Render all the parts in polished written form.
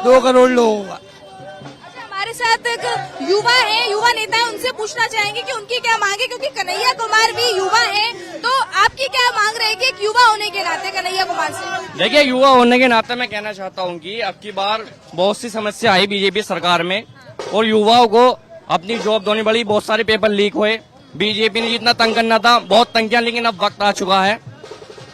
2 करोड़ लोगों का। अच्छा, हमारे साथ एक युवा है, युवा नेता है, उनसे पूछना चाहेंगे कि उनकी क्या मांग है, क्योंकि कन्हैया कुमार भी युवा है। तो आपकी क्या मांग रहेगी एक युवा होने के नाते कन्हैया कुमार से? देखिए, युवा होने के नाते मैं कहना चाहता हूँ कि अब की बार बहुत सी समस्या आई बीजेपी सरकार में और युवाओं को अपनी जॉब देनी पड़ी। बहुत सारे पेपर लीक हुए, बीजेपी ने जितना तंग करना था बहुत तंग किया, लेकिन अब वक्त आ चुका है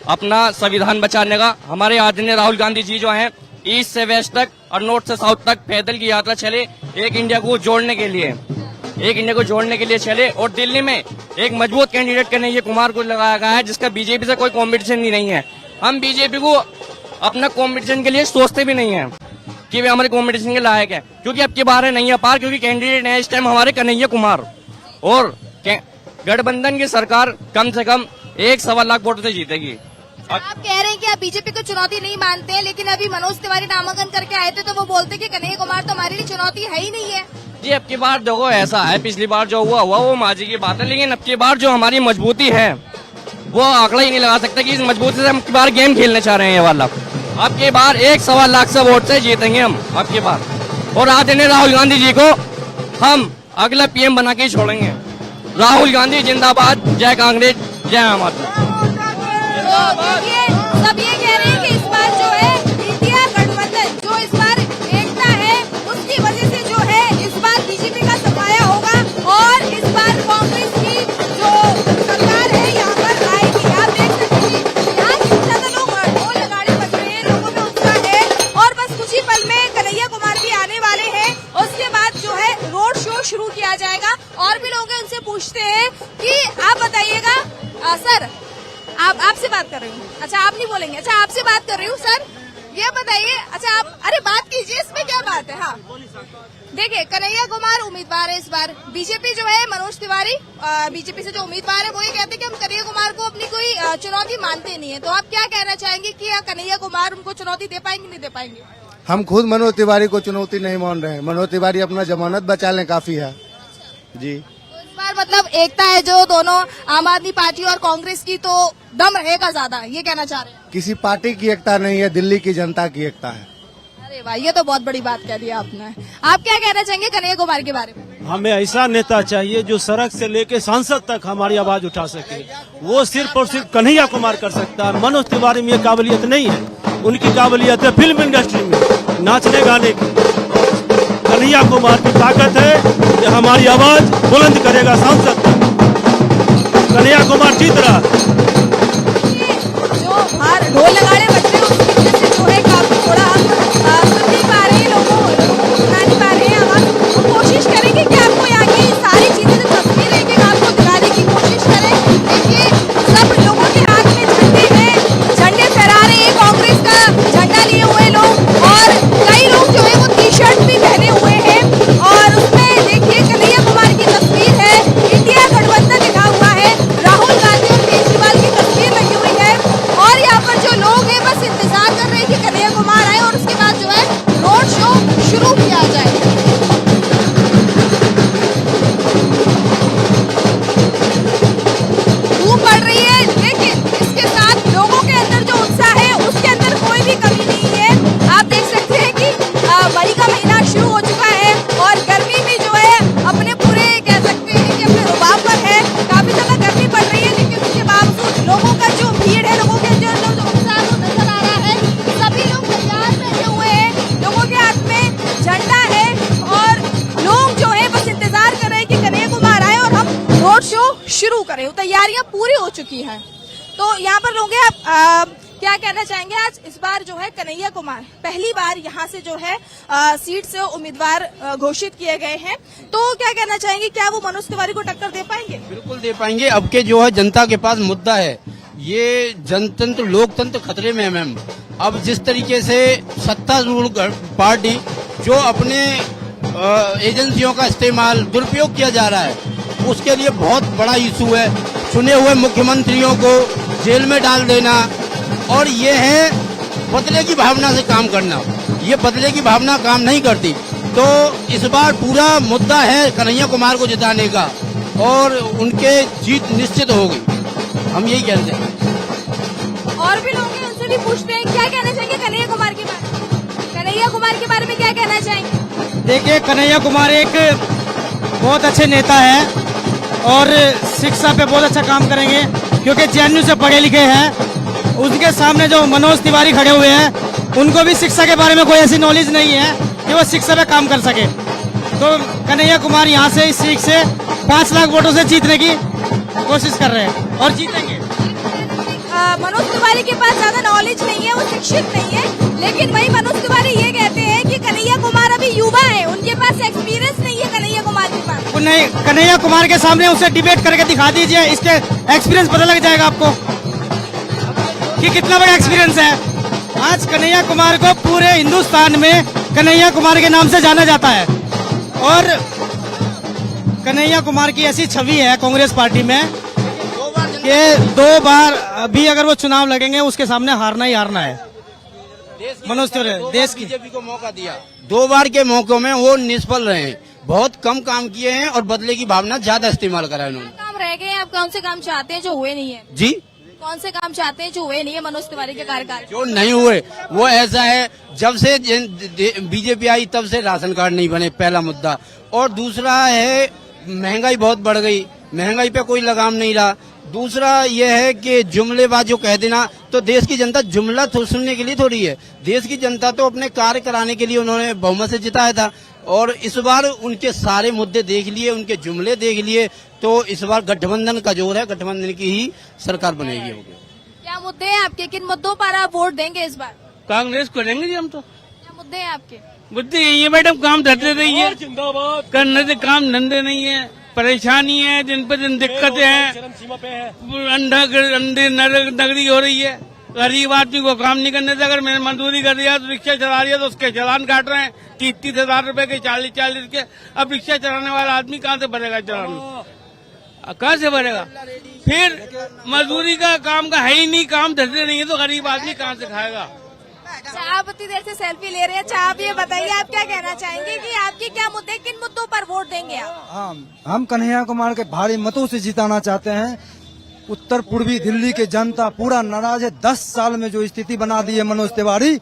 अपना संविधान बचाने का। हमारे आदरणीय राहुल गांधी जी जो हैं, ईस्ट से वेस्ट तक और नॉर्थ से साउथ तक पैदल की यात्रा चले, एक इंडिया को जोड़ने के लिए चले। और दिल्ली में एक मजबूत कैंडिडेट कन्हैया कुमार को लगाया गया है, जिसका बीजेपी से कोई कॉम्पिटिशन ही नहीं है। हम बीजेपी को अपना कॉम्पिटिशन के लिए सोचते भी नहीं है कि वे हमारे कॉम्पिटिशन के लायक है, क्योंकि अब की बार है नहीं है पार, क्योंकि कैंडिडेट है इस टाइम हमारे कन्हैया कुमार। और गठबंधन की सरकार कम से कम 1.25 लाख वोटों से जीतेगी। आप कह रहे हैं कि आप बीजेपी को चुनौती नहीं मानते हैं, लेकिन अभी मनोज तिवारी नामांकन करके आए थे तो वो बोलते कि कन्हैया कुमार तो हमारे लिए चुनौती है ही नहीं है। जी, अब की बार देखो ऐसा है, पिछली बार जो हुआ वो माजी की बात है, लेकिन अब की बार जो हमारी मजबूती है वो आंकड़ा ही नहीं लगा सकता कि इस मजबूती से हम की बार गेम खेलने चाह रहे हैं ये वाला। अब की बार 1.25 लाख से वोट से जीतेंगे हम अब की बार, और आदरणीय राहुल गांधी जी को हम अगला पीएम बना के छोड़ेंगे। राहुल गांधी जिंदाबाद, जय कांग्रेस, जय आम आदमी। सब ये कह रहे हैं कि इस बार जो है इंडिया गठबंधन जो इस बार एकता है उसकी वजह से जो है इस बार बीजेपी का सफाया होगा और इस बार कांग्रेस की जो सरकार है यहाँ पर आएगी। आप देख सकते हैं यहाँ कितने ज्यादा लोग ढोल नगाड़े बज रहे हैं, लोगों में उत्साह है और बस कुछ ही पल में कन्हैया कुमार भी आने वाले हैं। उसके बाद जो है रोड शो शुरू किया जाएगा। और भी लोग हैं, उनसे पूछते हैं कि आप बताइएगा सर, आपसे बात कर रही हूँ। अच्छा, आप नहीं बोलेंगे? अच्छा, आपसे बात कर रही हूँ। सर ये बताइए, अच्छा आप अरे बात कीजिए, इसमें क्या बात है? हाँ, देखिए कन्हैया कुमार उम्मीदवार है इस बार। बीजेपी जो है मनोज तिवारी बीजेपी से जो उम्मीदवार है वो ये कहते हैं कि हम कन्हैया कुमार को अपनी कोई चुनौती मानते नहीं है। तो आप क्या कहना चाहेंगे कि कन्हैया कुमार उनको चुनौती दे पाएंगे नहीं दे पाएंगे? हम खुद मनोज तिवारी को चुनौती नहीं मान रहे हैं। मनोज तिवारी अपना जमानत बचा लें काफी है जी। तो इस बार मतलब एकता है जो दोनों आम आदमी पार्टी और कांग्रेस की, तो दम रहेगा ज्यादा, ये कहना चाह रहे हैं? किसी पार्टी की एकता नहीं है, दिल्ली की जनता की एकता है। अरे भाई, ये तो बहुत बड़ी बात कह दी आपने। आप क्या कहना चाहेंगे कन्हैया कुमार के बारे में? हमें ऐसा नेता चाहिए जो सड़क से लेके सांसद तक हमारी आवाज उठा सके। वो सिर्फ और सिर्फ कन्हैया कुमार कर सकता है। मनोज तिवारी में ये काबिलियत नहीं है। उनकी काबिलियत है फिल्म इंडस्ट्री में नाचने गाने की। कन्हैया कुमार की ताकत है कि हमारी आवाज बुलंद करेगा सांसद तक। कन्हैया कुमार जीत रहा। जो बाहर ढोल लगाने बज रहे हैं उसकी वजह से जो है काफी थोड़ा सुन नहीं पा रहे हैं, लोगों सुना नहीं पा रहे हैं आवाज। तो कोशिश करेंगे कि आपको यहाँ की सारी चीजें जो तस्वीर है कि आपको दिखाने की कोशिश करें। देखिए सब लोगों के हाथ में झंडे हैं, झंडे फहरा रहे हैं, कांग्रेस का झंडा लिए हुए लोग, और कई लोग जो है वो टी शर्ट भी पहने हुए हैं और उसमें देखिए कन्हैया कुमार की तस्वीर है, इंडिया गठबंधन लिखा हुआ है, राहुल गांधी और केजरीवाल की तस्वीर लगी हुई है। और यहाँ पर जो लोग हैं बस इंतजार कर रहे हैं कि कन्हैया कुमार आए और उसके बाद जो है रोड शो शुरू किया जाए। धूप पड़ रही है, लेकिन इसके साथ लोगों के अंदर जो उत्साह है उसके अंदर कोई भी कमी नहीं है। आप देख सकते हैं कि मई का महीना शुरू हो चुका है और गर्मी भी जो है अपने पूरे कह सकते हैं कि अपने रुबाब पर है। काफी ज्यादा गर्मी पड़ रही है, लेकिन उसके बावजूद लोगों का जो भीड़ है, लोगों के अंदर जो उत्साह वो नजर आ रहा है। सभी लोग तैयार पहने हुए हैं, लोगों के हाथ में झंडा है और लोग जो है बस इंतजार कर रहे हैं कि कन्हैया कुमार आए और हम रोड शो शुरू करें। तैयारियां पूरी हो चुकी है। तो यहाँ पर लोग हैं, आप क्या कहना चाहेंगे? आज इस बार जो है कन्हैया कुमार पहली बार यहाँ से जो है सीट से उम्मीदवार घोषित किए गए हैं, तो क्या कहना चाहेंगे? क्या वो मनोज तिवारी को टक्कर दे पाएंगे? बिल्कुल दे पाएंगे। अब के जो है जनता के पास मुद्दा है, ये जनतंत्र लोकतंत्र खतरे में है मैम। अब जिस तरीके से सत्तारूढ़ पार्टी जो अपने एजेंसियों का इस्तेमाल दुरुपयोग किया जा रहा है, उसके लिए बहुत बड़ा इशू है। चुने हुए मुख्यमंत्रियों को जेल में डाल देना, और ये है बदले की भावना से काम करना। ये बदले की भावना काम नहीं करती। तो इस बार पूरा मुद्दा है कन्हैया कुमार को जिताने का और उनके जीत निश्चित होगी, हम यही कहते हैं। और भी लोग हैं, उनसे भी पूछते हैं क्या कहना चाहिए कन्हैया कुमार के बारे में? कन्हैया कुमार के बारे में क्या कहना चाहेंगे? देखिए, कन्हैया कुमार एक बहुत अच्छे नेता है और शिक्षा पे बहुत अच्छा काम करेंगे, क्योंकि जेएनयू से पढ़े लिखे हैं। उनके सामने जो मनोज तिवारी खड़े हुए हैं, उनको भी शिक्षा के बारे में कोई ऐसी नॉलेज नहीं है कि वो शिक्षा पे काम कर सके। तो कन्हैया कुमार यहाँ से इस सीट से 5 लाख वोटों से जीतने की कोशिश कर रहे हैं और जीतेंगे। मनोज तिवारी के पास ज्यादा नॉलेज नहीं है, वो शिक्षित नहीं है, लेकिन वही मनोज तिवारी ये कहते हैं कि कन्हैया कुमार अभी युवा है, उनके पास एक्सपीरियंस नहीं है कन्हैया कुमार के पास। नहीं, कन्हैया कुमार के सामने उसे डिबेट करके दिखा दीजिए, इसके एक्सपीरियंस पता लग जाएगा आपको कि कितना बड़ा एक्सपीरियंस है। आज कन्हैया कुमार को पूरे हिंदुस्तान में कन्हैया कुमार के नाम से जाना जाता है और कन्हैया कुमार की ऐसी छवि है कांग्रेस पार्टी में कि 2 बार अभी अगर वो चुनाव लड़ेंगे उसके सामने हारना ही हारना है। मनोज तिवारी देश की बीजेपी को मौका दिया, 2 बार के मौकों में वो निष्फल रहे हैं, बहुत कम काम किए हैं और बदले की भावना ज्यादा इस्तेमाल करा है उन्होंने। काम रह गए, आप कौन से काम चाहते हैं जो हुए नहीं है? जी, कौन से काम चाहते हैं जो हुए नहीं है मनोज तिवारी के कार्यकाल? जो नहीं हुए वो ऐसा है, जब से बीजेपी आई तब से राशन कार्ड नहीं बने, पहला मुद्दा। और दूसरा है महंगाई बहुत बढ़ गई, महंगाई पे कोई लगाम नहीं रहा। दूसरा यह है कि जुमलेबाज जो कह देना, तो देश की जनता जुमला सुनने के लिए थोड़ी है, देश की जनता तो अपने कार्य कराने के लिए उन्होंने बहुमत से जिताया था। और इस बार उनके सारे मुद्दे देख लिए, उनके जुमले देख लिए, तो इस बार गठबंधन का जोर है, गठबंधन की ही सरकार बनेगी। क्या मुद्दे हैं आपके, किन मुद्दों पर आप वोट देंगे इस बार? कांग्रेस को देंगे जी हम तो। क्या मुद्दे हैं आपके? बुद्धि यही है मैडम, काम धरते नहीं है, करने से काम धंधे नहीं है, परेशानी है, दिन पे दिन दिक्कतें हैं, अंधे नगरी हो रही है। गरीब आदमी को काम नहीं करने से, अगर मैंने मजदूरी कर दिया तो रिक्शा चला रही है तो उसके चालान काट रहे हैं 30-30 हजार रूपये के, 40-40 के। अब रिक्शा चलाने वाला आदमी कहाँ से भरेगा चालान, कहाँ से भरेगा? फिर मजदूरी का काम का है ही नहीं, काम धरते नहीं है तो गरीब आदमी कहाँ से खाएगा? अच्छा, आप उतनी देर से सेल्फी ले रहे हैं, अच्छा आप ये बताइए, आप क्या कहना चाहेंगे कि आपके क्या मुद्दे, किन मुद्दों पर वोट देंगे आप? हम कन्हैया कुमार के भारी मतों से जिताना चाहते हैं। उत्तर पूर्वी दिल्ली के जनता पूरा नाराज है। 10 साल में जो स्थिति बना दी है मनोज तिवारी,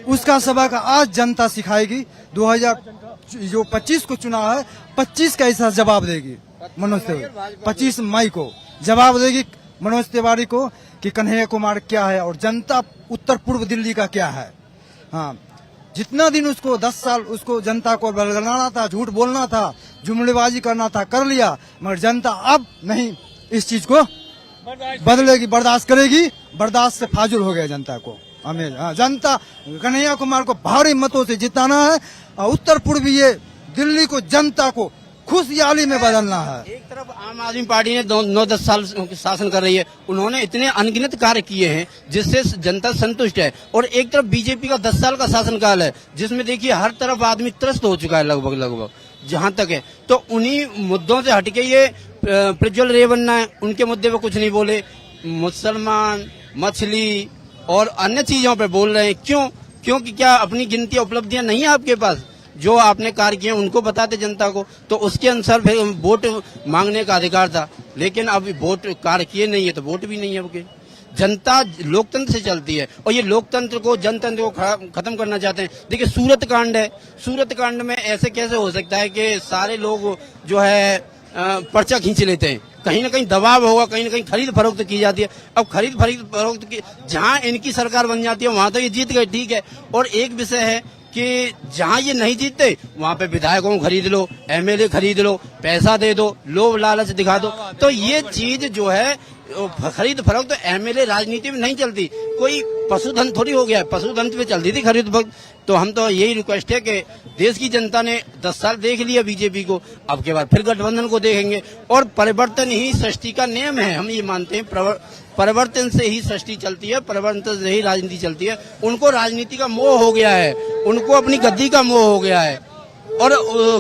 उसका सबक आज जनता सिखाएगी। 2025 को चुनाव है, 25 का ऐसा जवाब देगी मनोज तिवारी, 25 मई को जवाब देगी मनोज तिवारी को कि कन्हैया कुमार क्या है और जनता उत्तर पूर्व दिल्ली का क्या है। हाँ, जितना दिन उसको 10 साल उसको जनता को बलगलाना था, झूठ बोलना था, जुमलेबाजी करना था, कर लिया, मगर जनता अब नहीं इस चीज को बदलेगी, बर्दाश्त करेगी। बर्दाश्त से फाजुल हो गया जनता को। हमें जनता कन्हैया कुमार को भारी मतों से जिताना है और उत्तर पूर्वी ये दिल्ली को जनता को खुशहाली में बदलना है। एक तरफ आम आदमी पार्टी ने 9-10 साल शासन कर रही है, उन्होंने इतने अनगिनत कार्य किए हैं जिससे जनता संतुष्ट है। और एक तरफ बीजेपी का 10 साल का शासनकाल है, जिसमें देखिए हर तरफ आदमी त्रस्त हो चुका है लगभग जहां तक है। तो उन्हीं मुद्दों से हटके ये प्रज्वल रेवन्ना है, उनके मुद्दे पे कुछ नहीं बोले, मुसलमान, मछली और अन्य चीजों पे बोल रहे हैं। क्यों? क्योंकि क्या अपनी गिनती उपलब्धियां नहीं है आपके पास? जो आपने कार्य किए उनको बताते जनता को, तो उसके अनुसार फिर वोट मांगने का अधिकार था। लेकिन अब वोट कार्य किए नहीं है तो वोट भी नहीं है आपके। जनता लोकतंत्र से चलती है और ये लोकतंत्र को, जनतंत्र को खत्म करना चाहते हैं। देखिए सूरत कांड है, सूरत कांड में ऐसे कैसे हो सकता है कि सारे लोग जो है पर्चा खींच लेते हैं? कहीं ना कहीं दबाव होगा, कहीं ना कहीं खरीद फरोख्त की जाती है। अब खरीद फरोख्त की जहां इनकी सरकार बन जाती है वहां तो ये जीत गए, ठीक है। और एक विषय है कि जहां ये नहीं जीतते वहां पे विधायकों को खरीद लो, एमएलए खरीद लो, पैसा दे दो, लोभ लालच दिखा दो। तो ये चीज जो है खरीद फरोख्त, तो एमएलए राजनीति में नहीं चलती। कोई पशुधन थोड़ी हो गया है, पशुधन पे चलती थी खरीद फरोख्त। तो हम तो यही रिक्वेस्ट है कि देश की जनता ने 10 साल देख लिया बीजेपी को, अब के बाद फिर गठबंधन को देखेंगे। और परिवर्तन ही सृष्टि का नियम है, हम ये मानते हैं। परिवर्तन से ही सृष्टि चलती है, परिवर्तन से ही राजनीति चलती है। उनको राजनीति का मोह हो गया है, उनको अपनी गद्दी का मोह हो गया है। और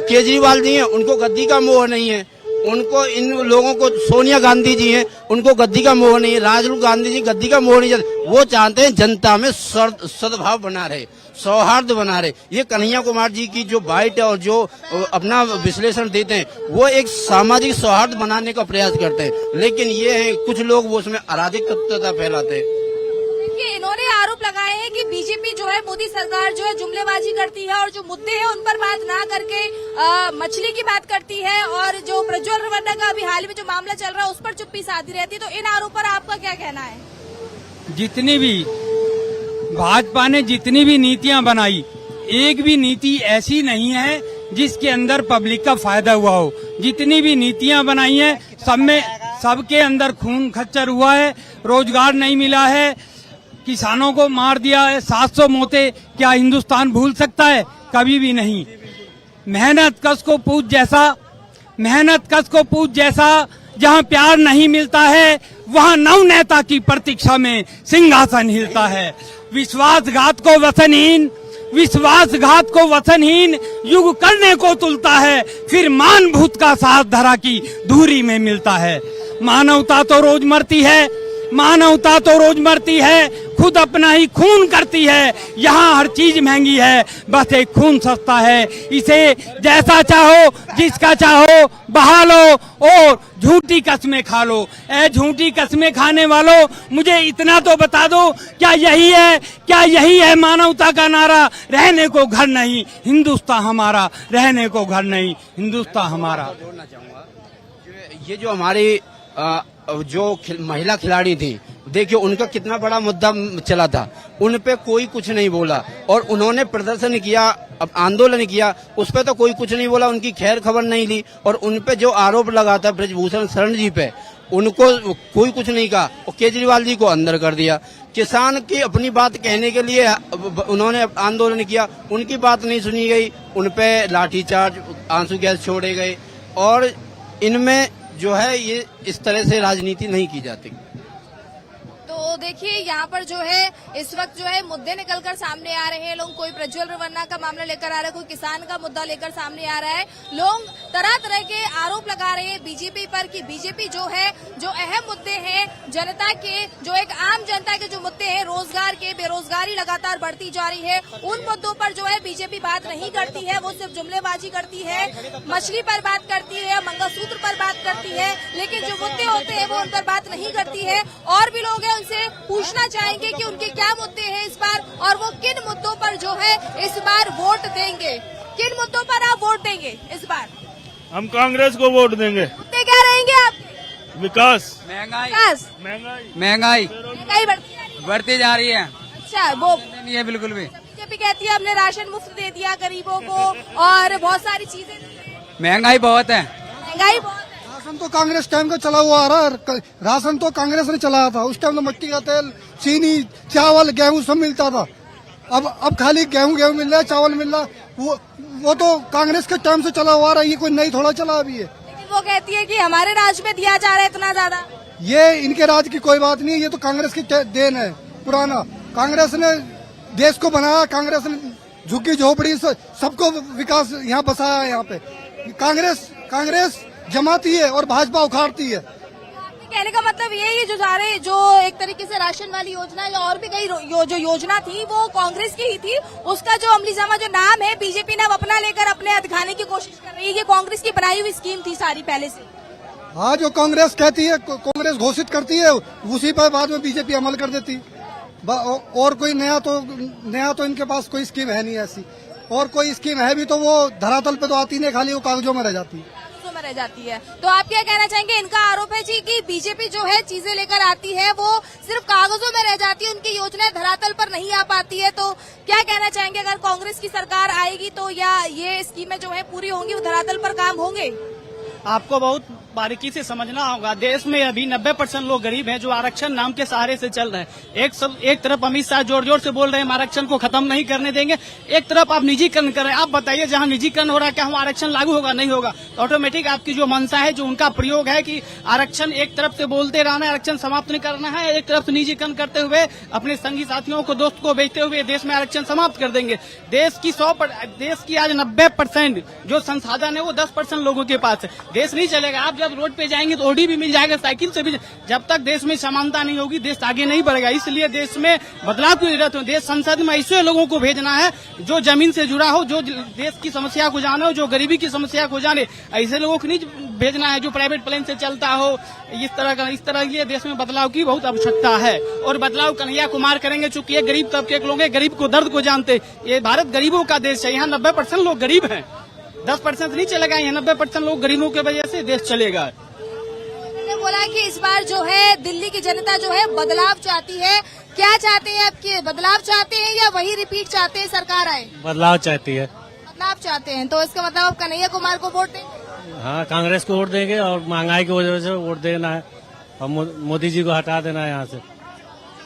केजरीवाल जी हैं, उनको गद्दी का मोह नहीं है। उनको इन लोगों को, सोनिया गांधी जी हैं, उनको गद्दी का मोह नहीं है। राहुल गांधी जी गद्दी का मोह नहीं है। वो चाहते हैं जनता में सद्भाव बना रहे, सौहार्द बना रहे। ये कन्हैया कुमार जी की जो बाइट है और जो अपना विश्लेषण देते हैं, वो एक सामाजिक सौहार्द बनाने का प्रयास करते हैं। लेकिन ये है कुछ लोग वो उसमें अराजकता फैलाते हैं। इन्होंने आरोप लगाया रहे हैं कि बीजेपी जो है, मोदी सरकार जो है जुमलेबाजी करती है और जो मुद्दे हैं उन पर बात ना करके मछली की बात करती है, और जो प्रज्वल रेवन्ना का अभी हाल में जो मामला चल रहा है उस पर चुप्पी साधी रहती है। तो इन आरोप पर आपका क्या कहना है? जितनी भी भाजपा ने जितनी भी नीतियां बनाई, एक भी नीति ऐसी नहीं है जिसके अंदर पब्लिक का फायदा हुआ हो। जितनी भी नीतियां बनाई हैं सब में सबके अंदर खून खच्चर हुआ है, रोजगार नहीं मिला है, किसानों को मार दिया है, 700 मौतें क्या हिंदुस्तान भूल सकता है? कभी भी नहीं। मेहनत कश को पूछ जैसा जहाँ प्यार नहीं मिलता है वहाँ नव नेता की प्रतीक्षा में सिंहासन हिलता है। विश्वासघात को वतनहीन युग करने को तुलता है, फिर मान भूत का साथ धरा की दूरी में मिलता है। मानवता तो रोज मरती है, खुद अपना ही खून करती है। यहाँ हर चीज महंगी है, बस एक खून सस्ता है। इसे जैसा चाहो जिसका चाहो बहा लो और झूठी कस्में खा लो। ऐ झूठी कस्में खाने वालों, मुझे इतना तो बता दो, क्या यही है मानवता का नारा? रहने को घर नहीं हिंदुस्तान हमारा, रहने को घर नहीं हिंदुस्तान हमारा। जोड़ना चाहूंगा, ये जो हमारी महिला खिलाड़ी थी, देखिए उनका कितना बड़ा मुद्दा चला था, उन पे कोई कुछ नहीं बोला, और उन्होंने प्रदर्शन किया, अब आंदोलन किया, उस पे तो कोई कुछ नहीं बोला, उनकी खैर खबर नहीं ली। और उन पे जो आरोप लगाता ब्रजभूषण शरण जी पे, उनको कोई कुछ नहीं कहा, और केजरीवाल जी को अंदर कर दिया। किसान की अपनी बात कहने के लिए उन्होंने आंदोलन किया, उनकी बात नहीं सुनी गई, उन पे लाठीचार्ज, आंसू गैस छोड़े गए। और इनमें जो है ये इस तरह से राजनीति नहीं की जाती। तो देखिए यहाँ पर जो है इस वक्त जो है मुद्दे निकलकर सामने आ रहे हैं। लोग कोई प्रज्वल रेवन्ना का मामला लेकर आ रहा है, कोई किसान का मुद्दा लेकर सामने आ रहा है। लोग तरह तरह के आरोप लगा रहे हैं बीजेपी पर कि बीजेपी जो है, जो अहम मुद्दे हैं जनता के, जो एक आम जनता के जो मुद्दे हैं, रोजगार के, बेरोजगारी लगातार बढ़ती जा रही है, उन मुद्दों पर जो है बीजेपी बात नहीं करती है। वो सिर्फ जुमलेबाजी करती है, मछली पर बात करती है, मंगलसूत्र पर बात करती है, लेकिन जो मुद्दे होते हैं वो उन पर बात नहीं करती है। और भी लोग हैं, उनसे पूछना चाहेंगे कि उनके क्या मुद्दे हैं इस बार, और वो किन मुद्दों पर जो है इस बार वोट देंगे। किन मुद्दों पर आप वोट देंगे इस बार? हम कांग्रेस को वोट देंगे। मुद्दे क्या रहेंगे आपके? विकास, महंगाई बढ़ती जा रही है। अच्छा, वो नहीं है बिल्कुल भी। बीजेपी कहती है हमने राशन मुफ्त दे दिया गरीबों को और बहुत सारी चीजें दी हैं। महंगाई बहुत है। महंगाई बहुत है। राशन तो कांग्रेस टाइम का चला हुआ आ रहा है, राशन तो कांग्रेस ने चलाया था। उस टाइम तो मट्टी का तेल, चीनी, चावल, गेहूं सब मिलता था। अब खाली गेहूं मिल रहा है, चावल मिल रहा है। वो तो कांग्रेस के टाइम से चला हुआ आ रहा है, ये कोई नई थोड़ा चला अभी है। लेकिन वो कहती है कि हमारे राज में दिया जा रहा है इतना ज्यादा। ये इनके राज की कोई बात नहीं है, ये तो कांग्रेस की देन है पुराना। कांग्रेस ने देश को बनाया, कांग्रेस ने झुग्गी झोपड़ी सबको विकास यहाँ बसाया है। यहाँ पे कांग्रेस जमाती है और भाजपा उखाड़ती है। कहने का मतलब ये है जो एक तरीके से राशन वाली योजना या और भी कई जो योजना थी वो कांग्रेस की ही थी, उसका जो अमलीजामा जो नाम है बीजेपी ने अब अपना लेकर अपने दिखाने की कोशिश कर रही है। ये कांग्रेस की बनाई हुई स्कीम थी सारी पहले से। हाँ, जो कांग्रेस कहती है, कांग्रेस घोषित करती है, उसी पर बाद में बीजेपी अमल कर देती। और कोई नया तो इनके पास कोई स्कीम है नहीं ऐसी, और कोई स्कीम है भी तो वो धरातल पे तो आती नहीं, खाली वो कागजों में रह जाती है। तो आप क्या कहना चाहेंगे? इनका आरोप है जी कि बीजेपी जो है चीजें लेकर आती है वो सिर्फ कागजों में रह जाती है, उनकी योजनाएं धरातल पर नहीं आ पाती है। तो क्या कहना चाहेंगे, अगर कांग्रेस की सरकार आएगी तो या ये स्कीमें जो है पूरी होंगी, वो धरातल पर काम होंगे? आपको बहुत बारीकी से समझना होगा। देश में अभी 90% लोग गरीब हैं जो आरक्षण नाम के सहारे से चल रहे हैं। एक तरफ अमित शाह जोर जोर से बोल रहे हैं हम आरक्षण को खत्म नहीं करने देंगे, एक तरफ आप निजीकरण कर रहे हैं। आप बताइए, जहां निजीकरण हो रहा है क्या वहाँ आरक्षण लागू होगा? नहीं होगा। तो ऑटोमेटिक आपकी जो मंशा है, जो उनका प्रयोग है कि आरक्षण एक तरफ से बोलते रहना है, आरक्षण समाप्त नहीं करना है, एक तरफ से निजीकरण करते हुए अपने संगी साथियों को, दोस्त को बेचते हुए देश में आरक्षण समाप्त कर देंगे। देश की आज 90% जो संसाधन है वो 10% लोगों के पास है। देश नहीं चलेगा। आप जब रोड पे जाएंगे तो ओडी भी मिल जाएगा, साइकिल से भी। जब तक देश में समानता नहीं होगी देश आगे नहीं बढ़ेगा। इसलिए देश में बदलाव की जरूरत है। देश संसद में ऐसे लोगों को भेजना है जो जमीन से जुड़ा हो, जो देश की समस्या को जाने हो, जो गरीबी की समस्या को जाने। ऐसे लोगों को नहीं भेजना है जो प्राइवेट प्लेन से चलता हो, इस तरह के देश में बदलाव की बहुत आवश्यकता है। और बदलाव कन्हैया कुमार करेंगे, चूंकि ये गरीब तबके के लोग हैं, गरीब को दर्द को जानते। ये भारत गरीबों का देश है, यहाँ 90% लोग गरीब हैं, 10% नहीं चलेगा, यहाँ 90% लोग गरीबों की वजह से देश चलेगा। उन्होंने बोला कि इस बार जो है दिल्ली की जनता जो है बदलाव चाहती है। क्या चाहते हैं आपके, बदलाव चाहते हैं या वही रिपीट चाहते हैं सरकार आए? बदलाव चाहती है। बदलाव चाहते हैं, तो इसका मतलब आप कन्हैया कुमार को वोट देंगे? हाँ, कांग्रेस को वोट देंगे और महंगाई की वजह से वोट देना है और मोदी जी को हटा देना है यहाँ से,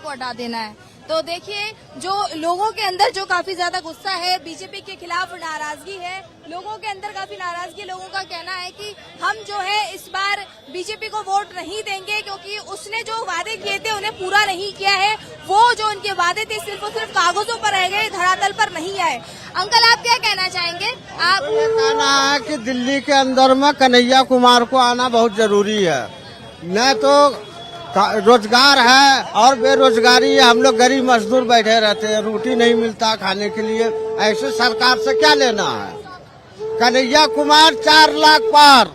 को हटा देना है। तो देखिए, जो लोगों के अंदर जो काफी ज्यादा गुस्सा है, बीजेपी के खिलाफ नाराजगी है, लोगों के अंदर काफी नाराजगी। लोगों का कहना है कि हम जो है इस बार बीजेपी को वोट नहीं देंगे क्योंकि उसने जो वादे किए थे उन्हें पूरा नहीं किया है। वो जो उनके वादे थे सिर्फ और सिर्फ कागजों पर रह गए, धरातल पर नहीं आए। अंकल, आप क्या कहना चाहेंगे? आप कहना है कि दिल्ली के अंदर में कन्हैया कुमार को आना बहुत जरूरी है, न तो रोजगार है और बेरोजगारी है। हम लोग गरीब मजदूर बैठे रहते हैं, रोटी नहीं मिलता खाने के लिए। ऐसे सरकार से क्या लेना है? कन्हैया कुमार 4 लाख पार,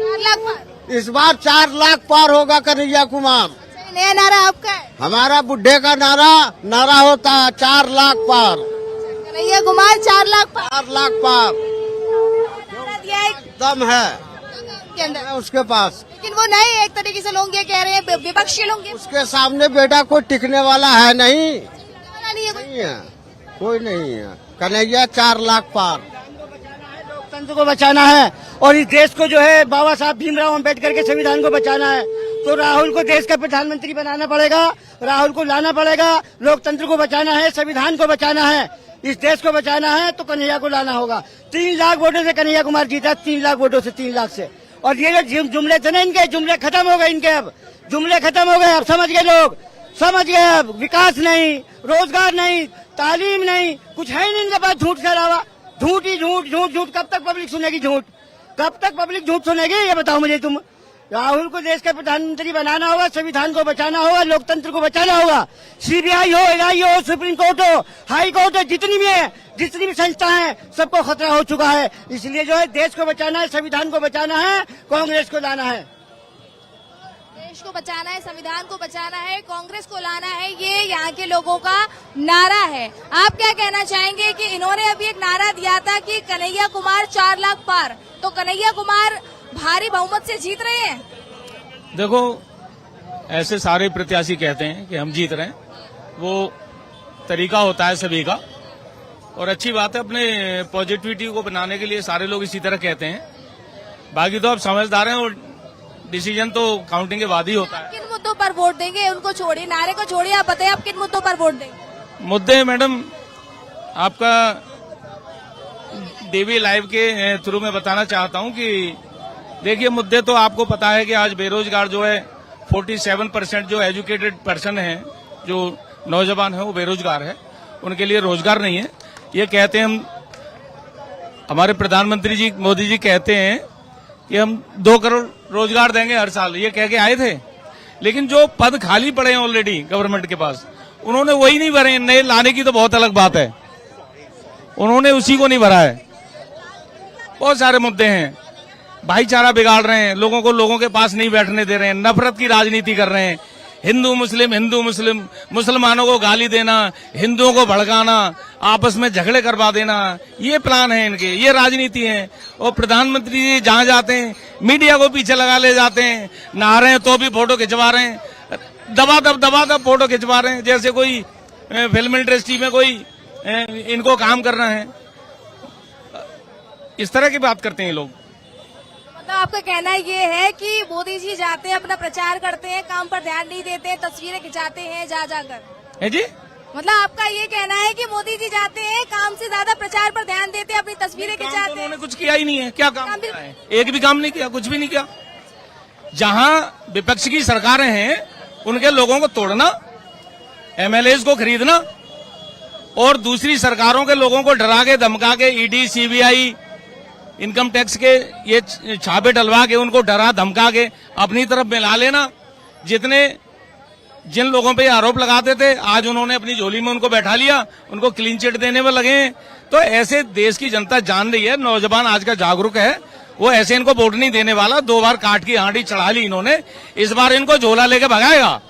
4 लाख पार, इस बार 4 लाख पार होगा कन्हैया कुमार। नया नारा आपका है? हमारा बुढ़े का नारा होता है 4 लाख पार, कन्हैया कुमार 4 लाख पार, 4 लाख पार नारा दिया है दम है के अंदर। उसके पास। लेकिन वो नहीं, एक तरीके से लोग ये कह रहे हैं, विपक्षी लोग उसके सामने बेटा कोई टिकने वाला है नहीं, नहीं है कोई। नहीं है, कोई नहीं है। कन्हैया 4 लाख पार। लोकतंत्र को बचाना है और इस देश को जो है बाबा साहब भीमराव अंबेडकर के संविधान को बचाना है। तो राहुल को देश का प्रधानमंत्री बनाना पड़ेगा, राहुल को लाना पड़ेगा। लोकतंत्र को बचाना है, संविधान को बचाना है, इस देश को बचाना है, तो कन्हैया को लाना होगा। 3 लाख वोटों से कन्हैया कुमार जीता, 3 लाख वोटों से, 3 लाख से। और ये जो जुमले थे ना इनके, जुमले खत्म हो गए इनके, अब जुमले खत्म हो गए। अब समझ गए लोग, समझ गए। अब विकास नहीं, रोजगार नहीं, तालीम नहीं, कुछ है नहीं इनके पास, झूठ के अलावा। झूठ ही झूठ, झूठ झूठ। कब तक पब्लिक सुनेगी झूठ? कब तक पब्लिक झूठ सुनेगी? ये बताओ मुझे तुम। राहुल को देश का प्रधानमंत्री बनाना होगा, संविधान को बचाना होगा, लोकतंत्र को बचाना होगा। सीबीआई हो, एनआई हो, सुप्रीम कोर्ट हो, हाई कोर्ट हो, जितनी भी है, जितनी भी संस्था है, सबको खतरा हो चुका है। इसलिए जो है देश को बचाना है, संविधान को बचाना है, कांग्रेस को लाना है। देश को बचाना है, संविधान को बचाना है, कांग्रेस को लाना है, ये यहाँ के लोगों का नारा है। आप क्या कहना चाहेंगे कि इन्होंने अभी एक नारा दिया था कि कन्हैया कुमार 4 लाख पार, तो कन्हैया कुमार भारी बहुमत से जीत रहे हैं? देखो, ऐसे सारे प्रत्याशी कहते हैं कि हम जीत रहे हैं, वो तरीका होता है सभी का, और अच्छी बात है। अपने पॉजिटिविटी को बनाने के लिए सारे लोग इसी तरह कहते हैं। बाकी तो आप समझदार हैं, और डिसीजन तो काउंटिंग के बाद ही होता है। किन मुद्दों पर वोट देंगे? उनको छोड़िए, नारे को छोड़िए, आप बताइए आप किन मुद्दों पर वोट देंगे? मुद्दे मैडम आपका डीवी लाइव के थ्रू में बताना चाहता हूं कि देखिए, मुद्दे तो आपको पता है कि आज बेरोजगार जो है 47% जो एजुकेटेड पर्सन है, जो नौजवान है, वो बेरोजगार है, उनके लिए रोजगार नहीं है। ये कहते हैं, हम हमारे प्रधानमंत्री जी मोदी जी कहते हैं कि हम 2 करोड़ रोजगार देंगे हर साल, ये कह के आए थे। लेकिन जो पद खाली पड़े हैं ऑलरेडी गवर्नमेंट के पास, उन्होंने वही नहीं भरे। नए लाने की तो बहुत अलग बात है, उन्होंने उसी को नहीं भरा है। बहुत सारे मुद्दे हैं, भाईचारा बिगाड़ रहे हैं, लोगों को लोगों के पास नहीं बैठने दे रहे हैं, नफरत की राजनीति कर रहे हैं, हिंदू मुस्लिम, मुसलमानों को गाली देना, हिंदुओं को भड़काना, आपस में झगड़े करवा देना, ये प्लान है इनके, ये राजनीति है। और प्रधानमंत्री जी जहां जाते हैं मीडिया को पीछे लगा ले जाते हैं, नहा रहे हैं तो भी फोटो खिंचवा रहे हैं, दबा फोटो खिंचवा रहे हैं, जैसे कोई फिल्म इंडस्ट्री में कोई इनको काम करना है। इस तरह की बात करते हैं लोग। मतलब आपका कहना ये है कि मोदी जी जाते हैं, अपना प्रचार करते हैं, काम पर ध्यान नहीं देते, तस्वीरें खिंचाते हैं जा जाकर, है जी? मतलब आपका ये कहना है कि मोदी जी जाते हैं, काम से ज्यादा प्रचार पर ध्यान देते हैं, अपनी तस्वीरें खिंचाते हैं। उन्होंने कुछ किया ही नहीं है। क्या काम किया है? एक भी काम नहीं किया, कुछ भी नहीं किया। जहां विपक्ष की सरकारें हैं, उनके लोगों को तोड़ना, एमएलए को खरीदना, और दूसरी सरकारों के लोगों को डरा के धमका के ईडी, सीबीआई, इनकम टैक्स के ये छापे डलवा के उनको डरा धमका के अपनी तरफ मिला लेना। जिन लोगों पे आरोप लगाते थे, आज उन्होंने अपनी झोली में उनको बैठा लिया, उनको क्लीन चिट देने में लगे हैं। तो ऐसे देश की जनता जान रही है, नौजवान आज का जागरूक है, वो ऐसे इनको वोट नहीं देने वाला। 2 बार काट की हांडी चढ़ा ली इन्होंने, इस बार इनको झोला लेके भगाएगा।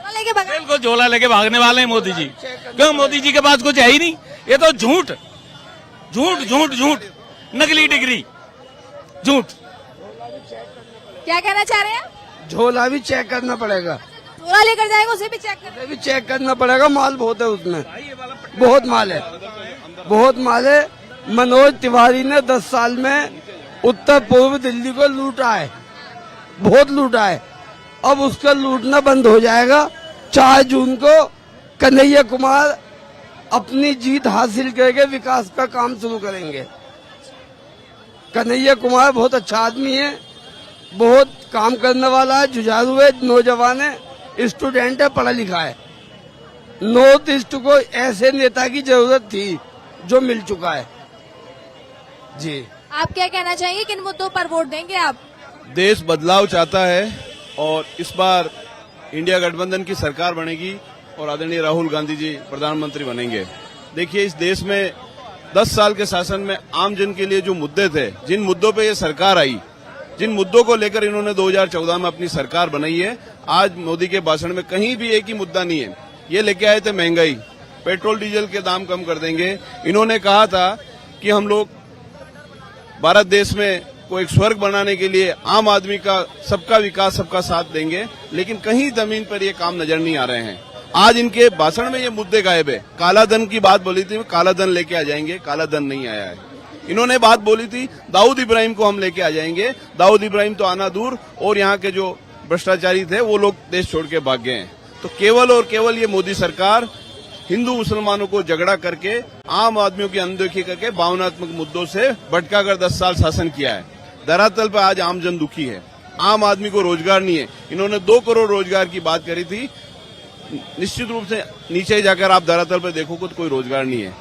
लेके भगा बिल्कुल झोला लेके भागने वाले हैं मोदी जी। क्यों? मोदी जी के पास कुछ है ही नहीं। ये तो झूठ झूठ झूठ झूठ, नकली डिग्री, झूठ। क्या कहना चाह रहे हैं? झोला भी चेक करना पड़ेगा, झोला लेकर जाएंगे उसे भी चेक कर। भी चेक करना पड़ेगा। माल बहुत है उसमें, बहुत माल है, बहुत माल है। मनोज तिवारी ने 10 साल में उत्तर पूर्व दिल्ली को लूटा है, बहुत लूटा है। अब उसका लूटना बंद हो जाएगा। 4 जून को कन्हैया कुमार अपनी जीत हासिल करके विकास का काम शुरू करेंगे। कन्हैया कुमार बहुत अच्छा आदमी है, बहुत काम करने वाला है, जुझारू है, नौजवान है, स्टूडेंट है, पढ़ा लिखा है। नॉर्थ ईस्ट को ऐसे नेता की जरूरत थी जो मिल चुका है। जी, आप क्या कहना चाहेंगे? किन मुद्दों पर वोट देंगे आप? देश बदलाव चाहता है और इस बार इंडिया गठबंधन की सरकार बनेगी और आदरणीय राहुल गांधी जी प्रधानमंत्री बनेंगे। देखिए, इस देश में 10 साल के शासन में आम जन के लिए जो मुद्दे थे, जिन मुद्दों पे ये सरकार आई, जिन मुद्दों को लेकर इन्होंने 2014 में अपनी सरकार बनाई है, आज मोदी के भाषण में कहीं भी एक ही मुद्दा नहीं है। ये लेके आए थे महंगाई, पेट्रोल डीजल के दाम कम कर देंगे। इन्होंने कहा था कि हम लोग भारत देश में को एक स्वर्ग बनाने के लिए आम आदमी का सबका विकास, सबका साथ देंगे, लेकिन कहीं जमीन पर ये काम नजर नहीं आ रहे हैं। आज इनके भाषण में ये मुद्दे गायब है। काला धन की बात बोली थी, काला धन लेके आ जाएंगे, काला धन नहीं आया है। इन्होंने बात बोली थी दाऊद इब्राहिम को हम लेके आ जाएंगे, दाऊद इब्राहिम तो आना दूर, और यहाँ के जो भ्रष्टाचारी थे वो लोग देश छोड़ के भाग गए हैं। तो केवल और केवल ये मोदी सरकार हिंदू मुसलमानों को झगड़ा करके, आम आदमियों की अनदेखी करके, भावनात्मक मुद्दों से भटकाकर 10 साल शासन किया है। धरातल पर आज आम जन दुखी है, आम आदमी को रोजगार नहीं है। इन्होंने 2 करोड़ रोजगार की बात करी थी, निश्चित रूप से नीचे जाकर आप धरातल पर देखो तो कोई रोजगार नहीं है।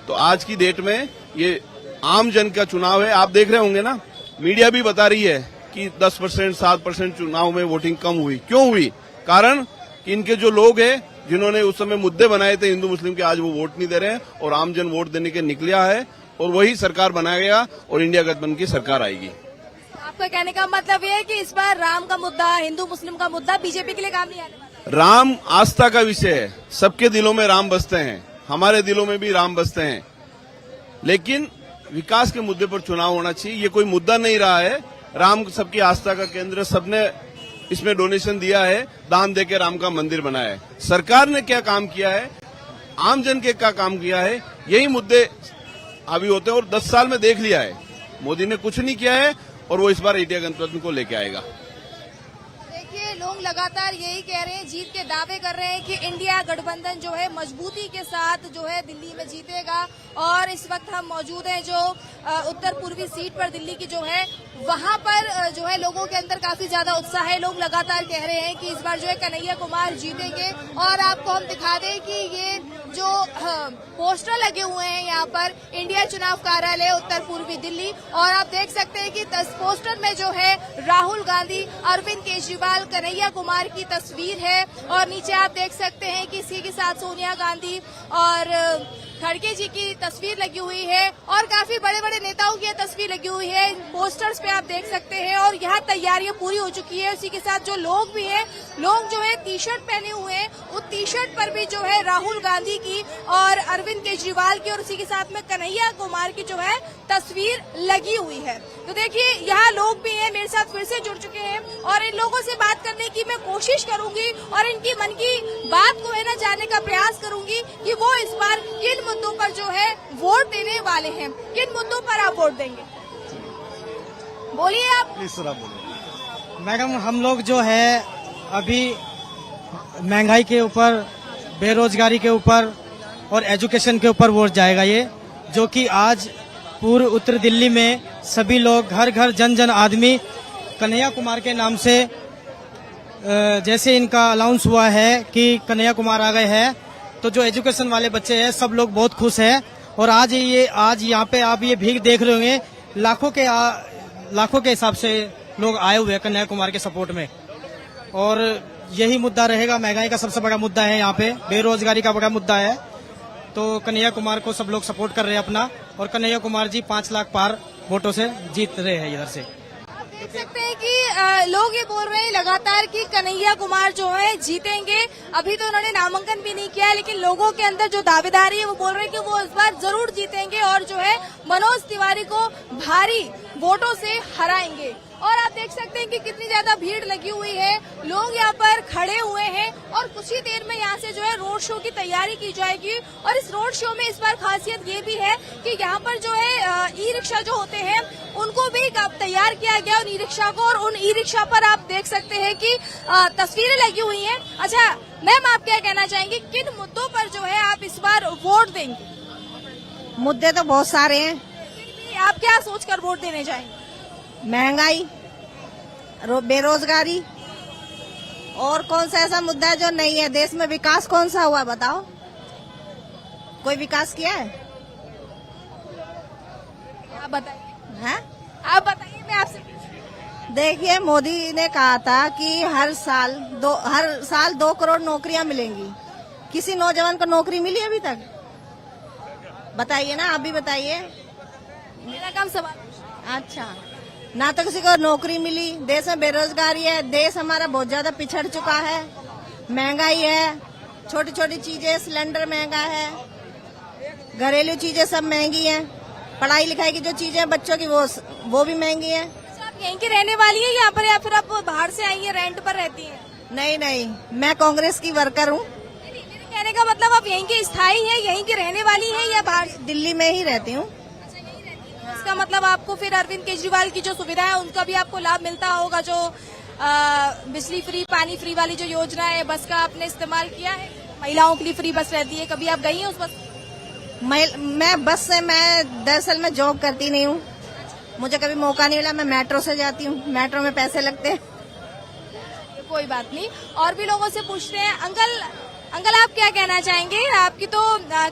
तो आज की डेट में ये आम जन का चुनाव है। आप देख रहे होंगे ना, मीडिया भी बता रही है कि 10%, 7% चुनाव में वोटिंग कम हुई। क्यों हुई? कारण कि इनके जो लोग हैं, जिन्होंने उस समय मुद्दे बनाए थे हिंदू मुस्लिम के, आज वो वोट नहीं दे रहे हैं और आम जन वोट देने के निकला है और वही सरकार बनाएगा और इंडिया गठबंधन की सरकार आएगी। आपका कहने का मतलब ये है कि इस बार राम का मुद्दा, हिंदू मुस्लिम का मुद्दा बीजेपी के लिए काम नहीं आने वाला। राम आस्था का विषय है, सबके दिलों में राम बसते हैं, हमारे दिलों में भी राम बसते हैं, लेकिन विकास के मुद्दे पर चुनाव होना चाहिए। ये कोई मुद्दा नहीं रहा है। राम सबकी आस्था का केंद्र, सबने इसमें डोनेशन दिया है, दान देके राम का मंदिर बनाया है। सरकार ने क्या काम किया है, आम जन के क्या काम किया है, यही मुद्दे अभी होते हैं। और 10 साल में देख लिया है, मोदी ने कुछ नहीं किया है और वो इस बार इंडिया गठबंधन को लेके आएगा। देखिए, लोग लगातार यही कह रहे हैं, जीत के दावे कर रहे हैं कि इंडिया गठबंधन जो है मजबूती के साथ जो है दिल्ली में जीतेगा। और इस वक्त हम मौजूद हैं जो उत्तर पूर्वी सीट पर दिल्ली की जो है, वहां पर जो है लोगों के अंदर काफी ज्यादा उत्साह है। लोग लगातार कह रहे हैं कि इस बार जो है कन्हैया कुमार जीतेंगे। और आपको हम दिखा दें कि ये जो पोस्टर लगे हुए हैं यहाँ पर, इंडिया चुनाव कार्यालय उत्तर पूर्वी दिल्ली, और आप देख सकते हैं कि पोस्टर में जो है राहुल गांधी, अरविंद केजरीवाल, कन्हैया कुमार की तस्वीर है। और नीचे आप देख सकते हैं कि इसी के साथ सोनिया गांधी और खड़गे जी की तस्वीर लगी हुई है और काफी बड़े बड़े नेताओं की तस्वीर लगी हुई है। पोस्टर्स पे आप देख सकते हैं और यहाँ तैयारियां पूरी हो चुकी है। उसी के साथ जो लोग भी हैं, लोग जो है टी शर्ट पहने हुए हैं, उस टी शर्ट पर भी जो है राहुल गांधी की और अरविंद केजरीवाल की और उसी के साथ में कन्हैया कुमार की जो है तस्वीर लगी हुई है। तो देखिए, यहाँ लोग भी हैं, मेरे साथ फिर से जुड़ चुके हैं और इन लोगों से बात करने की मैं कोशिश करूंगी और इनकी मन की बात को है ना जानने का प्रयास करूंगी कि वो इस बार किन मुद्दों पर जो है वोट देने वाले हैं, किन मुद्दों पर आप वोट देंगे। बोलिए आप। मैडम, हम लोग जो है अभी महंगाई के ऊपर, बेरोजगारी के ऊपर और एजुकेशन के ऊपर वोट जाएगा। ये जो कि आज पूर्व उत्तर दिल्ली में सभी लोग, घर घर जन जन आदमी कन्हैया कुमार के नाम से, जैसे इनका अनाउंस हुआ है कि कन्हैया कुमार आ गए हैं, तो जो एजुकेशन वाले बच्चे हैं सब लोग बहुत खुश हैं। और आज यहाँ पे आप ये भीड़ देख रहे होंगे, लाखों के हिसाब से लोग आए हुए हैं कन्हैया कुमार के सपोर्ट में। और यही मुद्दा रहेगा, महंगाई का सबसे बड़ा मुद्दा है यहाँ पे, बेरोजगारी का बड़ा मुद्दा है। तो कन्हैया कुमार को सब लोग सपोर्ट कर रहे हैं अपना, और कन्हैया कुमार जी 5 लाख पार वोटों से जीत रहे हैं इधर से। देख सकते हैं कि लोग ये बोल रहे हैं लगातार कि कन्हैया कुमार जो है जीतेंगे। अभी तो उन्होंने नामांकन भी नहीं किया है, लेकिन लोगों के अंदर जो दावेदारी है वो बोल रहे हैं कि वो इस बार जरूर जीतेंगे और जो है मनोज तिवारी को भारी वोटों से हराएंगे। और आप देख सकते हैं कि कितनी ज्यादा भीड़ लगी हुई है, लोग यहाँ पर खड़े हुए हैं और कुछ ही देर में यहाँ से जो है रोड शो की तैयारी की जाएगी। और इस रोड शो में इस बार खासियत ये भी है कि यहाँ पर जो है ई रिक्शा जो होते हैं उनको भी तैयार किया गया उन ई रिक्शा को, और उन ई रिक्शा पर आप देख सकते हैं कि तस्वीरें लगी हुई हैं। अच्छा मैम, आप क्या कहना चाहेंगे, किन मुद्दों पर जो है आप इस बार वोट देंगे? मुद्दे तो बहुत सारे हैं। आप क्या सोचकर वोट देने जाएंगे? महंगाई, बेरोजगारी, और कौन सा ऐसा मुद्दा है जो नहीं है? देश में विकास कौन सा हुआ बताओ? कोई विकास किया है? आप बताइए। हैं? आप बताइए, मैं आपसे देखिए, मोदी ने कहा था कि हर साल 2 करोड़ नौकरियां मिलेंगी। किसी नौजवान को नौकरी मिली अभी तक? बताइए ना, आप भी बताइए। मेरा काम सवाल। अच्छा, ना तो किसी को नौकरी मिली, देश में बेरोजगारी है, देश हमारा बहुत ज्यादा पिछड़ चुका है, महंगाई है, छोटी छोटी चीजें, सिलेंडर महंगा है, घरेलू चीजें सब महंगी हैं, पढ़ाई लिखाई की जो चीजें बच्चों की वो भी महंगी हैं। आप यहीं की रहने वाली है यहाँ पर, या फिर आप बाहर से आई है, रेंट पर रहती हैं? नहीं, मैं कांग्रेस की वर्कर हूँ। मेरे कहने का मतलब आप यहीं की स्थायी है, यहीं की रहने वाली है, या बाहर? दिल्ली में ही रहती हूँ। इसका मतलब आपको फिर अरविंद केजरीवाल की जो सुविधा है उनका भी आपको लाभ मिलता होगा, जो बिजली फ्री, पानी फ्री वाली जो योजना है, बस का आपने इस्तेमाल किया है? महिलाओं के लिए फ्री बस रहती है, कभी आप गई हैं उस बस? मैं बस से, मैं दरअसल में जॉब करती नहीं हूँ, मुझे कभी मौका नहीं मिला। मैं मेट्रो से जाती हूँ, मेट्रो में पैसे लगते हैं। कोई बात नहीं, और भी लोगों से पूछते हैं। अंकल आप क्या कहना चाहेंगे? आपकी तो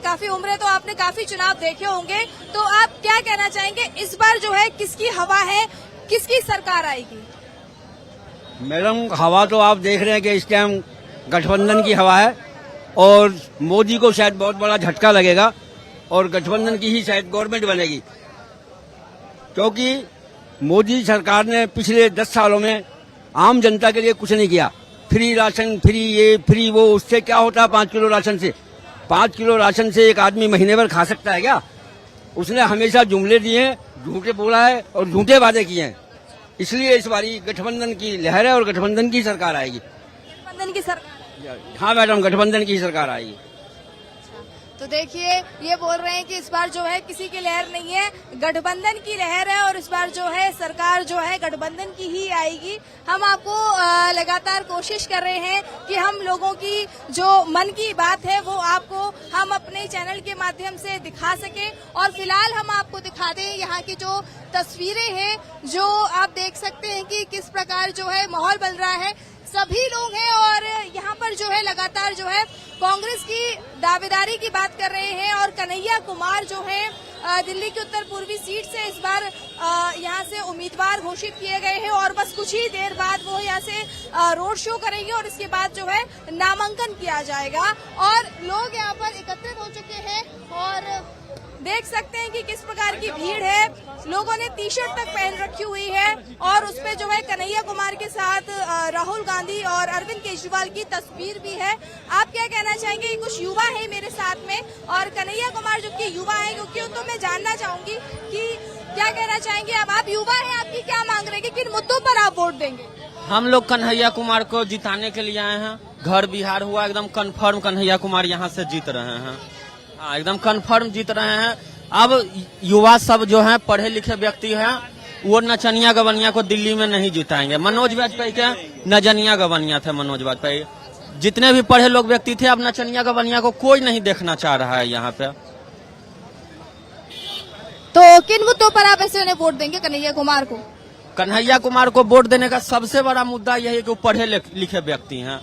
काफी उम्र है, तो आपने काफी चुनाव देखे होंगे, तो आप क्या कहना चाहेंगे इस बार जो है किसकी हवा है, किसकी सरकार आएगी? मैडम, हवा तो आप देख रहे हैं कि इस टाइम गठबंधन की हवा है, और मोदी को शायद बहुत बड़ा झटका लगेगा और गठबंधन की ही शायद गवर्नमेंट बनेगी, क्योंकि मोदी सरकार ने पिछले 10 सालों में आम जनता के लिए कुछ नहीं किया। फ्री राशन, फ्री ये, फ्री वो, उससे क्या होता है? 5 किलो राशन से 5 किलो राशन से एक आदमी महीने भर खा सकता है क्या? उसने हमेशा जुमले दिए हैं, झूठे बोला है और झूठे वादे किए हैं। इसलिए इस बारी गठबंधन की लहर है और गठबंधन की सरकार आएगी। गठबंधन की सरकार? हाँ मैडम, गठबंधन की सरकार आएगी। तो देखिए, ये बोल रहे हैं कि इस बार जो है किसी की लहर नहीं है, गठबंधन की लहर है, और इस बार जो है सरकार जो है गठबंधन की ही आएगी। हम आपको लगातार कोशिश कर रहे हैं कि हम लोगों की जो मन की बात है वो आपको हम अपने चैनल के माध्यम से दिखा सके। और फिलहाल हम आपको दिखा दें यहाँ की जो तस्वीरें हैं, जो आप देख सकते हैं कि किस प्रकार जो है माहौल बन रहा है। सभी लोग हैं और यहाँ पर जो है लगातार जो है कांग्रेस की दावेदारी की बात कर रहे हैं, और कन्हैया कुमार जो है दिल्ली की उत्तर पूर्वी सीट से इस बार यहाँ से उम्मीदवार घोषित किए गए हैं, और बस कुछ ही देर बाद वो यहाँ से रोड शो करेंगे और इसके बाद जो है नामांकन किया जाएगा। और लोग यहाँ पर एकत्रित हो चुके हैं और देख सकते हैं कि किस प्रकार की भीड़ है। लोगों ने टी शर्ट तक पहन रखी हुई है, और उसपे जो है कन्हैया कुमार के साथ राहुल गांधी और अरविंद केजरीवाल की तस्वीर भी है। आप क्या कहना चाहेंगे? कुछ युवा है मेरे साथ में, और कन्हैया कुमार जो कि युवा है, क्योंकि तो मैं जानना चाहूंगी कि क्या कहना चाहेंगे आप युवा है, आपकी क्या मांग रहे हैं, किन मुद्दों पर आप वोट देंगे? हम लोग कन्हैया कुमार को जिताने के लिए आए हैं। घर बिहार हुआ, एकदम कन्फर्म कन्हैया कुमार यहाँ से जीत रहे हैं। हाँ, एकदम कन्फर्म जीत रहे हैं। अब युवा सब जो हैं, पढ़े लिखे व्यक्ति हैं, वो नचनिया गवनिया को दिल्ली में नहीं जिताएंगे। मनोज वाजपेयी के नजनिया गवनिया थे मनोज वाजपेयी। जितने भी पढ़े लोग व्यक्ति थे, अब नचनिया गवनिया को कोई नहीं देखना चाह रहा है यहाँ पे। तो किन मुद्दों पर आप ऐसे वोट देंगे कन्हैया कुमार को? कन्हैया कुमार को वोट देने का सबसे बड़ा मुद्दा यही है कि वो पढ़े लिखे व्यक्ति हैं।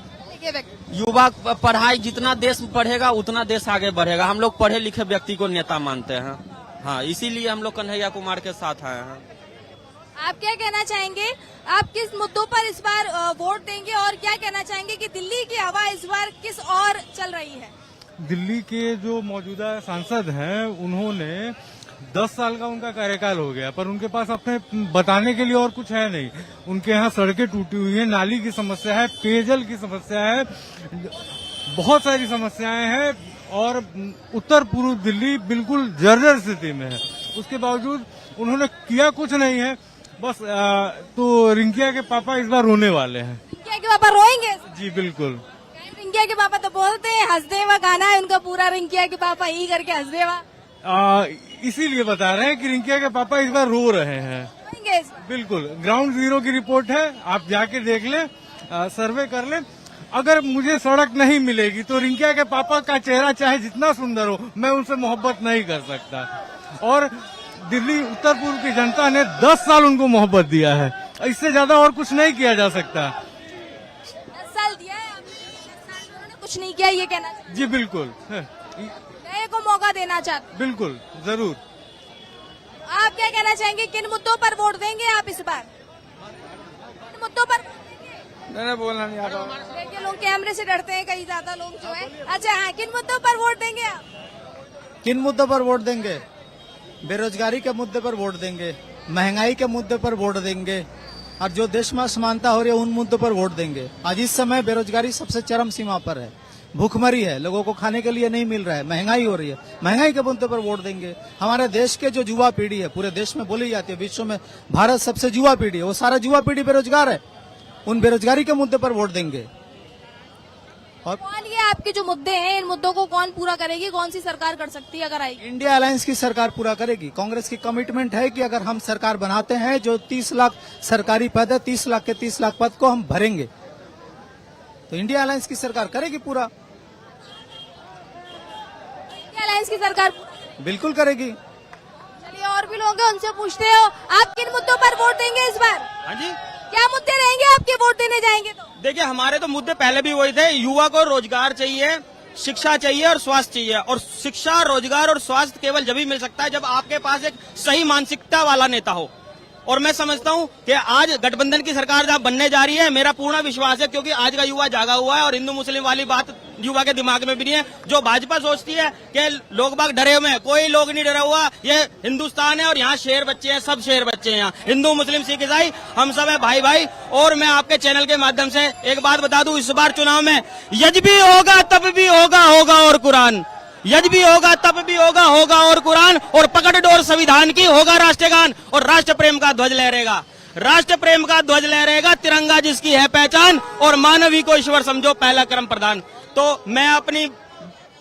युवा पढ़ाई, जितना देश पढ़ेगा उतना देश आगे बढ़ेगा। हम लोग पढ़े लिखे व्यक्ति को नेता मानते हैं। हाँ, इसीलिए हम लोग कन्हैया कुमार के साथ आए हैं। आप क्या कहना चाहेंगे? आप किस मुद्दों पर इस बार वोट देंगे, और क्या कहना चाहेंगे कि दिल्ली की हवा इस बार किस ओर चल रही है? दिल्ली के जो मौजूदा सांसद हैं, उन्होंने 10 साल का उनका कार्यकाल हो गया, पर उनके पास अपने बताने के लिए और कुछ है नहीं। उनके यहाँ सड़कें टूटी हुई है, नाली की समस्या है, पेयजल की समस्या है, बहुत सारी समस्याएं हैं और उत्तर पूर्व दिल्ली बिल्कुल जर्जर स्थिति में है। उसके बावजूद उन्होंने किया कुछ नहीं है। बस तो रिंकिया के पापा इस बार रोने वाले हैं। रिंकिया के पापा रोएंगे? जी बिल्कुल। रिंकिया के पापा तो बोलते हैं हंसदेवा गाना है उनका पूरा, रिंकिया के पापा ही करके हंसदेवा। इसीलिए बता रहे हैं कि रिंकिया के पापा इस बार रो रहे हैं। बिल्कुल, ग्राउंड जीरो की रिपोर्ट है, आप जाके देख लें, सर्वे कर लें। अगर मुझे सड़क नहीं मिलेगी तो रिंकिया के पापा का चेहरा चाहे जितना सुंदर हो, मैं उनसे मोहब्बत नहीं कर सकता। और दिल्ली उत्तर पूर्व की जनता ने 10 साल उनको मोहब्बत दिया है, इससे ज्यादा और कुछ नहीं किया जा सकता। 10 साल दिया है आपने, 10 साल उन्होंने कुछ नहीं किया, ये कहना चाहिए। जी बिल्कुल, नए को मौका देना चाहते? बिल्कुल, जरूर। आप क्या कहना चाहेंगे, किन मुद्दों पर वोट देंगे आप इस बार? किन मुद्दों पर? मैंने बोलना नहीं आता। देखिए लोग कैमरे से डरते हैं, कई ज्यादा लोग जो है। अच्छा हाँ, किन मुद्दों पर वोट देंगे आप? किन मुद्दों पर वोट देंगे? बेरोजगारी के मुद्दे पर वोट देंगे, महंगाई के मुद्दे पर वोट देंगे, और जो देश में असमानता हो रही है उन मुद्दों पर वोट देंगे। आज इस समय बेरोजगारी सबसे चरम सीमा पर है, भूखमरी है, लोगों को खाने के लिए नहीं मिल रहा है, महंगाई हो रही है, महंगाई के मुद्दे पर वोट देंगे। हमारे देश के जो युवा पीढ़ी है, पूरे देश में बोली जाती है विश्व में भारत सबसे युवा पीढ़ी है, वो सारा युवा पीढ़ी बेरोजगार है, उन बेरोजगारी के मुद्दे पर वोट देंगे। और कौन ये आपके जो मुद्दे हैं, इन मुद्दों को कौन पूरा करेगी? कौन सी सरकार कर सकती है अगर आएगी? इंडिया अलायंस की सरकार पूरा करेगी। कांग्रेस की कमिटमेंट है कि अगर हम सरकार बनाते हैं, जो 30 लाख सरकारी पद है, 30 लाख के 30 लाख पद को हम भरेंगे, तो इंडिया अलायंस की सरकार करेगी पूरा। इंडिया अलायंस की सरकार बिल्कुल करेगी। चलिए और भी लोग हैं, उनसे पूछते हो, आप किन मुद्दों पर वोट देंगे इस बार? हाँ जी, क्या मुद्दे रहेंगे आपके वोट देने जाएंगे तो? देखिए हमारे तो मुद्दे पहले भी वही थे। युवा को रोजगार चाहिए, शिक्षा चाहिए और स्वास्थ्य चाहिए। और शिक्षा, रोजगार और स्वास्थ्य केवल जब ही मिल सकता है जब आपके पास एक सही मानसिकता वाला नेता हो। और मैं समझता हूं कि आज गठबंधन की सरकार जहां बनने जा रही है, मेरा पूर्ण विश्वास है, क्योंकि आज का युवा जागा हुआ है और हिंदू मुस्लिम वाली बात युवा के दिमाग में भी नहीं है। जो भाजपा सोचती है कि लोग बाग डरे हुए हैं, कोई लोग नहीं डरा हुआ। ये हिंदुस्तान है और यहाँ शेर बच्चे हैं, सब शेर बच्चे हैं। यहाँ हिंदू मुस्लिम सिख ईसाई हम सब है भाई भाई। और मैं आपके चैनल के माध्यम से एक बात बता दूं, इस बार चुनाव में यज भी होगा तब भी होगा और कुरान, यज भी होगा तब भी होगा और कुरान, और पकड़ डोर संविधान की होगा राष्ट्रगान, और राष्ट्र प्रेम का ध्वज लहरेगा, राष्ट्र प्रेम का ध्वज लहरेगा, तिरंगा जिसकी है पहचान, और मानवी को ईश्वर समझो पहला क्रम प्रदान। तो मैं अपनी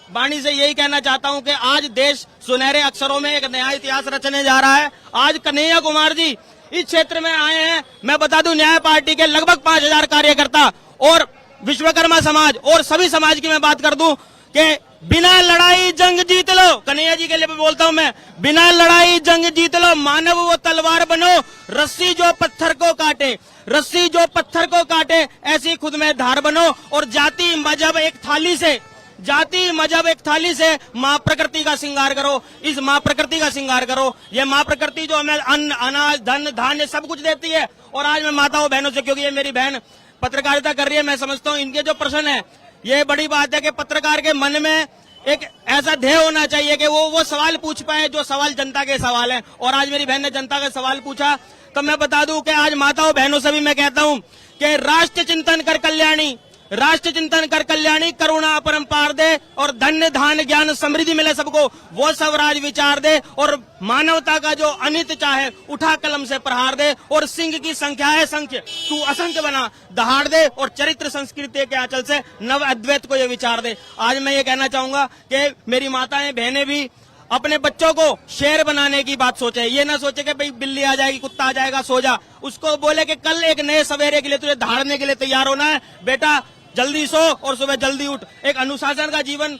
वाणी से यही कहना चाहता हूं कि आज देश सुनहरे अक्षरों में एक नया इतिहास रचने जा रहा है। आज कन्हैया कुमार जी इस क्षेत्र में आए हैं। मैं बता दूं, न्याय पार्टी के लगभग 5000 कार्यकर्ता और विश्वकर्मा समाज और सभी समाज की मैं बात कर दूं कि बिना लड़ाई जंग जीत लो, कन्हैया जी के लिए बोलता हूं मैं, बिना लड़ाई जंग जीत लो, मानव वो तलवार बनो, रस्सी जो पत्थर को काटे, रस्सी जो पत्थर को काटे, ऐसी खुद में धार बनो, और जाति मजहब एक थाली से, जाति मजहब एक थाली से माँ प्रकृति का श्रृंगार करो, इस माँ प्रकृति का श्रृंगार करो। ये माँ प्रकृति जो हमें अन्न, अनाज, धन, धान्य सब कुछ देती है। और आज मैं माताओं बहनों से, क्योंकि ये मेरी बहन पत्रकारिता कर रही है, मैं समझता हूँ इनके जो प्रश्न है, ये बड़ी बात है कि पत्रकार के मन में एक ऐसा ध्येय होना चाहिए कि वो सवाल पूछ पाए जो सवाल जनता के सवाल हैं। और आज मेरी बहन ने जनता का सवाल पूछा, तो मैं बता दूं कि आज माताओं बहनों से भी मैं कहता हूं कि राष्ट्र चिंतन कर कल्याणी, राष्ट्र चिंतन कर कल्याणी, करुणा अपरंपार दे, और धन्य धान ज्ञान समृद्धि मिले सबको, वो स्वराज विचार दे, और मानवता का जो अनित चाहे उठा कलम से प्रहार दे, और सिंह की संख्या है संख्य, तू असंख्य बना दहाड़ दे, और चरित्र संस्कृति के आंचल से नव अद्वैत को ये विचार दे। आज मैं ये कहना चाहूंगा कि मेरी माताएं बहनें भी अपने बच्चों को शेर बनाने की बात सोचे। ये ना सोचे कि भाई बिल्ली आ जाएगी, कुत्ता आ जाएगा, सो जा। उसको बोले कि कल एक नए सवेरे के लिए तुझे दहाड़ने के लिए तैयार होना है, बेटा जल्दी सो और सुबह जल्दी उठ। एक अनुशासन का जीवन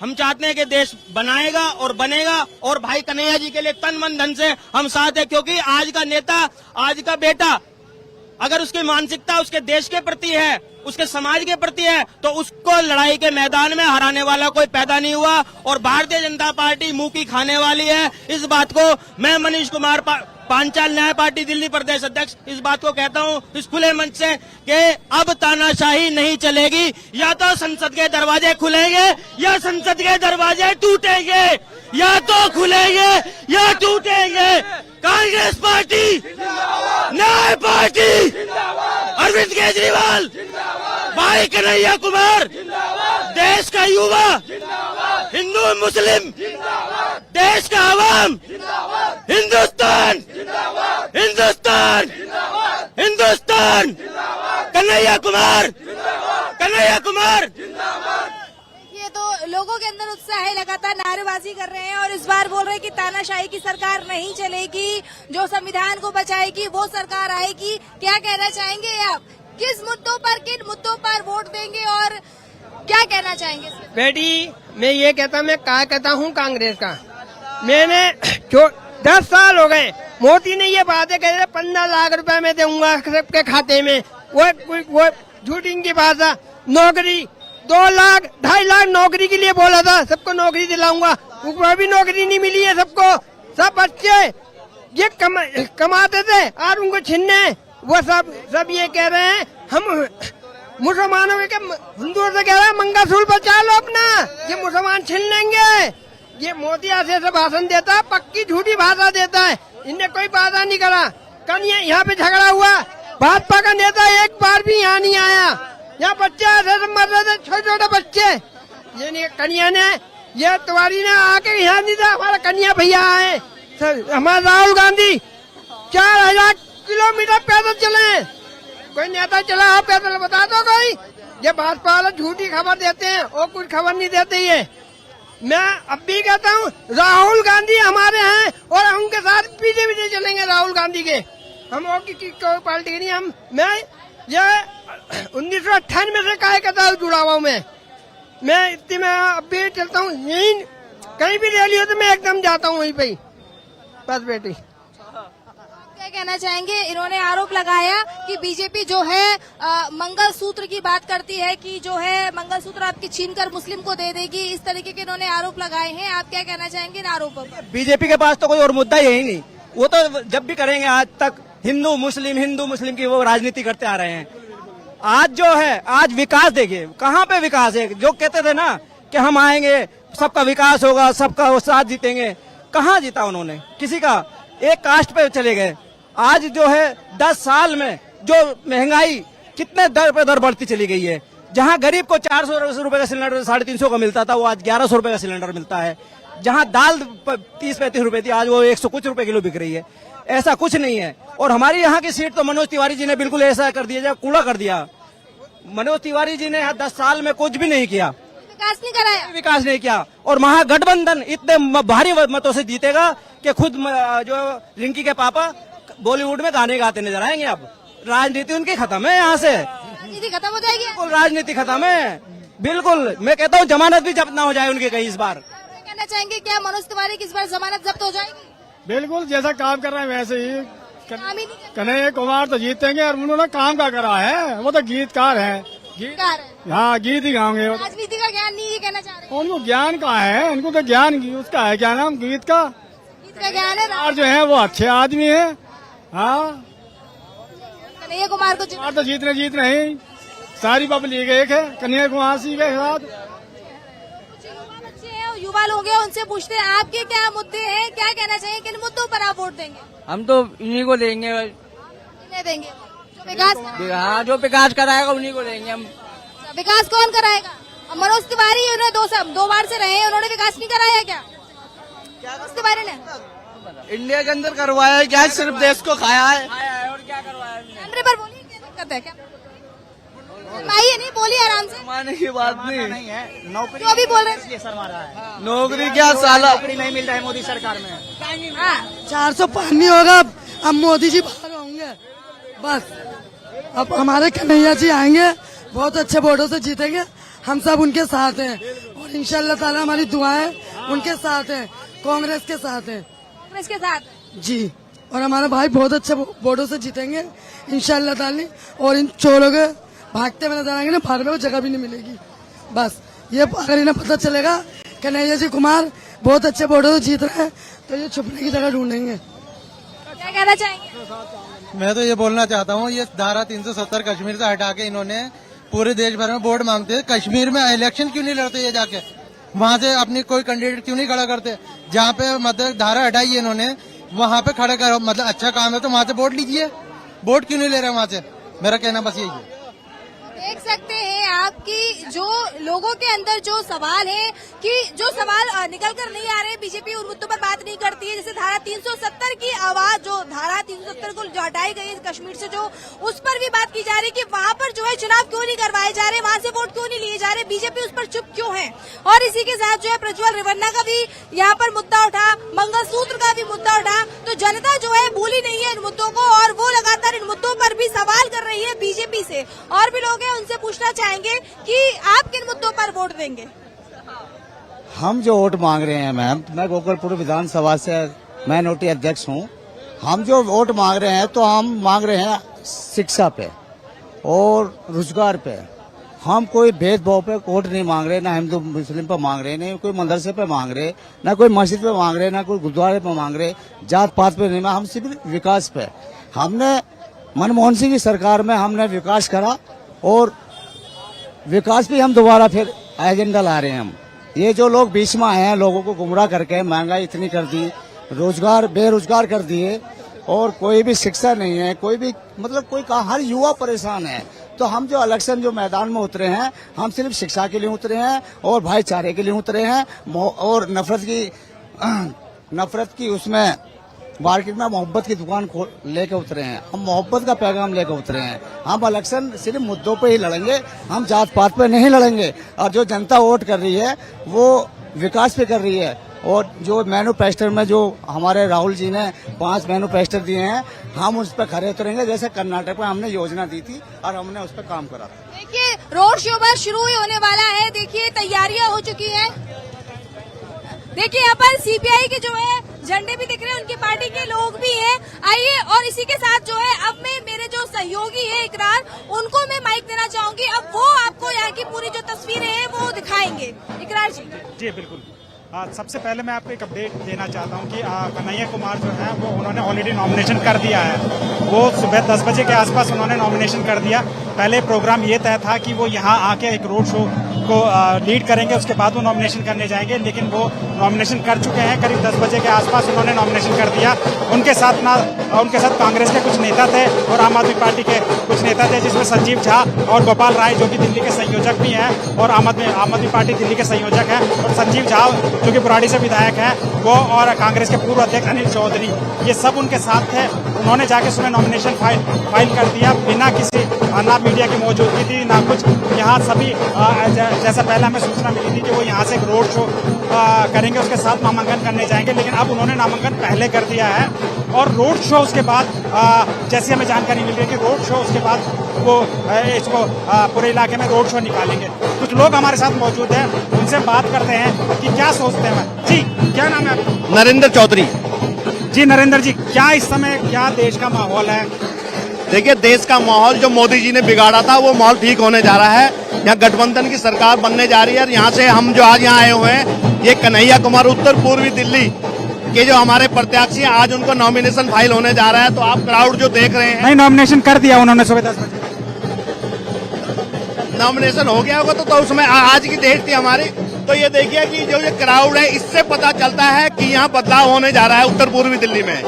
हम चाहते हैं कि देश बनाएगा और बनेगा। और भाई कन्हैया जी के लिए तन मन धन से हम साथ हैं, क्योंकि आज का नेता, आज का बेटा अगर उसकी मानसिकता उसके देश के प्रति है, उसके समाज के प्रति है, तो उसको लड़ाई के मैदान में हराने वाला कोई पैदा नहीं हुआ। और भारतीय जनता पार्टी मुंह की खाने वाली है। इस बात को मैं मनीष कुमार पांचाल न्याय पार्टी दिल्ली प्रदेश अध्यक्ष इस बात को कहता हूँ इस खुले मंच से कि अब तानाशाही नहीं चलेगी। या तो संसद के दरवाजे खुलेंगे या संसद के दरवाजे टूटेंगे, या तो खुलेंगे या टूटेंगे। कांग्रेस पार्टी, न्याय पार्टी, अरविंद केजरीवाल, भाई कन्हैया कुमार, देश का युवा, हिंदू मुस्लिम, देश का आवाम, हिंदुस्तान, हिंदुस्तान, हिंदुस्तान, कन्हैया कुमार, कन्हैया कुमार। ये तो लोगों के अंदर उत्साह है, लगातार नारेबाजी कर रहे हैं और इस बार बोल रहे हैं कि तानाशाही की सरकार नहीं चलेगी, जो संविधान को बचाएगी वो सरकार आएगी। क्या कहना चाहेंगे आप, किस मुद्दों पर, किन मुद्दों पर वोट देंगे और क्या कहना चाहेंगे? बेटी मैं ये कहता हूँ कांग्रेस का, मैंने जो 10 साल हो गए मोदी ने ये बातें कही 15 लाख रुपए में दूंगा सबके खाते में, वो झूठी की बात है। नौकरी 2 लाख 2.5 लाख नौकरी के लिए बोला था, सबको नौकरी दिलाऊंगा, वो भी नौकरी नहीं मिली है सबको। सब बच्चे ये कमाते थे और उनको छीनने, वो सब ये कह रहे हैं हम मुसलमानों के, हिंदुओं से कह रहे हैं मंगलसूत्र बचा लो अपना, ये मुसलमान छीन लेंगे। ये मोदी ऐसे भाषण देता है, पक्की झूठी भाषा देता है, इनने कोई वादा नहीं करा। कल यहाँ पे झगड़ा हुआ, भाजपा का नेता एक बार भी यहाँ नहीं आया, यहाँ बच्चे ऐसे मर रहे थे, छोटे छोटे बच्चे। ये नहीं कन्या ने, ये तिवारी ने आके यहाँ नहीं था, हमारा कन्या भैया आए, हमारा राहुल गांधी 4000 किलोमीटर पैदल चले, कोई नेता चला हो पैदल बता दो कोई। ये भाजपा वाले झूठी खबर देते हैं और कुछ खबर नहीं देते। ये मैं अब भी कहता हूँ राहुल गांधी हमारे हैं और हम उनके साथ पीछे पीछे चलेंगे राहुल गांधी के। हम और कोई पार्टी के नहीं, हम मैं ये 1998 से काय कहता हूँ जुड़ा हुआ मैं इतनी में अब भी चलता हूँ, यही कहीं भी रैली हो तो मैं एकदम जाता हूँ वहीं पे ही बस। बेटी क्या कहना चाहेंगे? इन्होंने आरोप लगाया कि बीजेपी जो है मंगलसूत्र की बात करती है कि जो है मंगलसूत्र आपकी छीनकर मुस्लिम को दे देगी, इस तरीके के इन्होंने आरोप लगाए हैं। आप क्या कहना चाहेंगे इन आरोपों पर? बीजेपी के पास तो कोई और मुद्दा ही नहीं, वो तो जब भी करेंगे, आज तक हिंदू मुस्लिम की वो राजनीति करते आ रहे हैं। आज जो है, आज विकास देखिए कहाँ पे विकास है। जो कहते थे ना कि हम आएंगे सबका विकास होगा, सबका वो साथ जीतेंगे, कहाँ जीता उन्होंने? किसी का एक कास्ट पे चले गए। आज जो है 10 साल में जो महंगाई कितने दर पे दर बढ़ती चली गई है। जहां गरीब को 400 रुपए का सिलेंडर 350 का मिलता था, वो आज 1100 रुपए का सिलेंडर मिलता है। जहां दाल 30-35 रुपए थी, आज वो 100 कुछ रुपए किलो बिक रही है। ऐसा कुछ नहीं है। और हमारी यहाँ की सीट तो मनोज तिवारी जी ने बिल्कुल ऐसा कर दिया, कूड़ा कर दिया। मनोज तिवारी जी ने यहाँ 10 साल में कुछ भी नहीं किया, विकास नहीं कराया, विकास नहीं किया। और महागठबंधन इतने भारी मतों से जीतेगा कि खुद जो रिंकी के पापा बॉलीवुड में गाने गाते नजर आएंगे। अब राजनीति उनकी खत्म है, यहाँ से राजनीति खत्म हो जाएगी, बिल्कुल राजनीति खत्म है। बिल्कुल मैं कहता हूँ जमानत भी जब्त ना हो जाए उनके कहीं इस बार। कहना चाहेंगे क्या मनोज तिवारी की इस बार जमानत जब्त हो जाएगी? बिल्कुल, जैसा काम कर रहे हैं वैसे ही काम ही नहीं करते। कन्हैया कुमार तो जीतेंगे और उन्होंने काम का करा है, वो तो गीतकार है, हाँ गीत ही गाओगे। राजनीति का ज्ञान नहीं, ये कहना चाह रहे हैं? उनको ज्ञान का है, उनको तो ज्ञान उसका है, क्या नाम गीत का ज्ञान है। और जो है वो अच्छे आदमी है। हाँ कन्हैया कुमार को तो जीत नहीं, सारी पब्लिक एक है कन्हैया कुमार सिंह के साथ। बच्चे हैं, युवा लोग हैं, उनसे पूछते हैं आपके क्या मुद्दे हैं, क्या कहना चाहिए, किन मुद्दों पर आप वोट देंगे? हम तो इन्हीं को देंगे, इन्हें देंगे जो विकास, हाँ जो विकास कराएगा उन्हीं को देंगे हम। विकास कौन कराएगा? मनोज तिवारी उन्होंने 2 बार से रहे हैं, उन्होंने विकास नहीं कराया क्या? मनोज तिवारी ने इंडिया के अंदर करवाया है क्या? सिर्फ देश को खाया है और क्या करवाया? कैमरे पर बोलिए, क्या दिक्कत है? क्या आइए, नहीं बोलिए आराम से, माने की बात नहीं है। जो अभी बोल रहे हैं नौकरी क्या साला नौकरी नहीं मिल रहा है मोदी सरकार में। 400 पार नहीं होगा, अब मोदी जी बाहर होंगे बस। अब हमारे कन्हैया जी आएंगे, बहुत अच्छे वोटों से जीतेंगे, हम सब उनके साथ हैं और इंशाल्लाह ताला हमारी दुआएं उनके साथ हैं, कांग्रेस के साथ हैं, कांग्रेस के साथ जी। और हमारा भाई बहुत अच्छे वोटों से जीतेंगे इंशाल्लाह ताला। और इन चोरों के भागते हुए नजर आएंगे ना, भागने को जगह भी नहीं मिलेगी। बस ये अगर इन्हें पता चलेगा कन्हैया जी कुमार बहुत अच्छे वोटों से जीत रहे हैं तो ये छुपने की जगह ढूंढेंगे। क्या कहना चाहेंगे? मैं तो ये बोलना चाहता हूँ, ये धारा 370 कश्मीर से हटा के इन्होंने पूरे देश भर में वोट मांगते हैं। कश्मीर में इलेक्शन क्यों नहीं लड़ते ये जाके, वहाँ से अपनी कोई कैंडिडेट क्यों नहीं खड़ा करते? जहाँ पे मतलब धारा हटाई है इन्होंने, वहाँ पे खड़ा करो, मतलब अच्छा काम है तो वहाँ से वोट लीजिए। वोट क्यों नहीं ले रहे वहाँ से? मेरा कहना बस यही है। देख सकते हैं आपकी जो लोगों के अंदर जो सवाल है कि जो सवाल निकल कर नहीं आ रहे, बीजेपी उन मुद्दों पर बात नहीं करती है। जैसे धारा 370 की आवाज, जो धारा 370 को जो हटाई गई है कश्मीर से, जो उस पर भी बात की जा रही है कि वहाँ पर जो है चुनाव क्यों नहीं करवाए जा रहे, वहाँ से वोट क्यों नहीं लिए जा रहे, बीजेपी उस पर चुप क्यों है। और इसी के साथ जो है प्रज्वल रेवन्ना का भी यहाँ पर मुद्दा उठा, मंगलसूत्र का भी मुद्दा उठा। तो जनता जो है भूली नहीं है इन मुद्दों को और वो लगातार इन मुद्दों पर भी सवाल कर रही है बीजेपी से। और भी लोग हैं, उनसे पूछना चाहेंगे कि आप किन मुद्दों पर वोट देंगे। हम जो वोट मांग रहे हैं मैम, मैं गोकुलपुर विधानसभा से माइनॉरिटी अध्यक्ष हूँ। हम जो वोट मांग रहे हैं तो हम मांग रहे हैं शिक्षा पे और रोजगार पे। हम कोई भेदभाव पे वोट नहीं मांग रहे, ना हिंदू मुस्लिम पे मांग रहे, नहीं कोई मदरसे पे मांग रहे, ना कोई मस्जिद पे मांग रहे, ना कोई गुरुद्वारे पे मांग रहे, जात पात पे नहीं। हम सिर्फ विकास पे। हमने मनमोहन सिंह की सरकार में हमने विकास करा और विकास भी हम दोबारा फिर एजेंडा ला रहे हैं। हम ये जो लोग बीच में आए हैं, लोगों को गुमराह करके महंगाई इतनी कर दी, रोजगार बेरोजगार कर दिए और कोई भी शिक्षा नहीं है, कोई भी मतलब कोई कहा, हर युवा परेशान है। तो हम जो इलेक्शन जो मैदान में उतरे हैं, हम सिर्फ शिक्षा के लिए उतरे हैं और भाईचारे के लिए उतरे हैं और नफरत की उसमें मार्केट में मोहब्बत की दुकान लेके उतरे हैं। हम मोहब्बत का पैगाम लेकर उतरे हैं। हम इलेक्शन सिर्फ मुद्दों पे ही लड़ेंगे, हम जात पात पे नहीं लड़ेंगे। और जो जनता वोट कर रही है वो विकास पे कर रही है। और जो मैन्युफैक्चर में जो हमारे राहुल जी ने 5 मैन्युफैक्चर दिए हैं, हम उस पर खड़े उतरेंगे। जैसे कर्नाटक में हमने योजना दी थी और हमने उस पर काम करा। देखिए रोड शो बस शुरू ही होने वाला है। देखिए तैयारियां हो चुकी है। देखिए यहाँ पर सीपीआई के जो है झंडे भी दिख रहे हैं, उनकी पार्टी के लोग भी हैं। आइए और इसी के साथ जो है अब मैं मेरे जो सहयोगी है इकरार, उनको मैं माइक देना चाहूंगी। अब वो आपको यहाँ की पूरी जो तस्वीरें हैं वो दिखाएंगे। इकरार जी। जी बिल्कुल। सबसे पहले मैं आपको एक अपडेट देना चाहता हूं कि कन्हैया कुमार जो है वो उन्होंने ऑलरेडी नॉमिनेशन कर दिया है। वो सुबह 10 बजे के आसपास उन्होंने नॉमिनेशन कर दिया। पहले प्रोग्राम ये तय था कि वो यहाँ आके एक रोड शो को लीड करेंगे, उसके बाद वो नॉमिनेशन करने जाएंगे, लेकिन वो नॉमिनेशन कर चुके हैं। करीब 10 बजे के आसपास उन्होंने नॉमिनेशन कर दिया। उनके साथ कांग्रेस के कुछ नेता थे और आम आदमी पार्टी के कुछ नेता थे, जिसमें संजीव झा और गोपाल राय जो कि दिल्ली के संयोजक भी हैं और आम आदमी पार्टी दिल्ली के संयोजक हैं, और संजीव झा जो कि बुराड़ी से विधायक हैं, वो और कांग्रेस के पूर्व अध्यक्ष अनिल चौधरी, ये सब उनके साथ थे। उन्होंने जाके सुबह नॉमिनेशन फाइल कर दिया बिना किसी ना मीडिया की मौजूदगी थी ना कुछ। यहाँ सभी जैसा पहले हमें सूचना मिली थी कि वो यहाँ से एक रोड शो करेंगे, उसके साथ नामांकन करने जाएंगे, लेकिन अब उन्होंने नामांकन पहले कर दिया है। और रोड शो उसके बाद जैसी हमें जानकारी मिल रही है कि रोड शो उसके बाद वो इसको पूरे इलाके में रोड शो निकालेंगे। कुछ लोग हमारे साथ मौजूद हैं, उनसे बात करते हैं कि क्या सोचते हैं। जी क्या नाम है आपका? नरेंद्र चौधरी। जी नरेंद्र जी, क्या इस समय क्या देश का माहौल है? देखिए देश का माहौल जो मोदी जी ने बिगाड़ा था वो माहौल ठीक होने जा रहा है। यहाँ गठबंधन की सरकार बनने जा रही है। और यहाँ से हम जो आज यहाँ आए हुए हैं, ये कन्हैया कुमार उत्तर पूर्वी दिल्ली के जो हमारे प्रत्याशी हैं, आज उनको नॉमिनेशन फाइल होने जा रहा है। तो आप क्राउड जो देख रहे हैं, नहीं नॉमिनेशन कर दिया उन्होंने सुबह 10 बजे। नॉमिनेशन हो गया होगा तो उसमें आज की डेट थी हमारी। तो ये देखिए कि जो ये क्राउड है, इससे पता चलता है कि यहाँ बदलाव होने जा रहा है उत्तर पूर्वी दिल्ली में।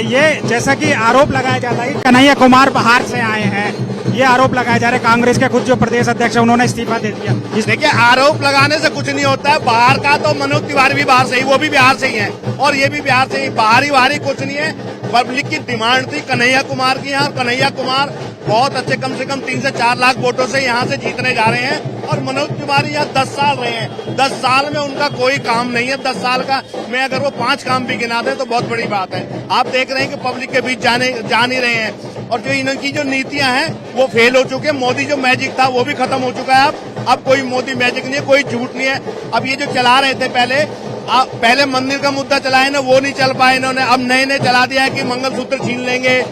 ये जैसा कि आरोप लगाया जाता है कि कन्हैया कुमार बाहर से आए हैं, ये आरोप लगाया जा रहा है। कांग्रेस के खुद जो प्रदेश अध्यक्ष है उन्होंने इस्तीफा दे दिया। देखिए आरोप लगाने से कुछ नहीं होता है। बाहर का तो मनोज तिवारी भी बाहर से ही, वो भी बिहार से ही है और ये भी बिहार से ही। बाहरी कुछ नहीं है। पब्लिक की डिमांड थी कन्हैया कुमार की यहाँ। कन्हैया कुमार बहुत अच्छे, कम से कम 3 से 4 लाख वोटों से यहाँ से जीतने जा रहे हैं। और मनोज तिवारी यहाँ 10 साल रहे हैं। 10 साल में उनका कोई काम नहीं है। 10 साल का में अगर वो 5 काम भी गिना दे तो बहुत बड़ी बात है। आप देख रहे हैं कि पब्लिक के बीच जा नहीं रहे हैं। और जो इनकी जो नीतियां हैं वो फेल हो चुके हैं। मोदी जो मैजिक था वो भी खत्म हो चुका है। अब कोई मोदी मैजिक नहीं है, कोई झूठ नहीं है। अब ये जो चला रहे थे पहले मंदिर का मुद्दा चलाए ना, वो नहीं चल पाए इन्होंने। अब नए चला दिया है कि मंगलसूत्र छीन लेंगे।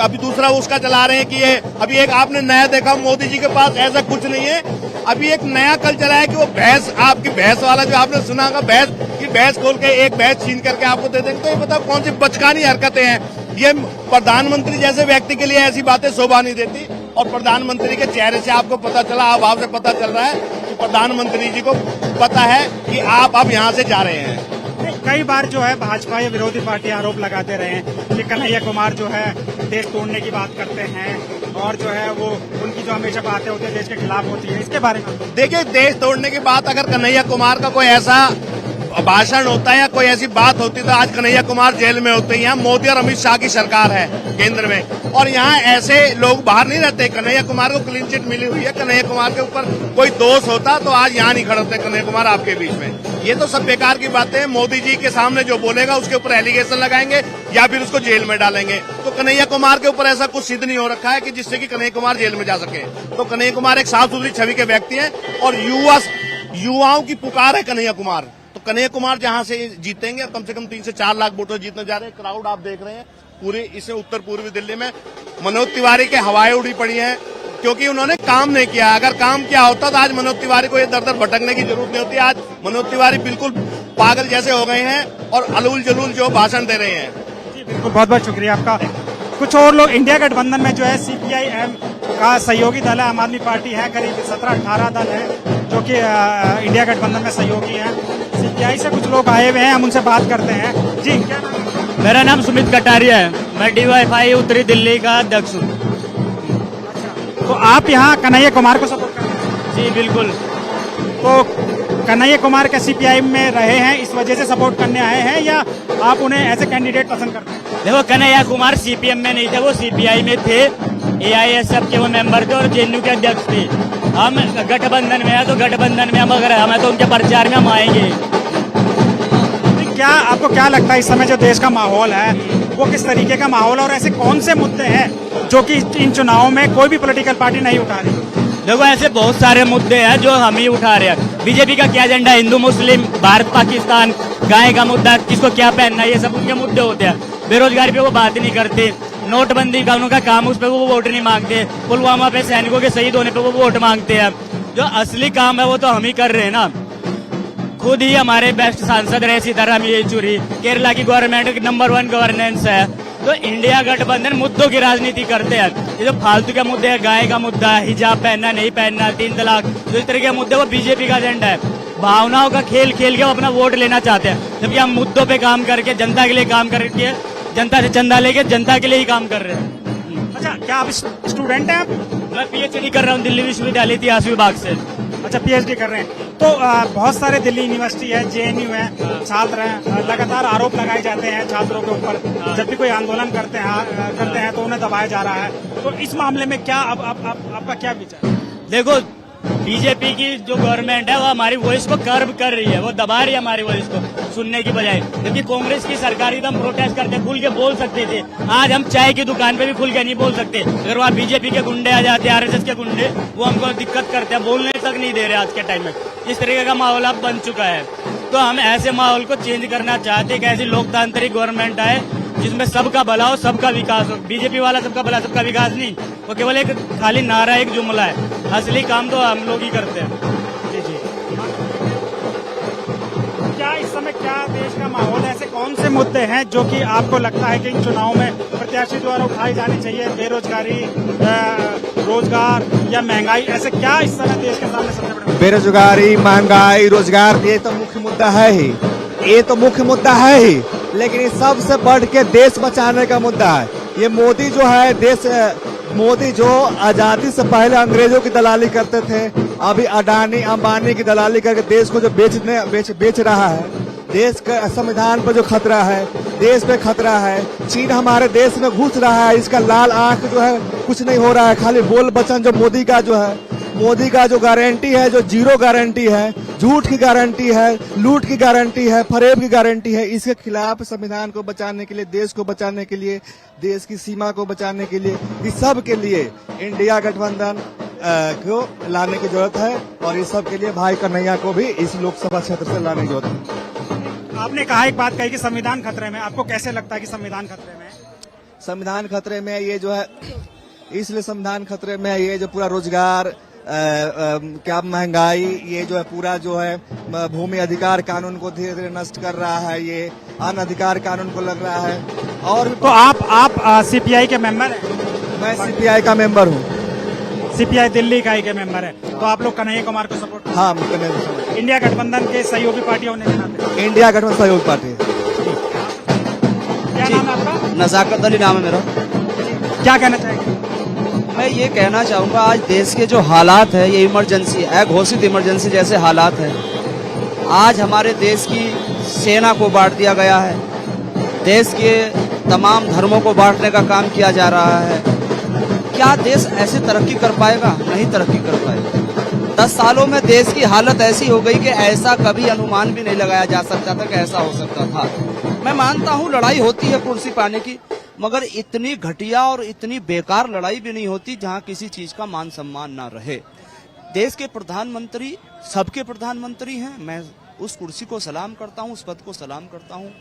अभी दूसरा उसका चला रहे हैं कि ये अभी एक आपने नया देखा, मोदी जी के पास ऐसा कुछ नहीं है। अभी एक नया कल चला है कि वो भैंस, आपकी भैंस वाला जो आपने सुना होगा, भैंस की बैच खोल के एक बैच छीन करके आपको दे देंगे, तो ये बताओ कौन सी बचकानी हरकतें हैं। ये प्रधानमंत्री जैसे व्यक्ति के लिए ऐसी बातें शोभा नहीं देती। और प्रधानमंत्री के चेहरे से आपको पता चला, हाव से पता चल रहा है कि प्रधानमंत्री जी को पता है कि आप अब यहाँ से जा रहे हैं। कई बार जो है भाजपा या विरोधी पार्टी आरोप लगाते रहे हैं कि कन्हैया कुमार जो है देश तोड़ने की बात करते हैं और जो है वो उनकी जो हमेशा बातें होती है देश के खिलाफ होती है। इसके बारे में देखिए, देश तोड़ने की बात अगर कन्हैया कुमार का कोई ऐसा भाषण होता है या कोई ऐसी बात होती तो आज कन्हैया कुमार जेल में होते हैं। यहाँ मोदी और अमित शाह की सरकार है केंद्र में, और यहाँ ऐसे लोग बाहर नहीं रहते। कन्हैया कुमार को क्लीन चिट मिली हुई है। कन्हैया कुमार के ऊपर कोई दोष होता तो आज यहाँ नहीं खड़े होते कन्हैया कुमार आपके बीच में। ये तो सब बेकार की बातें हैं। मोदी जी के सामने जो बोलेगा उसके ऊपर एलिगेशन लगाएंगे या फिर उसको जेल में डालेंगे। तो कन्हैया कुमार के ऊपर ऐसा कुछ सिद्ध नहीं हो रखा है कि जिससे कि कन्हैया कुमार जेल में जा सके। तो कन्हैया कुमार एक साफ सुथरी छवि के व्यक्ति हैं और युवाओं की पुकार है कन्हैया कुमार। तो कन्हैया कुमार जहां से जीतेंगे कम से कम 3 से 4 लाख वोटर जीतने जा रहे हैं। क्राउड आप देख रहे हैं पूरी इसे उत्तर पूर्वी दिल्ली में। मनोज तिवारी के हवाएं उड़ी पड़ी हैं क्योंकि उन्होंने काम नहीं किया। अगर काम किया होता तो आज मनोज तिवारी को ये दर दर भटकने की जरूरत नहीं होती। आज मनोज तिवारी बिल्कुल पागल जैसे हो गए हैं और अलूल जलूल जो भाषण दे रहे हैं। जी बिल्कुल, बहुत बहुत शुक्रिया आपका। कुछ और लोग इंडिया गठबंधन में जो है CPI-M का सहयोगी दल है, आम आदमी पार्टी है, करीब 17-18 दल है जो कि इंडिया गठबंधन में सहयोगी है। CPI से कुछ लोग आए हुए हैं, हम उनसे बात करते हैं। जी क्या नाम है? मेरा नाम सुमित कटारिया है, मैं DYFI उत्तरी दिल्ली का अध्यक्ष हूँ। तो आप यहाँ कन्हैया कुमार को सपोर्ट करते हैं? जी बिल्कुल। तो कन्हैया कुमार के CPI में रहे हैं इस वजह से सपोर्ट करने आए हैं या आप उन्हें एज ए कैंडिडेट पसंद करते हैं? देखो, कन्हैया कुमार CPM में नहीं थे, वो CPI में थे। AISF के वो मेंबर थे और JNU के अध्यक्ष थे। हम गठबंधन में है तो गठबंधन में हम अगर हमें तो उनके प्रचार में हम आएंगे। क्या आपको क्या लगता है इस समय जो देश का माहौल है वो किस तरीके का माहौल और ऐसे कौन से मुद्दे हैं जो कि इन चुनावों में कोई भी पॉलिटिकल पार्टी नहीं उठा रही? देखो, ऐसे बहुत सारे मुद्दे हैं जो हम ही उठा रहे हैं। बीजेपी का क्या एजेंडा, हिंदू मुस्लिम, भारत पाकिस्तान, गाय का मुद्दा, किसको क्या पहनना, ये सब उनके मुद्दे होते हैं। बेरोजगारी पे वो बात नहीं करते। नोटबंदी का उनका काम, उस पर वो वोट नहीं मांगते। पुलवामा पे सैनिकों के शहीद होने पे वो वोट मांगते हैं। जो असली काम है वो तो हम ही कर रहे हैं ना। खुद ही हमारे बेस्ट सांसद रहे सीताराम येचुरी, केरला की गवर्नमेंट नंबर 1 गवर्नेंस है। तो इंडिया गठबंधन मुद्दों की राजनीति करते हैं। ये जो फालतू के मुद्दे हैं, गाय का मुद्दा, हिजाब पहनना नहीं पहनना, 3 तलाक, जो इस तरह के मुद्दे वो बीजेपी का एजेंडा है। भावनाओं का खेल खेल के वो अपना वोट लेना चाहते हैं, जबकि हम मुद्दों पे काम करके, जनता के लिए काम करके, जनता से चंदा लेके जनता के लिए ही काम कर रहे हैं। अच्छा, क्या आप स्टूडेंट हैं? मैं PhD कर रहा हूँ दिल्ली विश्वविद्यालय इतिहास विभाग से। अच्छा, PhD कर रहे हैं। तो बहुत सारे दिल्ली यूनिवर्सिटी है, JNU है, छात्र हैं, लगातार आरोप लगाए जाते हैं छात्रों के ऊपर। जब भी कोई आंदोलन करते हैं तो उन्हें दबाया जा रहा है। तो इस मामले में क्या आपका क्या विचार? देखो, बीजेपी की जो गवर्नमेंट है वो हमारी वॉइस को कर्व कर रही है, वो दबा रही है हमारी वॉइस को सुनने की बजाय। जबकि कांग्रेस की सरकार ही तो हम प्रोटेस्ट करते, खुल के बोल सकते थे। आज हम चाय की दुकान पे भी खुल के नहीं बोल सकते। अगर वहाँ बीजेपी के गुंडे आ जाते, RSS के गुंडे, वो हमको दिक्कत करते हैं, बोलने तक नहीं दे रहे आज के टाइम में। इस तरीके का माहौल अब बन चुका है। तो हम ऐसे माहौल को चेंज करना चाहते हैं कि ऐसी लोकतांत्रिक गवर्नमेंट आए जिसमें सबका भला हो, सबका विकास हो। बीजेपी वाला सबका भला सबका विकास नहीं, वो केवल एक खाली नारा, एक जुमला है। असली काम तो हम लोग ही करते हैं। जी जी। क्या इस समय क्या देश का माहौल है, ऐसे कौन से मुद्दे हैं जो कि आपको लगता है कि इन चुनाव में प्रत्याशी द्वारा उठाई जानी चाहिए? बेरोजगारी, रोजगार या महंगाई, ऐसे क्या इस समय देश के सामने सबसे बड़ा? बेरोजगारी, महंगाई, रोजगार, ये तो मुख्य मुद्दा है ही, ये तो मुख्य मुद्दा है ही। लेकिन ये सबसे बढ़ के देश बचाने का मुद्दा है। ये मोदी जो है, मोदी जो आजादी से पहले अंग्रेजों की दलाली करते थे, अभी अडानी अंबानी की दलाली करके देश को जो बेच रहा है। देश के संविधान पर जो खतरा है, देश पे खतरा है। चीन हमारे देश में घुस रहा है, इसका लाल आंख जो है कुछ नहीं हो रहा है। खाली बोल बचन जो मोदी का जो गारंटी है, जो जीरो गारंटी है, झूठ की गारंटी है, लूट की गारंटी है, फरेब की गारंटी है। इसके खिलाफ संविधान को बचाने के लिए, देश को बचाने के लिए, देश की सीमा को बचाने के लिए, इस सब के लिए इंडिया गठबंधन को लाने की जरूरत है। और इस सब के लिए भाई कन्हैया को भी इस लोकसभा क्षेत्र से लाने की जरूरत है। आपने कहा, एक बात कही कि संविधान खतरे में, आपको कैसे लगता है कि संविधान खतरे में? संविधान खतरे में ये जो है, इसलिए संविधान खतरे में ये जो पूरा रोजगार, क्या महंगाई, ये जो है पूरा जो है भूमि अधिकार कानून को धीरे धीरे नष्ट कर रहा है, ये अन अधिकार कानून को लग रहा है। और तो आप सीपीआई के मेंबर हैं? मैं सीपीआई का मेंबर हूँ। सीपीआई दिल्ली इकाई के मेंबर है, तो आप लोग कन्हैया कुमार को सपोर्ट? हाँ, इंडिया गठबंधन के सहयोगी पार्टी होने के नाते? इंडिया गठबंधन सहयोगी पार्टी। क्या नाम है आपका? नजाकत अली नाम है मेरा। क्या कहना चाहेंगे? मैं ये कहना चाहूँगा, आज देश के जो हालात है, ये इमरजेंसी है, घोषित इमरजेंसी जैसे हालात है। आज हमारे देश की सेना को बांट दिया गया है, देश के तमाम धर्मों को बांटने का काम किया जा रहा है। क्या देश ऐसे तरक्की कर पाएगा? नहीं तरक्की कर पाएगा। 10 सालों में देश की हालत ऐसी हो गई कि ऐसा कभी अनुमान भी नहीं लगाया जा सकता था कि ऐसा हो सकता था। मैं मानता हूँ लड़ाई होती है कुर्सी पाने की, मगर इतनी घटिया और इतनी बेकार लड़ाई भी नहीं होती जहाँ किसी चीज का मान सम्मान ना रहे। देश के प्रधानमंत्री सबके प्रधानमंत्री हैं। मैं उस कुर्सी को सलाम करता हूँ, उस पद को सलाम करता हूँ।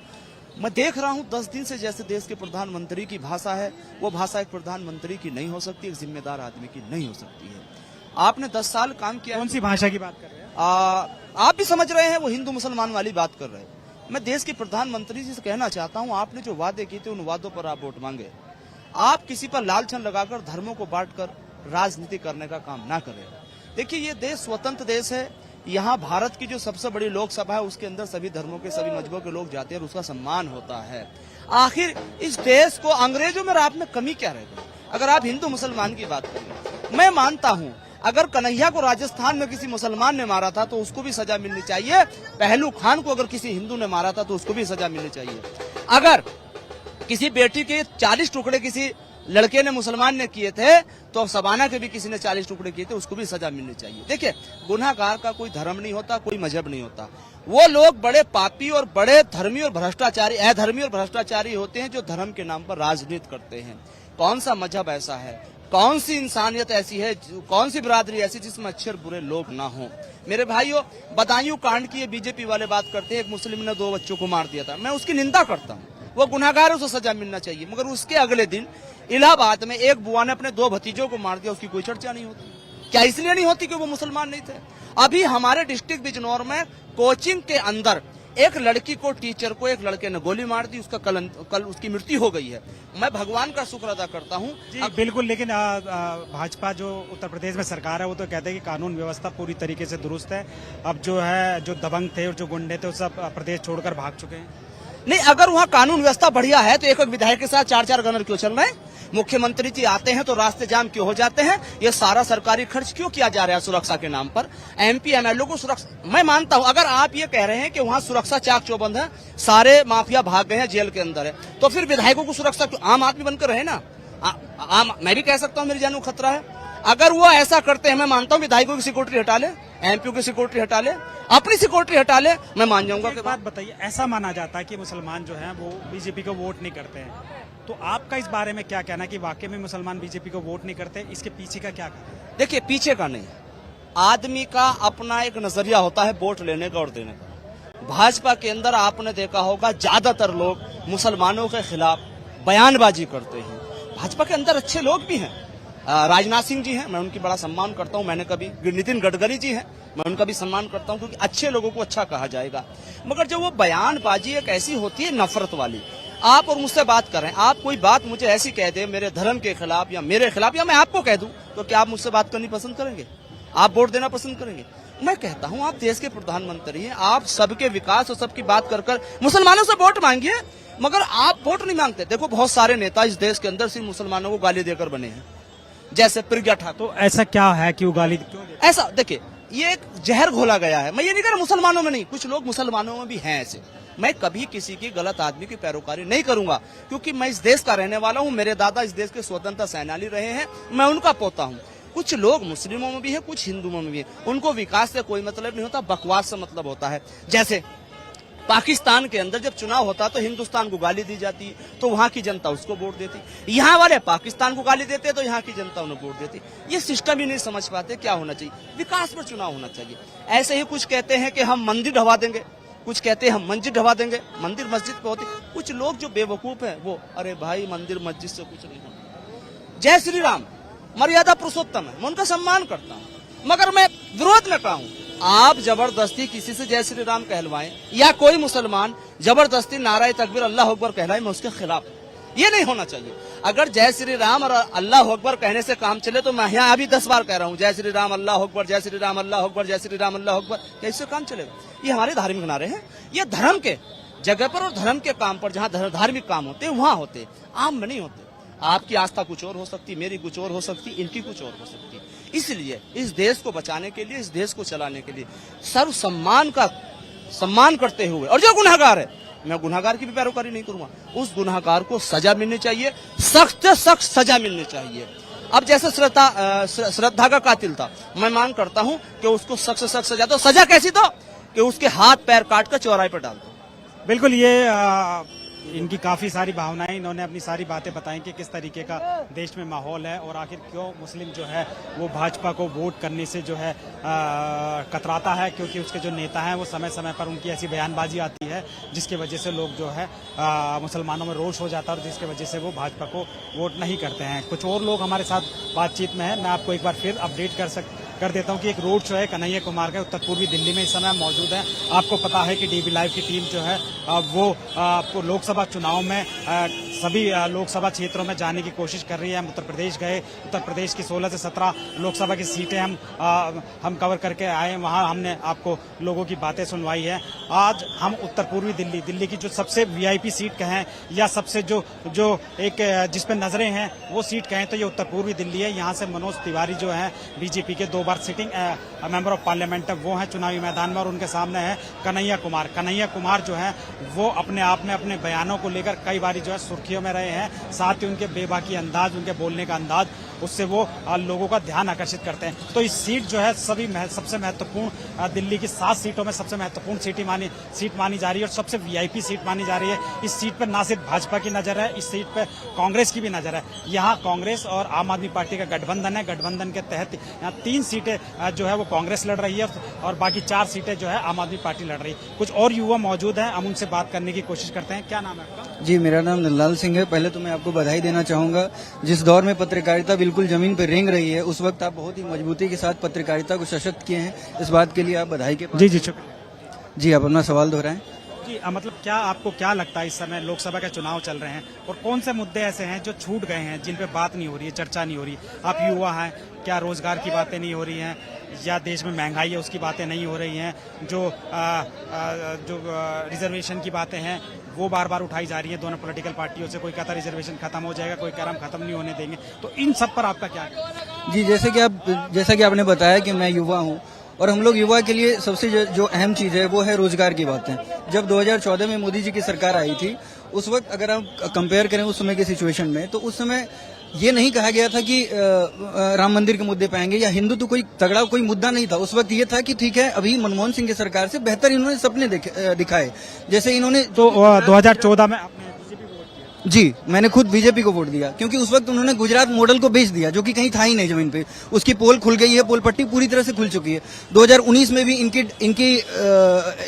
मैं देख रहा हूँ 10 दिन से जैसे देश के प्रधानमंत्री की भाषा है, वो भाषा एक प्रधानमंत्री की नहीं हो सकती, एक जिम्मेदार आदमी की नहीं हो सकती है। आपने 10 साल काम किया। कौन सी भाषा की बात कर रहे हैं? आप भी समझ रहे हैं, वो हिंदू मुसलमान वाली बात कर रहे हैं। मैं देश के प्रधानमंत्री जी से कहना चाहता हूं, आपने जो वादे किए थे उन वादों पर आप वोट मांगे। आप किसी पर लालछन लगाकर धर्मों को बांटकर राजनीति करने का काम ना करें। देखिए, ये देश स्वतंत्र देश है। यहाँ भारत की जो सबसे बड़ी लोकसभा है, उसके अंदर सभी धर्मों के सभी मजहबों के लोग जाते हैं और उसका सम्मान होता है। आखिर इस देश को अंग्रेजों में रात में कमी क्या रह गई? अगर आप हिंदू मुसलमान की बात करें, मैं मानता हूं अगर कन्हैया को राजस्थान में किसी मुसलमान ने मारा था तो उसको भी सजा मिलनी चाहिए। पहलू खान को अगर किसी हिंदू ने मारा था तो उसको भी सजा मिलनी चाहिए। अगर किसी बेटी के 40 टुकड़े किसी लड़के ने मुसलमान ने किए थे तो शबाना के भी किसी ने 40 टुकड़े किए थे, उसको भी सजा मिलनी चाहिए। देखिए, गुनाहगार का कोई धर्म नहीं होता, कोई मजहब नहीं होता। वो लोग बड़े पापी और बड़े धर्मी और भ्रष्टाचारी, अधर्मी और भ्रष्टाचारी होते हैं जो धर्म के नाम पर राजनीति करते हैं। कौन सा मजहब ऐसा है, कौन सी इंसानियत ऐसी है, कौन सी बिरादरी ऐसी जिसमें अच्छे और बुरे लोग ना हो? मेरे भाइयों, बदायूं कांड की बीजेपी वाले बात करते हैं, एक मुस्लिम ने 2 बच्चों को मार दिया था। मैं उसकी निंदा करता हूँ, वो गुनाहगार है, उसे सजा मिलना चाहिए। मगर उसके अगले दिन इलाहाबाद में एक बुआ ने अपने 2 भतीजों को मार दिया, उसकी कोई चर्चा नहीं होती। क्या इसलिए नहीं होती कि वो मुसलमान नहीं थे? अभी हमारे डिस्ट्रिक्ट बिजनौर में कोचिंग के अंदर एक लड़की को, टीचर को एक लड़के ने गोली मार दी, उसका कल उसकी मृत्यु हो गई है। मैं भगवान का शुक्र अदा करता हूँ। बिल्कुल, लेकिन भाजपा जो उत्तर प्रदेश में सरकार है वो तो कहते हैं कि कानून व्यवस्था पूरी तरीके से दुरुस्त है। अब जो है, जो दबंग थे और जो गुंडे थे वो सब प्रदेश छोड़कर भाग चुके हैं। नहीं, अगर वहाँ कानून व्यवस्था बढ़िया है तो एक विधायक के साथ 4-4 गनर क्यों चल रहे हैं? मुख्यमंत्री जी आते हैं तो रास्ते जाम क्यों हो जाते हैं? ये सारा सरकारी खर्च क्यों किया जा रहा है सुरक्षा के नाम पर? एमपी एमएलए को सुरक्षा, मैं मानता हूं अगर आप ये कह रहे हैं कि वहाँ सुरक्षा चाक चौबंद है, सारे माफिया भाग गए हैं, जेल के अंदर है, तो फिर विधायकों को सुरक्षा क्यों? आम आदमी बनकर रहे ना। मैं भी कह सकता हूँ मेरी जान को खतरा है। अगर वो ऐसा करते हैं, मैं मानता हूँ विधायकों की सिक्योरिटी हटा ले, एमपी की सिक्योरिटी हटा ले, अपनी सिक्योरिटी हटा ले, मैं मान जाऊंगा। एक बात बताइए, ऐसा माना जाता है कि मुसलमान जो हैं वो बीजेपी को वोट नहीं करते हैं, तो आपका इस बारे में क्या कहना है कि वाकई में मुसलमान बीजेपी को वोट नहीं करते? इसके पीछे का क्या कहना है? देखिए, पीछे का नहीं, आदमी का अपना एक नजरिया होता है वोट लेने का और देने का। भाजपा के अंदर आपने देखा होगा ज्यादातर लोग मुसलमानों के खिलाफ बयानबाजी करते हैं। भाजपा के अंदर अच्छे लोग भी हैं, राजनाथ सिंह जी हैं, मैं उनकी बड़ा सम्मान करता हूं। मैंने कभी, नितिन गडकरी जी हैं, मैं उनका भी सम्मान करता हूं, क्योंकि अच्छे लोगों को अच्छा कहा जाएगा। मगर जब वो बयानबाजी एक ऐसी होती है नफरत वाली, आप और मुझसे बात कर रहे हैं, आप कोई बात मुझे ऐसी कह दे मेरे धर्म के खिलाफ या मेरे खिलाफ, या मैं आपको कह दूं, तो क्या आप मुझसे बात करनी पसंद करेंगे? आप वोट देना पसंद करेंगे? मैं कहता हूं आप देश के प्रधानमंत्री हैं, आप सबके विकास और सबकी बात कर मुसलमानों से वोट मांगिए, मगर आप वोट नहीं मांगते। देखो, बहुत सारे नेता इस देश के अंदर सिर्फ मुसलमानों को गाली देकर बने हैं, जैसे प्रज्ञा ठाकुर। तो ऐसा क्या है कि वो गाली क्यों? ऐसा देखिए, ये एक जहर घोला गया है। मैं ये नहीं कह रहा मुसलमानों में नहीं, कुछ लोग मुसलमानों में भी हैं ऐसे। मैं कभी किसी की गलत आदमी की पैरोकारी नहीं करूंगा, क्योंकि मैं इस देश का रहने वाला हूं। मेरे दादा इस देश के स्वतंत्रता सेनानी रहे हैं, मैं उनका पोता हूं। कुछ लोग मुस्लिमों में भी है, कुछ हिंदुओं में भी है, उनको विकास से कोई मतलब नहीं होता, बकवास से मतलब होता है। जैसे पाकिस्तान के अंदर जब चुनाव होता तो हिंदुस्तान को गाली दी जाती, तो वहां की जनता उसको वोट देती। यहाँ वाले पाकिस्तान को गाली देते तो यहाँ की जनता उन्हें वोट देती। ये सिस्टम ही नहीं समझ पाते क्या होना चाहिए। विकास पर चुनाव होना चाहिए। ऐसे ही कुछ कहते हैं कि हम मंदिर ढवा देंगे, कुछ कहते हैं हम मस्जिद ढवा देंगे। मंदिर मस्जिद पे होती, कुछ लोग जो बेवकूफ है वो, अरे भाई मंदिर मस्जिद से कुछ नहीं होता। जय श्री राम, मर्यादा पुरुषोत्तम है, मैं उनका सम्मान करता हूँ। मगर मैं विरोध में खड़ा हूँ। आप जबरदस्ती किसी से जय श्री राम कहलवाएं या कोई मुसलमान जबरदस्ती नारा तकबीर अल्लाह अकबर कहलाए, मैं उसके खिलाफ। ये नहीं होना चाहिए। अगर जय श्री राम और अल्लाह अकबर कहने से काम चले तो मैं यहाँ अभी 10 बार कह रहा हूँ जय श्री राम अल्लाह अकबर, जय श्री राम अल्लाह अकबर, जय श्री राम अल्लाह अकबर, कैसे काम चलेगा? ये हमारे धार्मिक नारे हैं। ये धर्म के जगह पर और धर्म के काम पर, जहाँ धार्मिक काम होते हैं वहाँ होते, आम में नहीं होते। आपकी आस्था कुछ और हो सकती, मेरी कुछ और हो सकती, इनकी कुछ और हो सकती। इसलिए इस देश को बचाने के लिए, इस देश को चलाने के लिए सर्व सम्मान करते हुए, और जो गुनहगार है, मैं गुनहगार की भी पैरोकारी नहीं करूंगा, उस गुनहगार को सजा मिलनी चाहिए, सख्त से सख्त सजा मिलनी चाहिए। अब जैसे श्रद्धा का कातिल था, मैं मांग करता हूं कि उसको सख्त से सख्त सजा दो। सजा कैसी दो कि उसके हाथ पैर काट कर चौराहे पर डाल दो। बिल्कुल, ये इनकी काफी सारी भावनाएं, इन्होंने अपनी सारी बातें बताई कि किस तरीके का देश में माहौल है और आखिर क्यों मुस्लिम जो है वो भाजपा को वोट करने से जो है कतराता है, क्योंकि उसके जो नेता हैं वो समय समय पर उनकी ऐसी बयानबाजी आती है जिसकी वजह से लोग जो है मुसलमानों में रोष हो जाता है और जिसकी वजह से वो भाजपा को वोट नहीं करते हैं। कुछ और लोग हमारे साथ बातचीत में है, मैं आपको एक बार फिर अपडेट कर देता हूं कि एक रोड शो है कन्हैया कुमार का उत्तर पूर्वी दिल्ली में इस समय मौजूद है। आपको पता है कि डीबी लाइव की टीम जो है वो आपको लोकसभा चुनाव में सभी लोकसभा क्षेत्रों में जाने की कोशिश कर रही है। हम उत्तर प्रदेश गए, उत्तर प्रदेश की 16 से 17 लोकसभा की सीटें हम कवर करके आए, वहां हमने आपको लोगों की बातें सुनवाई है। आज हम उत्तर पूर्वी दिल्ली की जो सबसे वीआईपी सीट कहें या सबसे जो एक जिस पे नजरें हैं वो सीट कहें तो ये उत्तर पूर्वी दिल्ली है। यहाँ से मनोज तिवारी जो है बीजेपी के 2 बार सिटिंग मेंबर ऑफ पार्लियामेंट है, वो है चुनावी मैदान में, और उनके सामने है कन्हैया कुमार जो है वो अपने आप में अपने बयानों को लेकर कई बार जो है सुर्खियों में रहे हैं। साथ ही उनके बेबाकी अंदाज, उनके बोलने का अंदाज, उससे वो लोगों का ध्यान आकर्षित करते हैं। तो इस सीट जो है सबसे महत्वपूर्ण, दिल्ली की 7 सीटों में सबसे महत्वपूर्ण सीट मानी जा रही है और सबसे वीआईपी सीट मानी जा रही है। इस सीट पर ना सिर्फ भाजपा की नजर है, इस सीट पर कांग्रेस की भी नजर है। यहाँ कांग्रेस और आम आदमी पार्टी का गठबंधन है। गठबंधन के तहत यहाँ 3 सीटें जो है वो कांग्रेस लड़ रही है और बाकी 4 सीटें जो है आम आदमी पार्टी लड़ रही है। कुछ और युवा मौजूद हैं, हम उनसे बात करने की कोशिश करते हैं। क्या नाम है आपका? जी, मेरा नाम नंदलाल सिंह है। पहले तो मैं आपको बधाई देना चाहूंगा। जिस दौर में पत्रकारिता बिल्कुल जमीन पर रेंग रही है, उस वक्त आप बहुत ही मजबूती के साथ पत्रकारिता को सशक्त किए हैं। इस बात के लिए आप बधाई के जी शुक्रिया। जी, आप अपना सवाल दोहराएं। जी, मतलब आपको क्या लगता है इस समय लोकसभा के चुनाव चल रहे हैं और कौन से मुद्दे ऐसे हैं जो छूट गए हैं, जिन पे बात नहीं हो रही है, चर्चा नहीं हो रही? आप युवा हैं, क्या रोजगार की बातें नहीं हो रही हैं या देश में महंगाई है उसकी बातें नहीं हो रही हैं? जो रिजर्वेशन की बातें हैं वो बार बार उठाई जा रही है दोनों पॉलिटिकल पार्टियों से। कोई कहता रिजर्वेशन खत्म हो जाएगा, कोई कह रहा हम खत्म नहीं होने देंगे। तो इन सब पर आपका क्या? जी, जैसा कि आपने बताया कि मैं युवा हूँ और हम लोग युवा के लिए सबसे जो अहम चीज है वो है रोजगार की बातें। जब 2014 में मोदी जी की सरकार आई थी, उस वक्त अगर हम कंपेयर करें उस समय की सिचुएशन में, तो उस समय ये नहीं कहा गया था कि राम मंदिर के मुद्दे पे आएंगे या हिंदू तो कोई तगड़ा कोई मुद्दा नहीं था। उस वक्त ये था कि ठीक है, अभी मनमोहन सिंह की सरकार से बेहतर इन्होंने सपने दिखाए। जैसे इन्होंने तो 2014 में जी, मैंने खुद बीजेपी को वोट दिया क्योंकि उस वक्त उन्होंने गुजरात मॉडल को बेच दिया, जो कि कहीं था ही नहीं जमीन पे। उसकी पोल खुल गई है, पोल पट्टी पूरी तरह से खुल चुकी है। 2019 में भी इनकी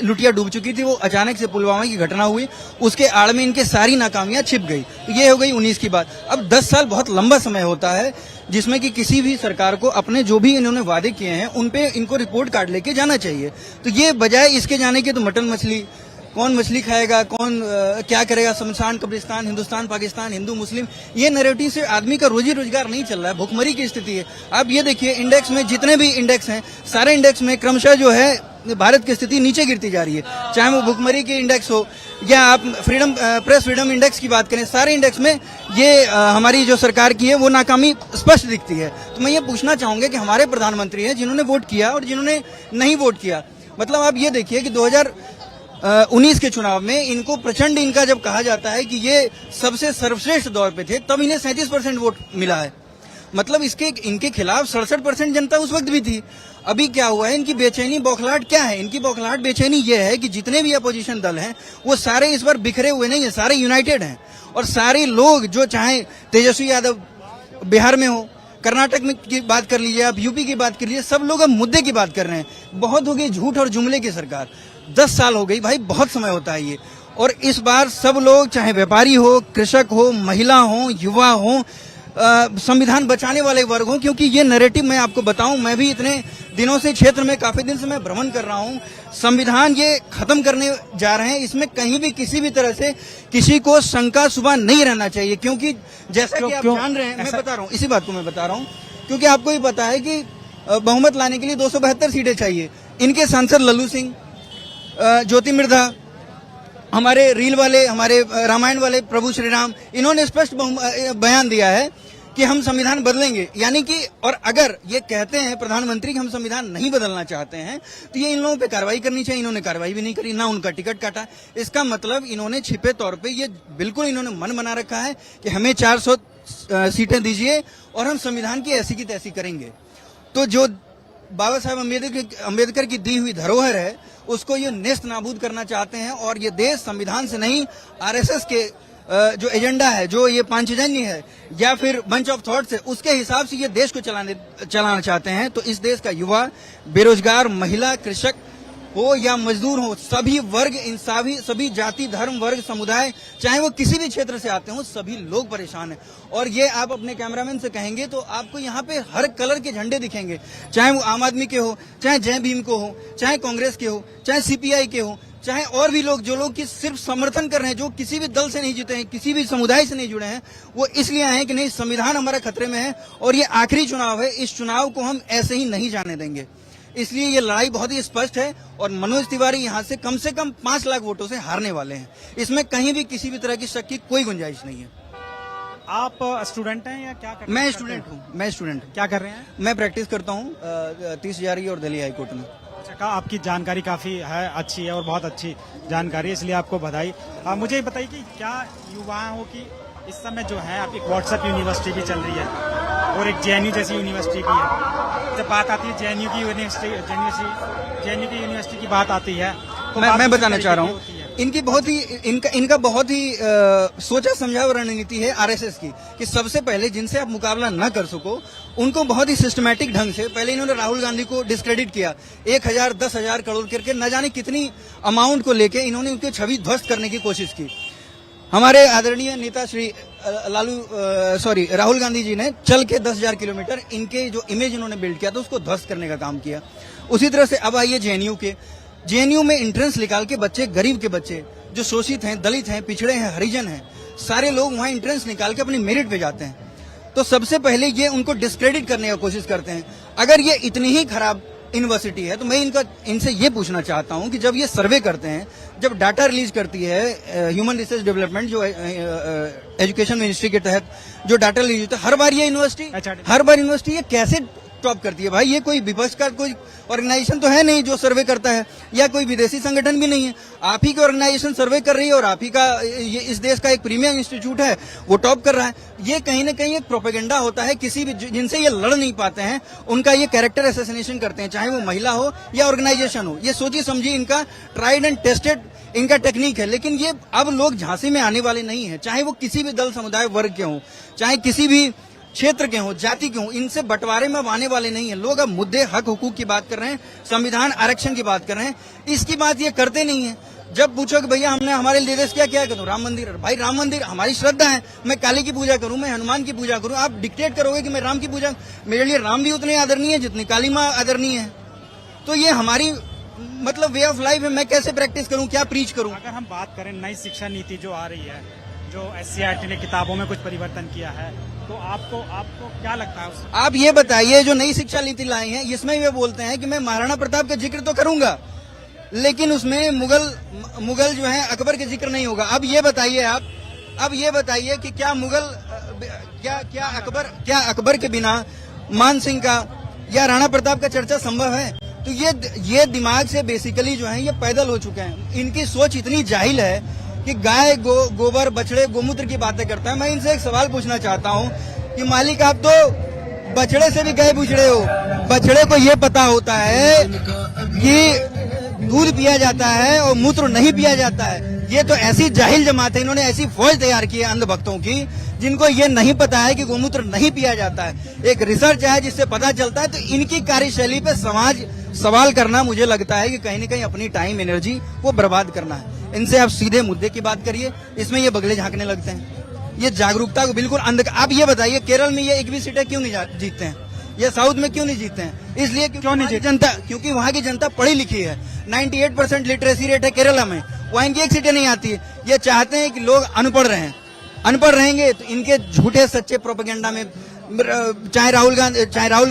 लुटिया डूब चुकी थी। वो अचानक से पुलवामा की घटना हुई, उसके आड़ में इनके सारी नाकामियां छिप गई। ये हो गई 19 की बात। अब 10 साल बहुत लंबा समय होता है जिसमें कि किसी भी सरकार को अपने जो भी इन्होंने वादे किए हैं उन पे इनको रिपोर्ट कार्ड लेके जाना चाहिए। तो ये बजाय इसके जाने के तो मटन मछली, कौन मछली खाएगा, कौन क्या करेगा, शमशान कब्रिस्तान, हिंदुस्तान पाकिस्तान, हिंदू मुस्लिम, ये नैरेटिव से आदमी का रोजी रोजगार नहीं चल रहा है। भुखमरी की स्थिति है। आप ये देखिए, इंडेक्स में जितने भी इंडेक्स हैं, सारे इंडेक्स में क्रमशः जो है भारत की स्थिति नीचे गिरती जा रही है। चाहे वो भुखमरी की इंडेक्स हो या आप प्रेस फ्रीडम इंडेक्स की बात करें, सारे इंडेक्स में ये हमारी जो सरकार की है वो नाकामी स्पष्ट दिखती है। तो मैं ये पूछना चाहूंगा कि हमारे प्रधानमंत्री हैं जिन्होंने वोट किया और जिन्होंने नहीं वोट किया, मतलब आप ये देखिए कि 2019 के चुनाव में इनको प्रचंड, इनका जब कहा जाता है कि ये सबसे सर्वश्रेष्ठ दौर पे थे, तब इन्हें 37% वोट मिला है। मतलब इनके खिलाफ 67% जनता उस वक्त भी थी। अभी क्या हुआ है, इनकी बेचैनी बौखलाहट क्या है? इनकी बौखलाहट बेचैनी ये है कि जितने भी अपोजिशन दल हैं वो सारे इस बार बिखरे हुए नहीं है, सारे यूनाइटेड हैं। और सारे लोग जो चाहे तेजस्वी यादव बिहार में हो, कर्नाटक में की बात कर लीजिए, आप यूपी की बात कर लीजिए, सब लोग अब मुद्दे की बात कर रहे हैं। बहुत हो गई झूठ और जुमले की सरकार। 10 साल हो गई भाई, बहुत समय होता है ये। और इस बार सब लोग, चाहे व्यापारी हो, कृषक हो, महिला हो, युवा हो, संविधान बचाने वाले वर्ग हो, क्योंकि ये नैरेटिव मैं आपको बताऊं, मैं भी इतने दिनों से क्षेत्र में काफी दिन से मैं भ्रमण कर रहा हूँ। संविधान ये खत्म करने जा रहे हैं, इसमें कहीं भी किसी भी तरह से किसी को शंका शुबा नहीं रहना चाहिए, क्योंकि जैसा कि आप जान रहे हैं, मैं बता रहा हूँ, इसी बात को मैं बता रहा हूँ, क्योंकि आपको ही पता है कि बहुमत लाने के लिए 272 सीटें चाहिए। इनके सांसद लल्लू सिंह, ज्योति मिर्धा, हमारे रील वाले, हमारे रामायण वाले प्रभु श्री राम, इन्होंने स्पष्ट बयान दिया है कि हम संविधान बदलेंगे। यानी कि और अगर ये कहते हैं प्रधानमंत्री कि हम संविधान नहीं बदलना चाहते हैं, तो ये इन लोगों पे कार्रवाई करनी चाहिए। इन्होंने कार्रवाई भी नहीं करी, ना उनका टिकट काटा। इसका मतलब इन्होंने छिपे तौर पे ये बिल्कुल इन्होंने मन बना रखा है कि हमें 400 सीटें दीजिए और हम संविधान की ऐसी की तैसी करेंगे। तो जो बाबा साहब अम्बेडकर की दी हुई धरोहर है, उसको ये नेस्त नाबूद करना चाहते हैं। और ये देश संविधान से नहीं, आरएसएस के जो एजेंडा है, जो ये पांचजन्य है या फिर बंच ऑफ थॉट्स है, उसके हिसाब से ये देश को चलाना चाहते हैं। तो इस देश का युवा, बेरोजगार, महिला, कृषक हो या मजदूर हो, सभी वर्ग, सभी जाति, धर्म, वर्ग, समुदाय, चाहे वो किसी भी क्षेत्र से आते हो, सभी लोग परेशान हैं। और ये आप अपने कैमरामैन से कहेंगे तो आपको यहाँ पे हर कलर के झंडे दिखेंगे, चाहे वो आम आदमी के हो, चाहे जय भीम को हो, चाहे कांग्रेस के हो, चाहे सीपीआई के हो, चाहे और भी लोग, जो लोग की सिर्फ समर्थन कर रहे हैं, जो किसी भी दल से नहीं जुटे हैं, किसी भी समुदाय से नहीं जुड़े हैं, वो इसलिए आए हैं कि नहीं, संविधान हमारा खतरे में है और ये आखिरी चुनाव है, इस चुनाव को हम ऐसे ही नहीं जाने देंगे। इसलिए ये लड़ाई बहुत ही स्पष्ट है और मनोज तिवारी यहाँ से कम 5 लाख वोटों से हारने वाले हैं। इसमें कहीं भी किसी भी तरह की शक की कोई गुंजाइश नहीं है। आप स्टूडेंट हैं या क्या करते हैं? मैं स्टूडेंट हूँ। मैं स्टूडेंट हूँ। क्या कर रहे हैं? मैं प्रैक्टिस करता हूँ 30 हजारी और दिल्ली हाईकोर्ट में। अच्छा, आपकी जानकारी काफी है, अच्छी है और बहुत अच्छी जानकारी है, इसलिए आपको बधाई। मुझे बताइए कि क्या युवाओं की इस समय जो है, आप एक व्हाट्सएप यूनिवर्सिटी भी चल रही है और एक जेएनयू जैसी यूनिवर्सिटी भी है। जब बात आती है जेएनयू की यूनिवर्सिटी की बात आती है, तो मैं बताना चाह रहा हूँ, इनका बहुत ही सोचा समझा रणनीति है आरएसएस की, कि सबसे पहले जिनसे आप मुकाबला न कर सको, उनको बहुत ही सिस्टमैटिक ढंग से पहले इन्होंने राहुल गांधी को डिस्क्रेडिट किया। 1000 10,000 करोड़ करके न जाने कितनी अमाउंट को लेके इन्होंने उनकी छवि ध्वस्त करने की कोशिश की। हमारे आदरणीय नेता श्री राहुल गांधी जी ने चल के 10,000 किलोमीटर इनके जो इमेज इन्होंने बिल्ड किया था, उसको ध्वस्त करने का काम किया। उसी तरह से अब आइए जेएनयू में एंट्रेंस निकाल के बच्चे, गरीब के बच्चे जो शोषित हैं, दलित हैं, पिछड़े हैं, हरिजन हैं, सारे लोग वहां एंट्रेंस निकाल के अपनी मेरिट पे जाते हैं। तो सबसे पहले ये उनको डिस्क्रेडिट करने का कोशिश करते हैं। अगर ये इतनी ही खराब यूनिवर्सिटी है, तो मैं इनसे ये पूछना चाहता हूं कि जब ये सर्वे करते हैं, जब डाटा रिलीज करती है ह्यूमन रिसोर्स डेवलपमेंट, जो एजुकेशन मिनिस्ट्री के तहत जो डाटा रिलीज होता है, हर बार यूनिवर्सिटी ये कैसे टॉप करती है? भाई, ये कोई विपक्ष का कोई ऑर्गेनाइजेशन तो है नहीं जो सर्वे करता है, या कोई विदेशी संगठन भी नहीं है। आप ही की ऑर्गेनाइजेशन सर्वे कर रही है और आप ही का ये इस देश का एक प्रीमियम इंस्टीट्यूट है, वो टॉप कर रहा है। ये कहीं ना कहीं एक प्रोपेगेंडा होता है। किसी भी जिनसे ये लड़ नहीं पाते हैं, उनका ये कैरेक्टर असैसिनेशन करते हैं, चाहे वो महिला हो या ऑर्गेनाइजेशन हो। ये सोची समझी इनका ट्राइड एंड टेस्टेड इनका टेक्निक है। लेकिन ये अब लोग झांसी में आने वाले नहीं है, चाहे वो किसी भी दल, समुदाय, वर्ग के हों, चाहे किसी भी क्षेत्र के हों, जाति के हों, इनसे बंटवारे में आने वाले नहीं है लोग। अब मुद्दे, हक, हुकूक की बात कर रहे हैं, संविधान, आरक्षण की बात कर रहे हैं, इसकी बात ये करते नहीं है। जब पूछो कि भैया हमने हमारे लिए देश क्या करूं, राम मंदिर। भाई, राम मंदिर हमारी श्रद्धा है, मैं काली की पूजा करूं, मैं हनुमान की पूजा करूं। आप डिक्टेट करोगे कि मैं राम की पूजा, मेरे लिए राम भी उतने आदरणीय है जितनी काली माँ आदरणीय है। तो ये हमारी मतलब वे ऑफ लाइफ है। मैं कैसे प्रैक्टिस करूं, क्या प्रीच करूं? अगर हम बात करें नई शिक्षा नीति जो आ रही है, जो एससीईआरटी ने किताबों में कुछ परिवर्तन किया है, तो आपको क्या लगता है उससे? आप ये बताइए, जो नई शिक्षा नीति लाई है, इसमें वे बोलते हैं कि मैं महाराणा प्रताप का जिक्र तो करूंगा, लेकिन उसमें मुगल जो है अकबर के जिक्र नहीं होगा। अब ये बताइए कि क्या मुगल क्या अकबर के बिना मान सिंह का या राणा प्रताप का चर्चा संभव है? तो ये दिमाग से बेसिकली जो है ये पैदल हो चुके हैं। इनकी सोच इतनी जाहिल है कि गाय, गोबर, बछड़े, गोमूत्र की बातें करता है। मैं इनसे एक सवाल पूछना चाहता हूं कि मालिक, आप तो बछड़े से भी गए गुजरे हो, बछड़े को ये पता होता है कि दूध पिया जाता है और मूत्र नहीं पिया जाता है। ये तो ऐसी जाहिल जमात है, इन्होंने ऐसी फौज तैयार की है अंधभक्तों की, जिनको ये नहीं पता है कि गोमूत्र नहीं पिया जाता है। एक रिसर्च है जिससे पता चलता है। तो इनकी कार्यशैली पे समाज सवाल करना, मुझे लगता है कि कहीं न कहीं अपनी टाइम, एनर्जी वो बर्बाद करना है। इनसे आप सीधे मुद्दे की बात करिए, इसमें ये बगले झांकने लगते हैं। ये जागरूकता को बिल्कुल आप ये बताइए, केरल में ये एक भी सीटें क्यों नहीं जीतते हैं? ये साउथ में क्यों नहीं जीतते हैं? इसलिए क्यों नहीं जीतते जनता? क्योंकि वहाँ की जनता पढ़ी लिखी है। 98% लिटरेसी रेट है केरला में, वहाँ इनकी एक सीटें नहीं आती है। ये चाहते हैं कि लोग अनपढ़ रहें, अनपढ़ रहेंगे तो इनके झूठे सच्चे प्रोपेगेंडा में, चाहे राहुल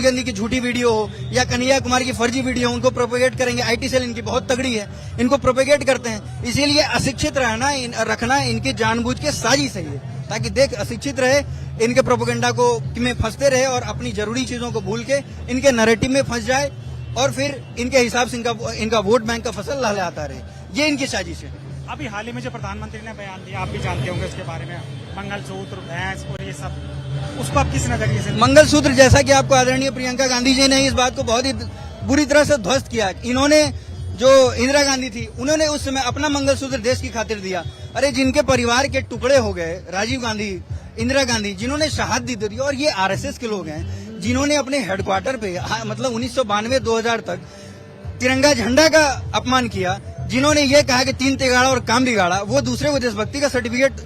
गांधी की झूठी वीडियो हो या कन्हैया कुमार की फर्जी वीडियो, उनको प्रोपेगेट करेंगे। आईटी सेल इनकी बहुत तगड़ी है, इनको प्रोपेगेट करते हैं। इसीलिए अशिक्षित रखना इनकी जानबूझ के साजिश है ये, ताकि देख अशिक्षित रहे, इनके प्रोपेगेंडा को में फंसते रहे और अपनी जरूरी चीजों को भूल के इनके नैरेटिव में फंस जाए और फिर इनके हिसाब से इनका वोट बैंक का फसल लहलहाता रहे। ये इनकी साजिश है। अभी हाल ही में जो प्रधानमंत्री ने बयान दिया, आप भी जानते होंगे उसके बारे में, मंगलसूत्र, भैंस और ये सब, उसको आप किस नजरिए से? मंगलसूत्र, जैसा कि आपको आदरणीय प्रियंका गांधी जी ने इस बात को बहुत ही बुरी तरह से ध्वस्त किया। इन्होंने जो इंदिरा गांधी थी, उन्होंने उस समय अपना मंगलसूत्र देश की खातिर दिया। अरे जिनके परिवार के टुकड़े हो गए, राजीव गांधी, इंदिरा गांधी, जिन्होंने शहादत दी, और ये आरएसएस के लोग हैं जिन्होंने अपने हेडक्वार्टर पे मतलब 1992-2000 तक तिरंगा झंडा का अपमान किया, जिन्होंने ये कहा कि 3 तिगाड़ा और काम बिगाड़ा, वो दूसरे को देशभक्ति का सर्टिफिकेट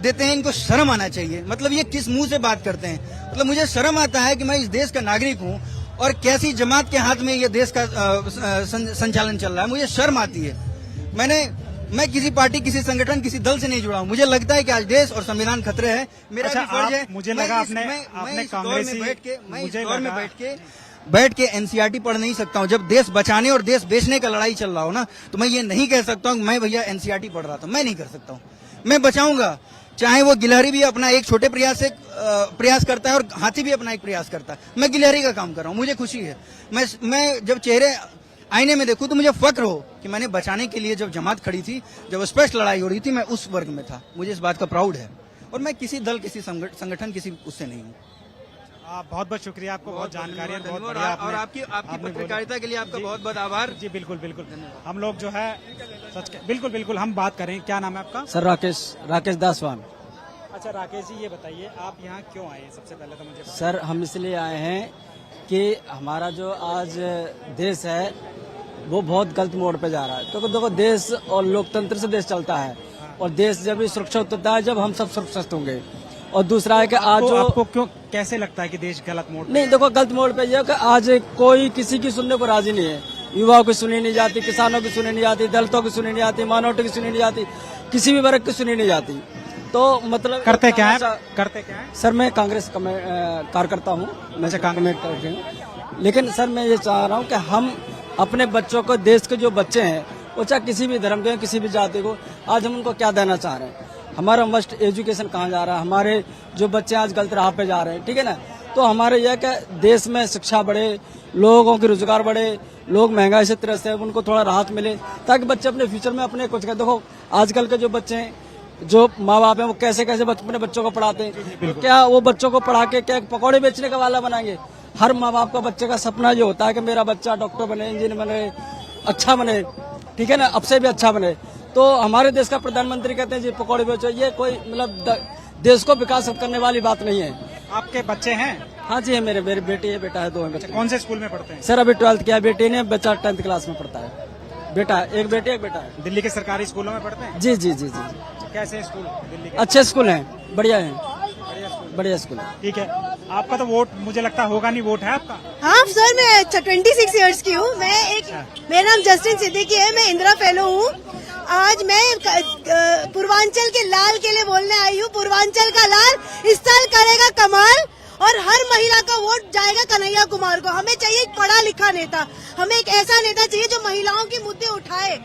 देते हैं। इनको शर्म आना चाहिए। मतलब ये किस मुंह से बात करते हैं? मतलब मुझे शर्म आता है कि मैं इस देश का नागरिक हूँ और कैसी जमात के हाथ में ये देश का संचालन चल रहा है, मुझे शर्म आती है। मैं किसी पार्टी, किसी संगठन, किसी दल से नहीं जुड़ा हूँ। मुझे लगता है कि आज देश और संविधान खतरे है। मेरा भी फर्ज है। मुझे लगा आपने कांग्रेसी बैठ के एनसीईआरटी पढ़ नहीं सकता हूँ। जब देश बचाने और देश बेचने का लड़ाई चल रहा हो ना, तो मैं ये नहीं कह सकता हूँ मैं भैया एनसीईआरटी पढ़ रहा था। मैं नहीं कर सकता हूँ। मैं बचाऊंगा, चाहे वो गिलहरी भी अपना एक छोटे प्रयास से प्रयास करता है और हाथी भी अपना एक प्रयास करता है। मैं गिलहरी का काम कर रहा हूँ, मुझे खुशी है। मैं जब चेहरे आईने में देखूं तो मुझे फक्र हो कि मैंने बचाने के लिए, जब जमात खड़ी थी, जब स्पष्ट लड़ाई हो रही थी, मैं उस वर्ग में था। मुझे इस बात का प्राउड है और मैं किसी दल, किसी संगठन, किसी उससे नहीं हूँ। बहुत बहुत शुक्रिया, आपको बहुत जानकारी है, बहुत बढ़िया। और आपकी पत्रकारिता के लिए आपका बहुत बहुत आभार जी। बिल्कुल बिल्कुल, हम लोग जो है बिल्कुल हम बात करें। क्या नाम है आपका? सर राकेश दासवान। अच्छा राकेश जी, ये बताइए आप यहाँ क्यों आए? सबसे पहले तो मुझे सर, हम इसलिए आए हैं कि हमारा जो आज देश है वो बहुत गलत मोड़ पे जा रहा है। तो देखो, देश और लोकतंत्र से देश चलता है और देश जब भी सुरक्षित होता है जब हम सब सुरक्षित होंगे। और दूसरा है कि आज जो आपको क्यों कैसे लगता है कि देश गलत मोड़? नहीं, देखो गलत मोड़ पे ये कि आज कोई किसी की सुनने को राजी नहीं है। युवाओं की सुनी नहीं जाती, किसानों की सुनी नहीं जाती, दलितों की सुनी नहीं जाती, माइनॉरिटी की सुनी नहीं जाती, किसी भी वर्ग की सुनी नहीं जाती। तो मतलब करते क्या है? सर, मैं कांग्रेस कार्यकर्ता हूँ, मैं कांग्रेस करती हूँ। लेकिन सर, मैं ये चाह रहा हूँ कि हम अपने बच्चों को, देश के जो बच्चे हैं वो चाहे किसी भी धर्म के, किसी भी जाति को, आज हम उनको क्या देना चाह रहे हैं? हमारा मस्ट एजुकेशन कहाँ जा रहा है? हमारे जो बच्चे आज गलत राह पे जा रहे हैं, ठीक है ना? तो हमारे यह कि देश में शिक्षा बढ़े, लोगों के रोजगार बढ़े, लोग महंगाई से त्रस्त है, उनको थोड़ा राहत मिले, ताकि बच्चे अपने फ्यूचर में अपने कुछ कर। देखो आजकल के जो बच्चे हैं, जो माँ बाप हैं, वो कैसे कैसे अपने बच्चों को पढ़ाते हैं। क्या वो बच्चों को पढ़ा के क्या पकौड़े बेचने का वाला बनाएंगे? हर माँ बाप का बच्चे का सपना ये होता है कि मेरा बच्चा डॉक्टर बने, इंजीनियर बने, अच्छा बने, ठीक है ना, अब से भी अच्छा बने। तो हमारे देश का प्रधानमंत्री कहते हैं जी पकौड़े बेचो, ये कोई मतलब देश को विकास करने वाली बात नहीं है। आपके बच्चे हैं? हाँ जी है, मेरे बेटी है, बेटा है, 2 बच्चे। कौन से स्कूल में पढ़ते हैं? सर अभी 12th किया, बेटी ने, बच्चा 10th क्लास में पढ़ता है। बेटा एक बेटी एक बेटा है। दिल्ली के सरकारी स्कूलों में पढ़ते हैं? जी जी जी जी। कैसे स्कूल दिल्ली के? अच्छे स्कूल हैं, बढ़िया है, बढ़िया स्कूल है। ठीक है, आपका तो वोट मुझे लगता होगा नहीं, वोट है आपका? हाँ सर, मैं 26 ईयर्स की हूँ। मेरा नाम जस्टिन सिद्दीकी है, मैं इंदिरा फेलो हूँ। आज मैं पूर्वांचल के लाल के लिए बोलने आई हूँ। पूर्वांचल का लाल इस साल करेगा कमाल और हर महिला का वोट जाएगा कन्हैया कुमार को। हमें चाहिए एक पढ़ा लिखा नेता, हमें एक ऐसा नेता चाहिए जो महिलाओं के मुद्दे उठाए।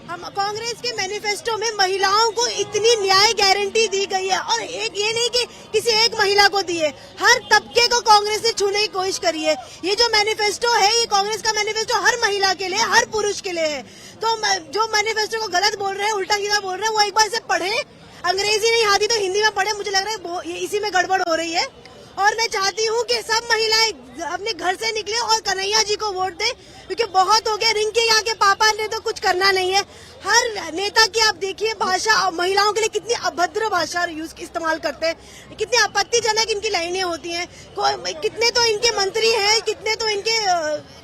हम कांग्रेस के मैनिफेस्टो में महिलाओं को इतनी न्याय गारंटी दी गई है और एक ये नहीं कि किसी एक महिला को दी है, हर तबके को कांग्रेस ने छूने की कोशिश करी है। ये जो मैनिफेस्टो है, ये कांग्रेस का मैनिफेस्टो हर महिला के लिए, हर पुरुष के लिए है। तो जो मैनिफेस्टो को गलत बोल रहे हैं, उल्टा सीधा बोल रहे हैं, वो एक बार इसे पढ़े। अंग्रेजी नहीं आती तो हिंदी में पढ़े। मुझे लग रहा है इसी में गड़बड़ हो रही है। और मैं चाहती हूँ कि सब महिलाएं अपने घर से निकले और कन्हैया जी को वोट दें, क्योंकि बहुत हो गया। रिंकी यहाँ के पापा ने तो कुछ करना नहीं है। हर नेता की आप देखिए भाषा, महिलाओं के लिए कितनी अभद्र भाषा इस्तेमाल करते हैं, कितनी आपत्तिजनक इनकी लाइनें होती हैं। कितने तो इनके मंत्री हैं, कितने तो इनके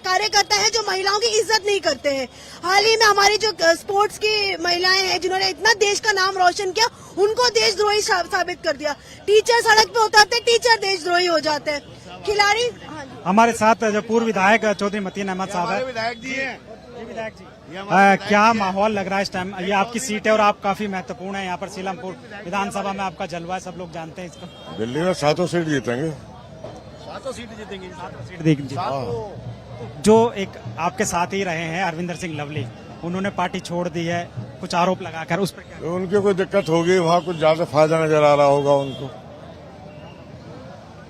कार्यकर्ता हैं जो महिलाओं की इज्जत नहीं करते हैं। हाल ही में हमारी जो स्पोर्ट्स की महिलाएं हैं जिन्होंने इतना देश का नाम रोशन किया, उनको देशद्रोही साबित कर दिया। टीचर सड़क पे उतरते, टीचर देशद्रोही हो जाते हैं। खिलाड़ी, हाँ जी। हमारे साथ जो पूर्व विधायक चौधरी मतीन अहमद साहब है। विधायक जी हैं। ये विधायक जी, क्या माहौल लग रहा है इस टाइम? ये आपकी सीट है और आप काफी महत्वपूर्ण है यहाँ पर। सीलमपुर विधानसभा में आपका जलवा है, सब लोग जानते हैं इसका। दिल्ली में 7 सीट जीतेंगे। 7 सीट जीतेंगे। 7 सीट देंगे। जो एक आपके साथ ही रहे हैं हरविंदर सिंह लवली, उन्होंने पार्टी छोड़ दी है, कुछ आरोप लगाकर, उस पर क्या? तो उनकी कोई दिक्कत होगी, वहाँ कुछ ज्यादा फायदा नजर आ रहा होगा उनको।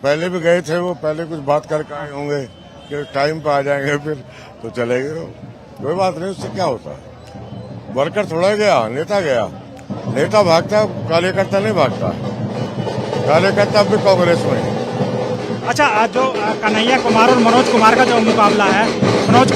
पहले भी गए थे वो, पहले कुछ बात करके आए होंगे कि टाइम पे आ जाएंगे, फिर तो चले गए। कोई बात नहीं, उससे क्या होता है। वर्कर थोड़ा गया, नेता गया। नेता भागता, कार्यकर्ता नहीं भागता। कार्यकर्ता अब भी कांग्रेस में है। अच्छा, जो कन्हैया कुमार और मनोज कुमार का जो मुकाबला है, मनोज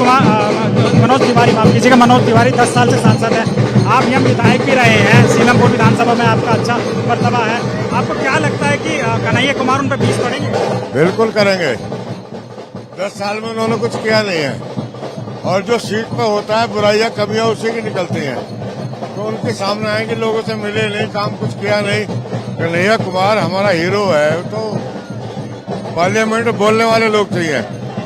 तिवारी, माफ कीजिएगा, मनोज तिवारी 10 साल से सांसद है, आप यहाँ विधायक भी रहे हैं, सीलमपुर विधानसभा में आपका अच्छा मर्तबा है। आपको क्या लगता है कि कन्हैया कुमार उन पर बीस पड़ेंगे? बिल्कुल करेंगे। 10 साल में उन्होंने कुछ किया नहीं है, और जो सीट पर होता है बुराइयां कमियां उसी की निकलती हैं, तो उनके सामने आएंगे, लोगों से मिले नहीं, काम कुछ किया नहीं। कन्हैया कुमार हमारा हीरो है, तो पार्लियामेंट में बोलने वाले लोग चाहिए,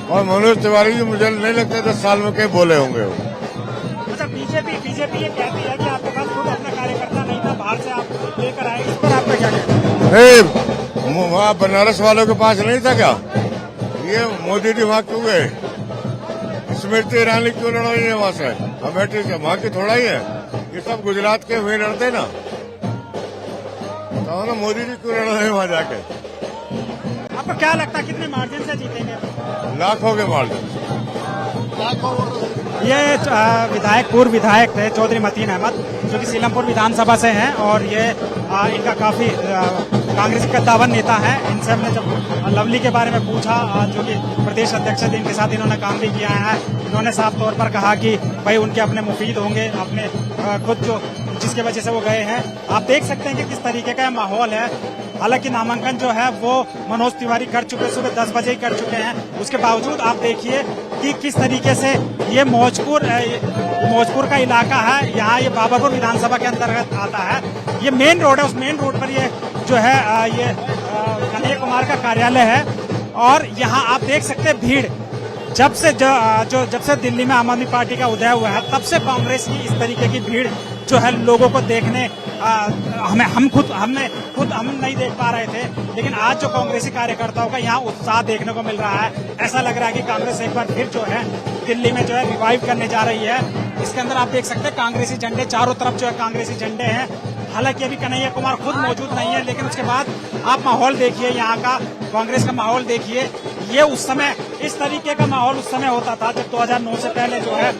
और मनोज तिवारी जी मुझे नहीं लगता 10 साल में कहीं बोले होंगे वो। अच्छा, बीजेपी ये कहती है कि आपके पास खुद अपना कार्यकर्ता नहीं था, बाहर से आप लेकर आए, इस पर आपका क्या कहना है? वहाँ बनारस वालों के पास नहीं था क्या? ये मोदी जी वहाँ क्यों गए? स्मृति ईरानी क्यों लड़ रही है वहाँ से? अमेठी से, वहाँ की थोड़ा ही है। ये सब गुजरात के हुए लड़ते ना, तो ना मोदी जी क्यों लड़ रहे हैं वहाँ जाके? आपको क्या लगता है कितने मार्जिन से जीतेंगे? लाखों के मार्जिन। ये विधायक, पूर्व विधायक थे चौधरी मतीन अहमद, जो कि सीलमपुर विधानसभा से हैं, और ये इनका काफी कांग्रेस का दावन नेता है। इनसे हमने जब लवली के बारे में पूछा, जो कि प्रदेश अध्यक्ष थे, इनके साथ इन्होंने काम भी किया है, इन्होंने साफ तौर पर कहा कि भाई उनके अपने मुफीद होंगे, अपने खुद जो जिसकी वजह से वो गए हैं। आप देख सकते हैं कि किस तरीके का माहौल है। हालांकि नामांकन जो है वो मनोज तिवारी कर चुके, सुबह 10 बजे ही कर चुके हैं। उसके बावजूद आप देखिए कि किस तरीके से ये मौजपुर का इलाका है, यहाँ ये बाबरपुर विधानसभा के अंतर्गत आता है। ये मेन रोड है, उस मेन रोड पर ये जो है ये कन्हैया कुमार का कार्यालय है, और यहाँ आप देख सकते हैं भीड़ जब से दिल्ली में आम आदमी पार्टी का उदय हुआ है, तब से कांग्रेस की इस तरीके की भीड़ जो है लोगों को देखने हम नहीं देख पा रहे थे, लेकिन आज जो कांग्रेसी कार्यकर्ताओं का यहाँ उत्साह देखने को मिल रहा है। ऐसा लग रहा है कि कांग्रेस एक बार फिर जो है दिल्ली में जो है रिवाइव करने जा रही है। इसके अंदर आप देख सकते हैं कांग्रेसी झंडे, चारों तरफ जो है कांग्रेसी झंडे हैं। हालांकि अभी कन्हैया कुमार खुद मौजूद नहीं है, लेकिन उसके बाद आप माहौल देखिए, यहाँ का कांग्रेस का माहौल देखिए। ये उस समय इस तरीके का माहौल उस समय होता था जब 2009 से पहले जो है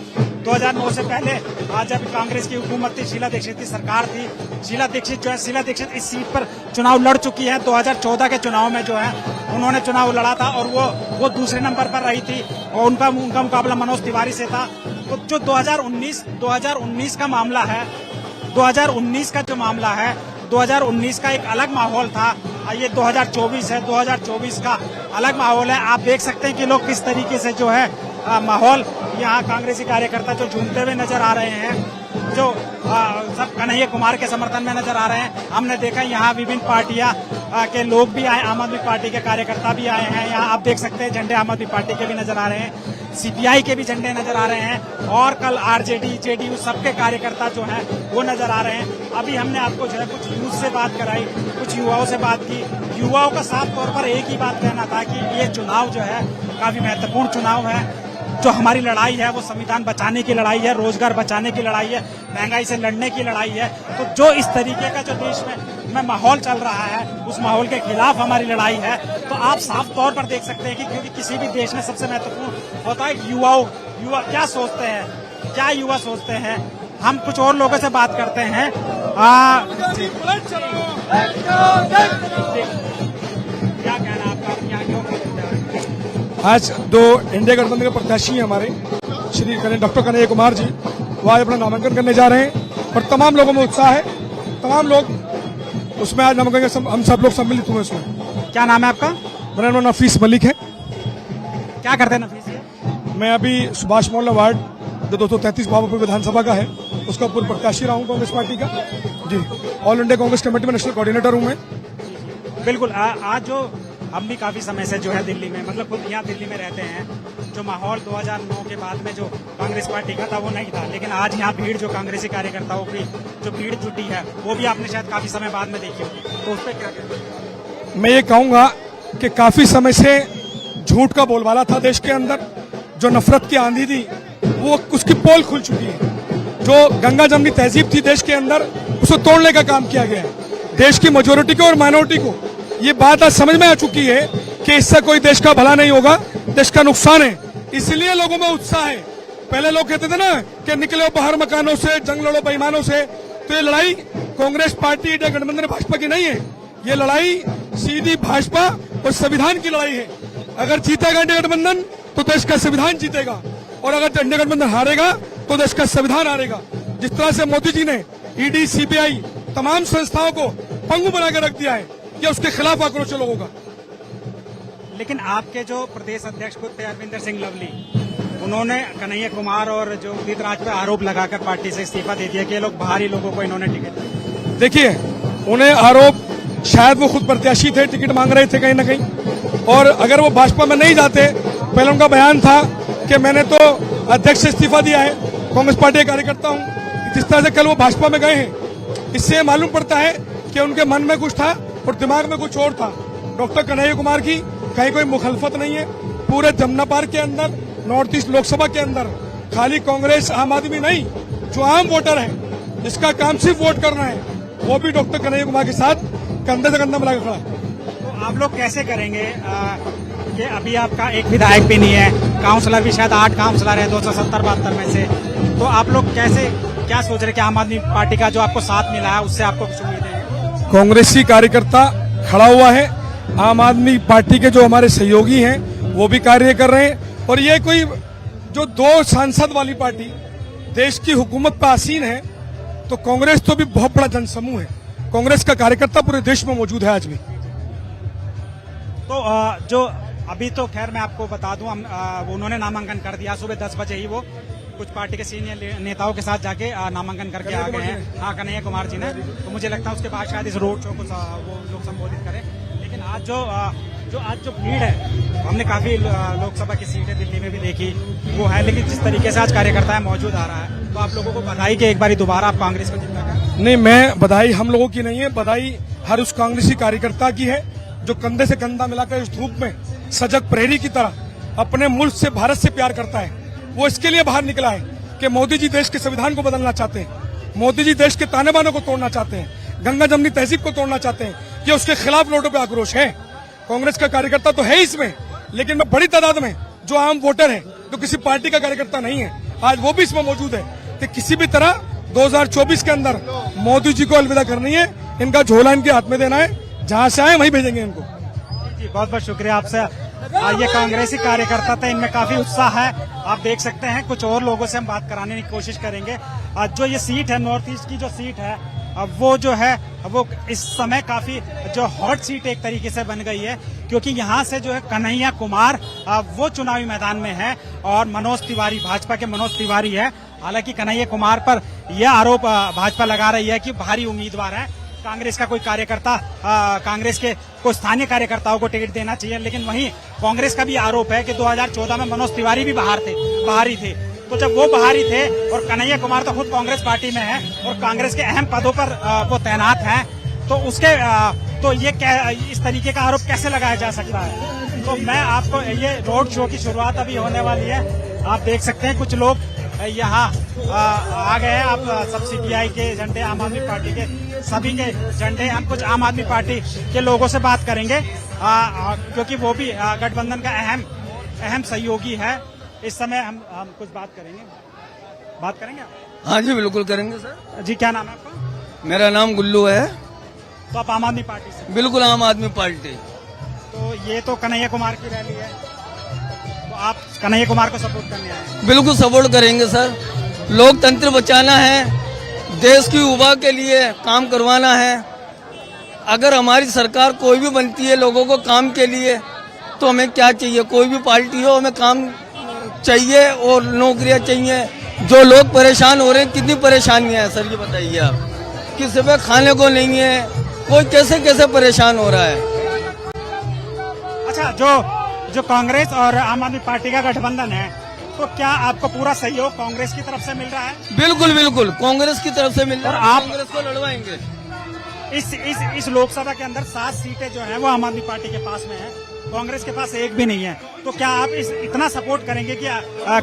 2009 से पहले आज जब कांग्रेस की हुकूमत थी, शीला दीक्षित की सरकार थी। शीला दीक्षित इस सीट पर चुनाव लड़ चुकी है। 2014 के चुनाव में जो है उन्होंने चुनाव लड़ा था, और वो दूसरे नंबर पर रही थी, और उनका मुकाबला मनोज तिवारी से था। तो जो 2019 का मामला है, 2019 का जो मामला है, 2019 का एक अलग माहौल था। ये 2024 है, 2024 का अलग माहौल है। आप देख सकते हैं कि लोग किस तरीके से जो है माहौल, यहाँ कांग्रेसी कार्यकर्ता जो झूमते हुए नजर आ रहे हैं, जो सब कन्हैया कुमार के समर्थन में नजर आ रहे हैं। हमने देखा यहाँ विभिन्न पार्टियां के लोग भी आए, आम आदमी पार्टी के कार्यकर्ता भी आए हैं। यहाँ आप देख सकते हैं झंडे आम आदमी पार्टी के भी नजर आ रहे हैं, सीपीआई के भी झंडे नजर आ रहे हैं, और कल आरजेडी, जेडीयू सबके कार्यकर्ता जो हैं वो नजर आ रहे हैं। अभी हमने आपको जो है कुछ यूथ से बात कराई, कुछ युवाओं से बात की। युवाओं का साफ तौर पर एक ही बात कहना था कि ये चुनाव जो है काफी महत्वपूर्ण चुनाव है। जो हमारी लड़ाई है वो संविधान बचाने की लड़ाई है, रोजगार बचाने की लड़ाई है, महंगाई से लड़ने की लड़ाई है। तो जो इस तरीके का जो देश में माहौल चल रहा है, उस माहौल के खिलाफ हमारी लड़ाई है। तो आप साफ तौर पर देख सकते हैं कि क्योंकि किसी भी देश में सबसे महत्वपूर्ण होता है युवा क्या सोचते हैं, क्या युवा सोचते हैं। हम कुछ और लोगों से बात करते हैं। क्या कहना आपका, यहाँ क्यों? आज दो इंडिया गठबंधन के प्रत्याशी हैं हमारे श्री डॉक्टर कन्हैया कुमार जी, वो आज अपना नामांकन करने जा रहे हैं, और तमाम लोगों में उत्साह है। तमाम लोग उसमें आज नामांकन, हम सब लोग सम्मिलित हुए उसमें। क्या नाम है आपका? मेरा नाम नफीस मलिक है। क्या करते हैं नफीस? मैं अभी सुभाष मोहल्ला वार्ड 233 बाबरपुर विधानसभा का है, उसका पूर्व प्रत्याशी रहा हूँ कांग्रेस पार्टी का जी। ऑल इंडिया कांग्रेस कमेटी में नेशनल कोऑर्डिनेटर हूँ मैं। बिल्कुल। आज जो हम भी काफी समय से जो है दिल्ली में, मतलब खुद यहाँ दिल्ली में रहते हैं। जो माहौल 2009 के बाद में जो कांग्रेस पार्टी का था वो नहीं था, लेकिन आज यहाँ भीड़ जो कांग्रेसी कार्यकर्ताओं की जो भीड़ जुटी है वो भी आपने शायद काफी समय बाद में देखी होगी, तो उस पर क्या कहते हैं? मैं ये कहूंगा कि काफी समय से झूठ का बोलबाला था देश के अंदर, जो नफरत की आंधी थी वो उसकी पोल खुल चुकी है। जो गंगा जमनी तहजीब थी देश के अंदर, उसको तोड़ने का काम किया गया है। देश की मेजोरिटी को और माइनॉरिटी को ये बात आज समझ में आ चुकी है कि इससे कोई देश का भला नहीं होगा, देश का नुकसान है। इसलिए लोगों में उत्साह है। पहले लोग कहते थे ना कि निकलो बाहर मकानों से, जंग लड़ो बेईमानों से। तो ये लड़ाई कांग्रेस पार्टी, इंडिया गठबंधन, भाजपा की नहीं है। ये लड़ाई सीधी भाजपा और संविधान की लड़ाई है। अगर जीतेगा इंडिया गठबंधन तो देश का संविधान जीतेगा, और अगर इंडिया गठबंधन हारेगा तो देश का संविधान हारेगा। जिस तरह से मोदी जी ने ईडी, सीबीआई तमाम संस्थाओं को पंगु बना के रख दिया है, ये उसके खिलाफ आक्रोश है लोगों का। लेकिन आपके जो प्रदेश अध्यक्ष खुद थे अरविंदर सिंह लवली, उन्होंने कन्हैया कुमार और जो उदित राज पर आरोप लगाकर पार्टी से इस्तीफा दे दिया कि ये लोग बाहरी लोगों को इन्होंने टिकट दिया। देखिए, उन्हें आरोप, शायद वो खुद प्रत्याशी थे, टिकट मांग रहे थे कहीं ना कहीं, और अगर वो भाजपा में नहीं जाते, पहले उनका बयान था कि मैंने तो अध्यक्ष से इस्तीफा दिया है, कांग्रेस पार्टी का कार्यकर्ता हूं। जिस तरह से कल वो भाजपा में गए हैं, इससे मालूम पड़ता है कि उनके मन में कुछ था और दिमाग में कुछ और था। डॉक्टर कन्हैया कुमार की कहीं कोई मुखालफत नहीं है। पूरे जमुना पार्क के अंदर, नॉर्थ ईस्ट लोकसभा के अंदर खाली कांग्रेस, आम आदमी नहीं, जो आम वोटर है, जिसका काम सिर्फ वोट करना है, वो भी डॉक्टर कन्हैया कुमार के साथ कंधे से कंधा मिलाकर खड़ा है। तो आप लोग कैसे करेंगे कि अभी आपका एक विधायक भी नहीं है, काउंसलर भी शायद 8 काउंसलर है 270-72 में से, तो आप लोग कैसे, क्या सोच रहे हैं कि आम आदमी पार्टी का जो आपको साथ मिला है उससे आपको कुछ उम्मीद है? कांग्रेसी कार्यकर्ता खड़ा हुआ है, आम आदमी पार्टी के जो हमारे सहयोगी हैं वो भी कार्य कर रहे हैं, और ये कोई जो 2 सांसद वाली पार्टी देश की हुकूमत पर आसीन है, तो कांग्रेस तो भी बहुत बड़ा जनसमूह है। कांग्रेस का कार्यकर्ता पूरे देश में मौजूद है आज भी। तो जो अभी तो खैर मैं आपको बता दूं, उन्होंने नामांकन कर दिया सुबह 10 बजे ही, वो कुछ पार्टी के सीनियर नेताओं के साथ जाके नामांकन करके आ गए हैं। हाँ, कन्हैया कुमार जी ने, तो मुझे लगता है उसके बाद शायद इस रोड शो को वो लोग संबोधित करें। लेकिन आज जो भीड़ है, हमने काफी लोकसभा की सीटें दिल्ली में भी देखी, वो है, लेकिन जिस तरीके से आज कार्यकर्ता मौजूद आ रहा है, तो आप लोगों को बधाई कि एक बार दोबारा आप कांग्रेस को जितना करें। नहीं, मैं बधाई हम लोगों की नहीं है, बधाई हर उस कांग्रेसी कार्यकर्ता की है जो कंधे से कंधा मिलाकर इस धूप में सजग प्रहरी की तरह अपने मुल्क से, भारत से प्यार करता है। वो इसके लिए बाहर निकला है कि मोदी जी देश के संविधान को बदलना चाहते हैं, मोदी जी देश के ताने बाने को तोड़ना चाहते हैं, गंगा जमनी तहजीब को तोड़ना चाहते हैं। ये उसके खिलाफ रोडों पे आक्रोश है। कांग्रेस का कार्यकर्ता तो है इसमें, लेकिन बड़ी तादाद में जो आम वोटर है, जो किसी पार्टी का कार्यकर्ता नहीं है, आज वो भी इसमें मौजूद है। कि किसी भी तरह 2024 के अंदर मोदी जी को अलविदा करनी है, इनका झोला इनके हाथ में देना है, जहां से आए वहीं भेजेंगे इनको। जी, बहुत बहुत शुक्रिया आपसे। ये कांग्रेसी कार्यकर्ता थे, इनमें काफी उत्साह है, आप देख सकते हैं। कुछ और लोगों से हम बात कराने की कोशिश करेंगे। जो ये सीट है, नॉर्थ ईस्ट की जो सीट है, वो जो है वो इस समय काफी जो हॉट सीट एक तरीके से बन गई है, क्योंकि यहाँ से जो है कन्हैया कुमार वो चुनावी मैदान में है, और मनोज तिवारी, भाजपा के मनोज तिवारी है। हालांकि कन्हैया कुमार पर यह आरोप भाजपा लगा रही है कि भारी उम्मीदवार है, कांग्रेस का कोई कार्यकर्ता, कांग्रेस के कोई स्थानीय कार्यकर्ताओं को टिकट देना चाहिए। लेकिन वहीं कांग्रेस का भी आरोप है कि 2014 में मनोज तिवारी भी बाहरी थे। तो जब वो बाहरी थे और कन्हैया कुमार तो खुद कांग्रेस पार्टी में है और कांग्रेस के अहम पदों पर वो तैनात हैं, तो उसके तो ये इस तरीके का आरोप कैसे लगाया जा सकता है? तो मैं आपको, ये रोड शो की शुरुआत अभी होने वाली है, आप देख सकते हैं कुछ लोग यहाँ आ गए हैं। आप सब सीपीआई के झंडे, आम आदमी पार्टी के सभी के झंडे, हम कुछ आम आदमी पार्टी के लोगों से बात करेंगे, क्योंकि वो भी गठबंधन का अहम सहयोगी है। इस समय हम कुछ बात करेंगे आप? हाँ जी, बिल्कुल करेंगे सर। जी, क्या नाम है आपका? मेरा नाम गुल्लू है। तो आप आम आदमी पार्टी से? बिल्कुल आम आदमी पार्टी। तो ये तो कन्हैया कुमार की रैली है, तो आप कन्हैया कुमार को सपोर्ट करने आए? बिल्कुल सपोर्ट करेंगे सर। लोकतंत्र बचाना है, देश की युवा के लिए काम करवाना है। अगर हमारी सरकार कोई भी बनती है लोगों को काम के लिए, तो हमें क्या चाहिए? कोई भी पार्टी हो, हमें काम चाहिए और नौकरियां चाहिए। जो लोग परेशान हो रहे हैं, कितनी परेशानियां हैं सर, ये बताइए आप। किसी पे खाने को नहीं है, कोई कैसे कैसे परेशान हो रहा है। अच्छा, जो कांग्रेस और आम आदमी पार्टी का गठबंधन है, तो क्या आपको पूरा सहयोग कांग्रेस की तरफ से मिल रहा है? बिल्कुल बिल्कुल कांग्रेस की तरफ से मिल रहा है। और आप कांग्रेस को लड़वाएंगे। इस लोकसभा के अंदर 7 सीटें जो हैं वो आम आदमी पार्टी के पास में है, कांग्रेस के पास एक भी नहीं है। तो क्या आप इतना सपोर्ट करेंगे कि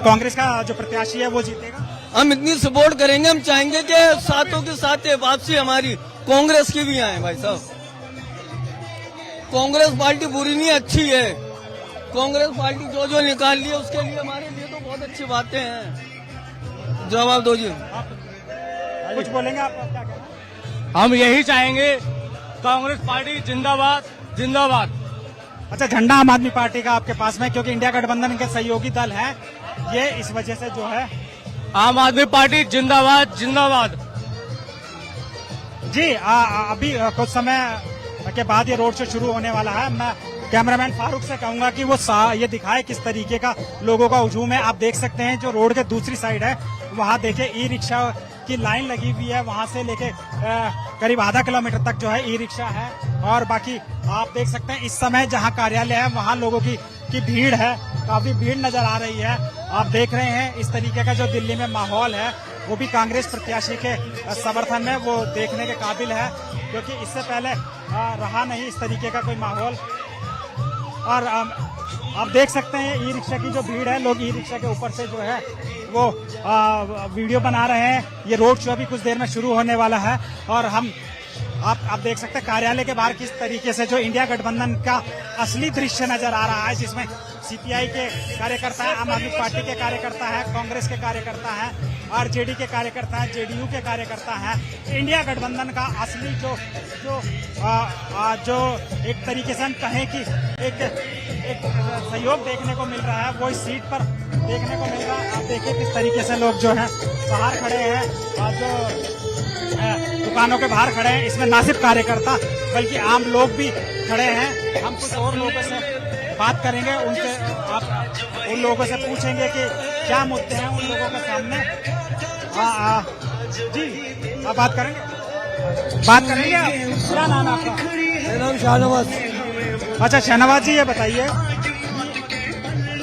कांग्रेस का जो प्रत्याशी है वो जीतेगा? हम इतनी सपोर्ट करेंगे, हम चाहेंगे कि सातों के साथ वापसी हमारी कांग्रेस की भी आए। भाई साहब, कांग्रेस पार्टी बुरी नहीं, अच्छी है। कांग्रेस पार्टी जो निकाल लिया उसके लिए हमारे लिए तो बहुत अच्छी बातें हैं। जवाब दो जी। कुछ बोलेंगे आप? क्या कहना? हम यही चाहेंगे, कांग्रेस पार्टी जिंदाबाद जिंदाबाद। अच्छा, झंडा आम आदमी पार्टी का आपके पास में, क्योंकि इंडिया गठबंधन के सहयोगी दल है, ये इस वजह से जो है आम आदमी पार्टी जिंदाबाद जिंदाबाद। जी अभी कुछ समय के बाद ये रोड शो शुरू होने वाला है। मैं कैमरामैन फारूक से कहूंगा कि वो ये दिखाए किस तरीके का लोगों का हुजूम है। आप देख सकते हैं जो रोड के दूसरी साइड है, वहाँ देखिए ई रिक्शा की लाइन लगी हुई है, वहाँ से लेके करीब आधा किलोमीटर तक जो है ई रिक्शा है। और बाकी आप देख सकते हैं इस समय जहाँ कार्यालय है वहाँ लोगों की भीड़ है, काफी भीड़ नजर आ रही है। आप देख रहे हैं इस तरीके का जो दिल्ली में माहौल है, वो भी कांग्रेस प्रत्याशी के समर्थन में, वो देखने के काबिल है, क्योंकि इससे पहले रहा नहीं इस तरीके का कोई माहौल। और आप देख सकते हैं ई रिक्शा की जो भीड़ है, लोग ई रिक्शा के ऊपर से जो है वो वीडियो बना रहे हैं। ये रोड शो भी कुछ देर में शुरू होने वाला है। और आप देख सकते हैं कार्यालय के बाहर किस तरीके से जो इंडिया गठबंधन का असली दृश्य नजर आ रहा है, जिसमें सीपीआई के कार्यकर्ता है, आम आदमी पार्टी के कार्यकर्ता है, कांग्रेस के कार्यकर्ता है, आरजेडी के कार्यकर्ता है, जेडीयू के कार्यकर्ता है। इंडिया गठबंधन का असली जो एक तरीके से हम कहें कि एक सहयोग देखने को मिल रहा है, वो इस सीट पर देखने को मिल रहा है। आप देखिए किस तरीके से लोग जो है बाहर खड़े हैं, और जो दुकानों के बाहर खड़े हैं, इसमें ना सिर्फ कार्यकर्ता बल्कि आम लोग भी खड़े हैं। हम कुछ और लोगों से बात करेंगे, उनसे उन लोगों से पूछेंगे कि क्या मुद्दे हैं उन लोगों के सामने। जी आप बात करेंगे आप? क्या नाम है आपका? मेरा नाम शाहनवाज। अच्छा शहनवाज जी, ये बताइए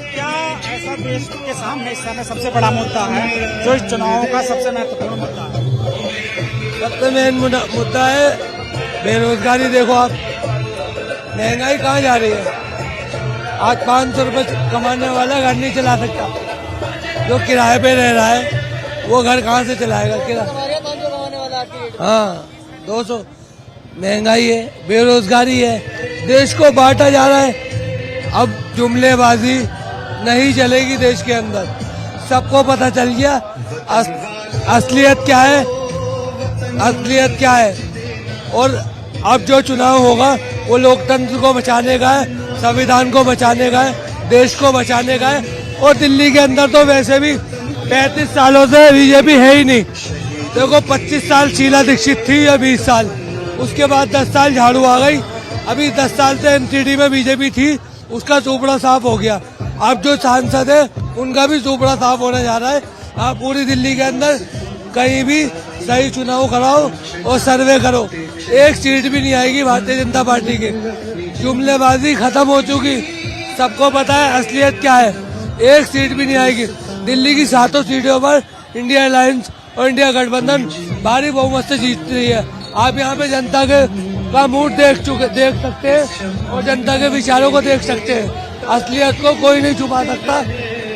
क्या ऐसा देश के सामने इस समय सबसे बड़ा मुद्दा है जो इस चुनाव का सबसे महत्वपूर्ण मुद्दा है? सबसे मेन मुद्दा है बेरोजगारी। देखो आप, महंगाई कहाँ जा रही है। आज 500 रुपए कमाने वाला घर नहीं चला सकता, जो किराए पे रह रहा है वो घर कहाँ से चलाएगा? किराया। हाँ 200। महंगाई है, बेरोजगारी है, देश को बांटा जा रहा है। अब जुमलेबाजी नहीं चलेगी देश के अंदर, सबको पता चल गया असलियत क्या है, असलियत क्या है। और अब जो चुनाव होगा वो लोकतंत्र को बचाने का है, संविधान को बचाने का है, देश को बचाने का है। और दिल्ली के अंदर तो वैसे भी 35 सालों से बीजेपी है ही नहीं। देखो 25 साल शीला दीक्षित थी या 20 साल, उसके बाद 10 साल झाड़ू आ गई, अभी 10 साल से एनसीडी में बीजेपी थी, उसका चोपड़ा साफ हो गया। अब जो सांसद है उनका भी चोपड़ा साफ होने जा रहा है। आप पूरी दिल्ली के अंदर कहीं भी सही चुनाव कराओ और सर्वे करो, एक सीट भी नहीं आएगी भारतीय जनता पार्टी की। जुमलेबाजी खत्म हो चुकी, सबको पता है असलियत क्या है, एक सीट भी नहीं आएगी। दिल्ली की 7 सीटों पर इंडिया अलायंस और इंडिया गठबंधन भारी बहुमत से जीत रही है। आप यहाँ पे जनता का मूड देख सकते हैं और जनता के विचारों को देख सकते हैं। असलियत को कोई नहीं छुपा सकता।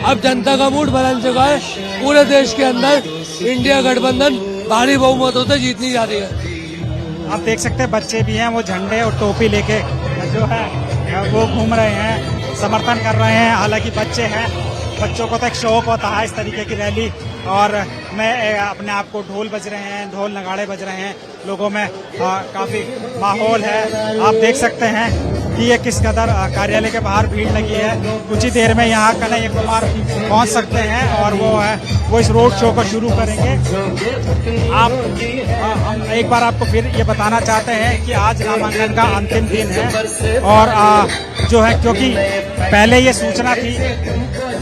अब जनता का मूड बदल चुका है, पूरे देश के अंदर इंडिया गठबंधन भारी बहुमतों से जीतनी जा रही है। आप देख सकते हैं बच्चे भी हैं, वो झंडे और टोपी लेके जो है वो घूम रहे हैं, समर्थन कर रहे हैं। हालांकि बच्चे हैं, बच्चों को तो एक शौक होता है इस तरीके की रैली। और मैं अपने आप को ढोल बज रहे हैं, ढोल नगाड़े बज रहे हैं, लोगों में काफी माहौल है। आप देख सकते हैं कि ये किस कदर कार्यालय के बाहर भीड़ लगी है। कुछ ही देर में यहाँ कन्हैया कुमार पहुँच सकते हैं और वो इस रोड शो को शुरू करेंगे। हम एक बार आपको फिर ये बताना चाहते हैं कि आज नामांकन का अंतिम दिन है और जो है क्योंकि पहले ये सूचना थी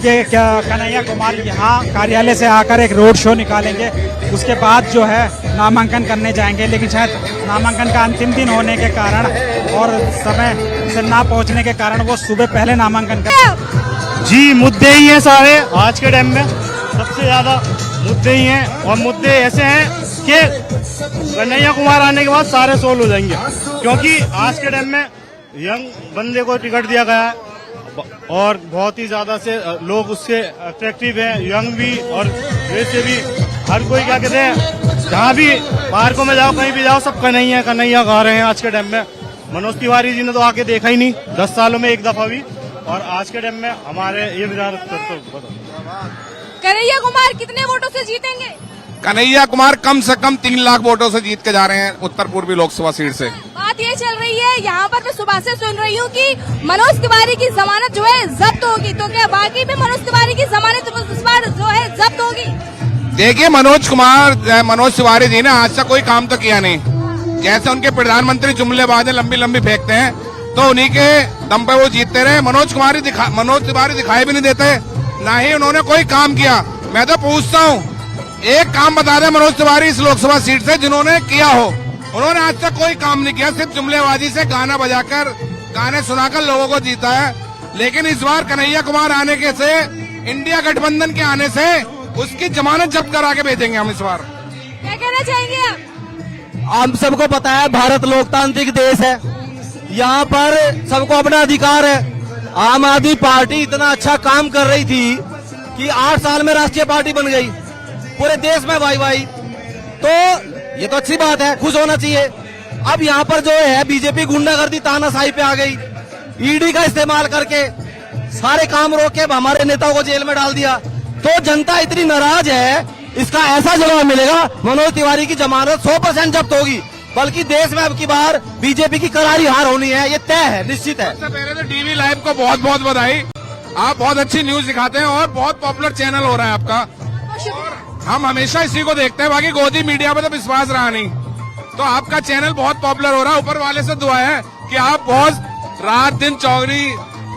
कि कन्हैया कुमार यहाँ कार्यालय से आकर एक रोड शो निकालेंगे, उसके बाद जो है नामांकन करने जाएंगे, लेकिन शायद नामांकन का अंतिम दिन होने के कारण और समय से ना पहुंचने के कारण वो सुबह पहले नामांकन कर। जी, मुद्दे ही हैं सारे आज के टाइम में, सबसे ज्यादा मुद्दे ही हैं, और मुद्दे ऐसे हैं कि कन्हैया कुमार आने के बाद सारे सोल्व हो जाएंगे, क्योंकि आज के टाइम में यंग बंदे को टिकट दिया गया है और बहुत ही ज्यादा से लोग उससे अट्रैक्टिव हैं, यंग भी और वैसे भी हर कोई क्या कहते हैं, जहाँ भी पार्कों में जाओ, कहीं भी जाओ, सब कन्हैया कन्हैया गा रहे हैं आज के टाइम में। मनोज तिवारी जी ने तो आके देखा ही नहीं 10 सालों में एक दफा भी, और आज के टाइम में हमारे ये विधायक कन्हैया कुमार कितने वोटों से जीतेंगे? कन्हैया कुमार कम से कम 3 लाख वोटों से जीत के जा रहे हैं उत्तर पूर्वी लोकसभा सीट से। बात ये चल रही है, यहाँ पर मैं सुबह से सुन रही हूँ कि मनोज तिवारी की जमानत जो है जब्त होगी, तो क्या बाकी में मनोज तिवारी की जमानत इस बार जो है जब्त होगी? देखिए, मनोज तिवारी जी ने आज तक कोई काम तो किया नहीं। जैसे उनके प्रधानमंत्री जुमलेबाजें लंबी लंबी फेंकते हैं, तो उन्हीं के दम पे वो जीतते रहे। मनोज तिवारी दिखाई भी नहीं देते, ना ही उन्होंने कोई काम किया। मैं तो पूछता हूँ, एक काम बता दें मनोज तिवारी इस लोकसभा सीट से जिन्होंने किया हो। उन्होंने आज तक कोई काम नहीं किया, सिर्फ जुमलेबाजी से गाना बजाकर, गाने सुनाकर लोगों को जीता है। लेकिन इस बार कन्हैया कुमार आने के से, इंडिया गठबंधन के आने से उसकी जमानत जब्त करा के भेजेंगे हम इस बार। क्या कहना चाहेंगे आप? हम सबको पता है भारत लोकतांत्रिक देश है, यहाँ पर सबको अपना अधिकार है। आम आदमी पार्टी इतना अच्छा काम कर रही थी कि 8 साल में राष्ट्रीय पार्टी बन गई, पूरे देश में वाई, तो ये तो अच्छी बात है, खुश होना चाहिए। अब यहाँ पर जो है बीजेपी गुंडागर्दी तानाशाही पे आ गई, ईडी का इस्तेमाल करके सारे काम रोक के हमारे नेताओं को जेल में डाल दिया, तो जनता इतनी नाराज है, इसका ऐसा जवाब मिलेगा। मनोज तिवारी की जमानत 100% जब्त होगी, बल्कि देश में अब की बार बीजेपी की करारी हार होनी है, ये तय है, निश्चित है। सबसे पहले तो टीवी लाइव को बहुत बहुत बधाई, आप बहुत अच्छी न्यूज दिखाते हैं और बहुत पॉपुलर चैनल हो रहा है आपका। हम हमेशा इसी को देखते हैं, बाकी गोदी मीडिया में तो विश्वास रहा नहीं, तो आपका चैनल बहुत पॉपुलर हो रहा है। ऊपर वाले से दुआ है कि आप बहुत रात दिन चौगनी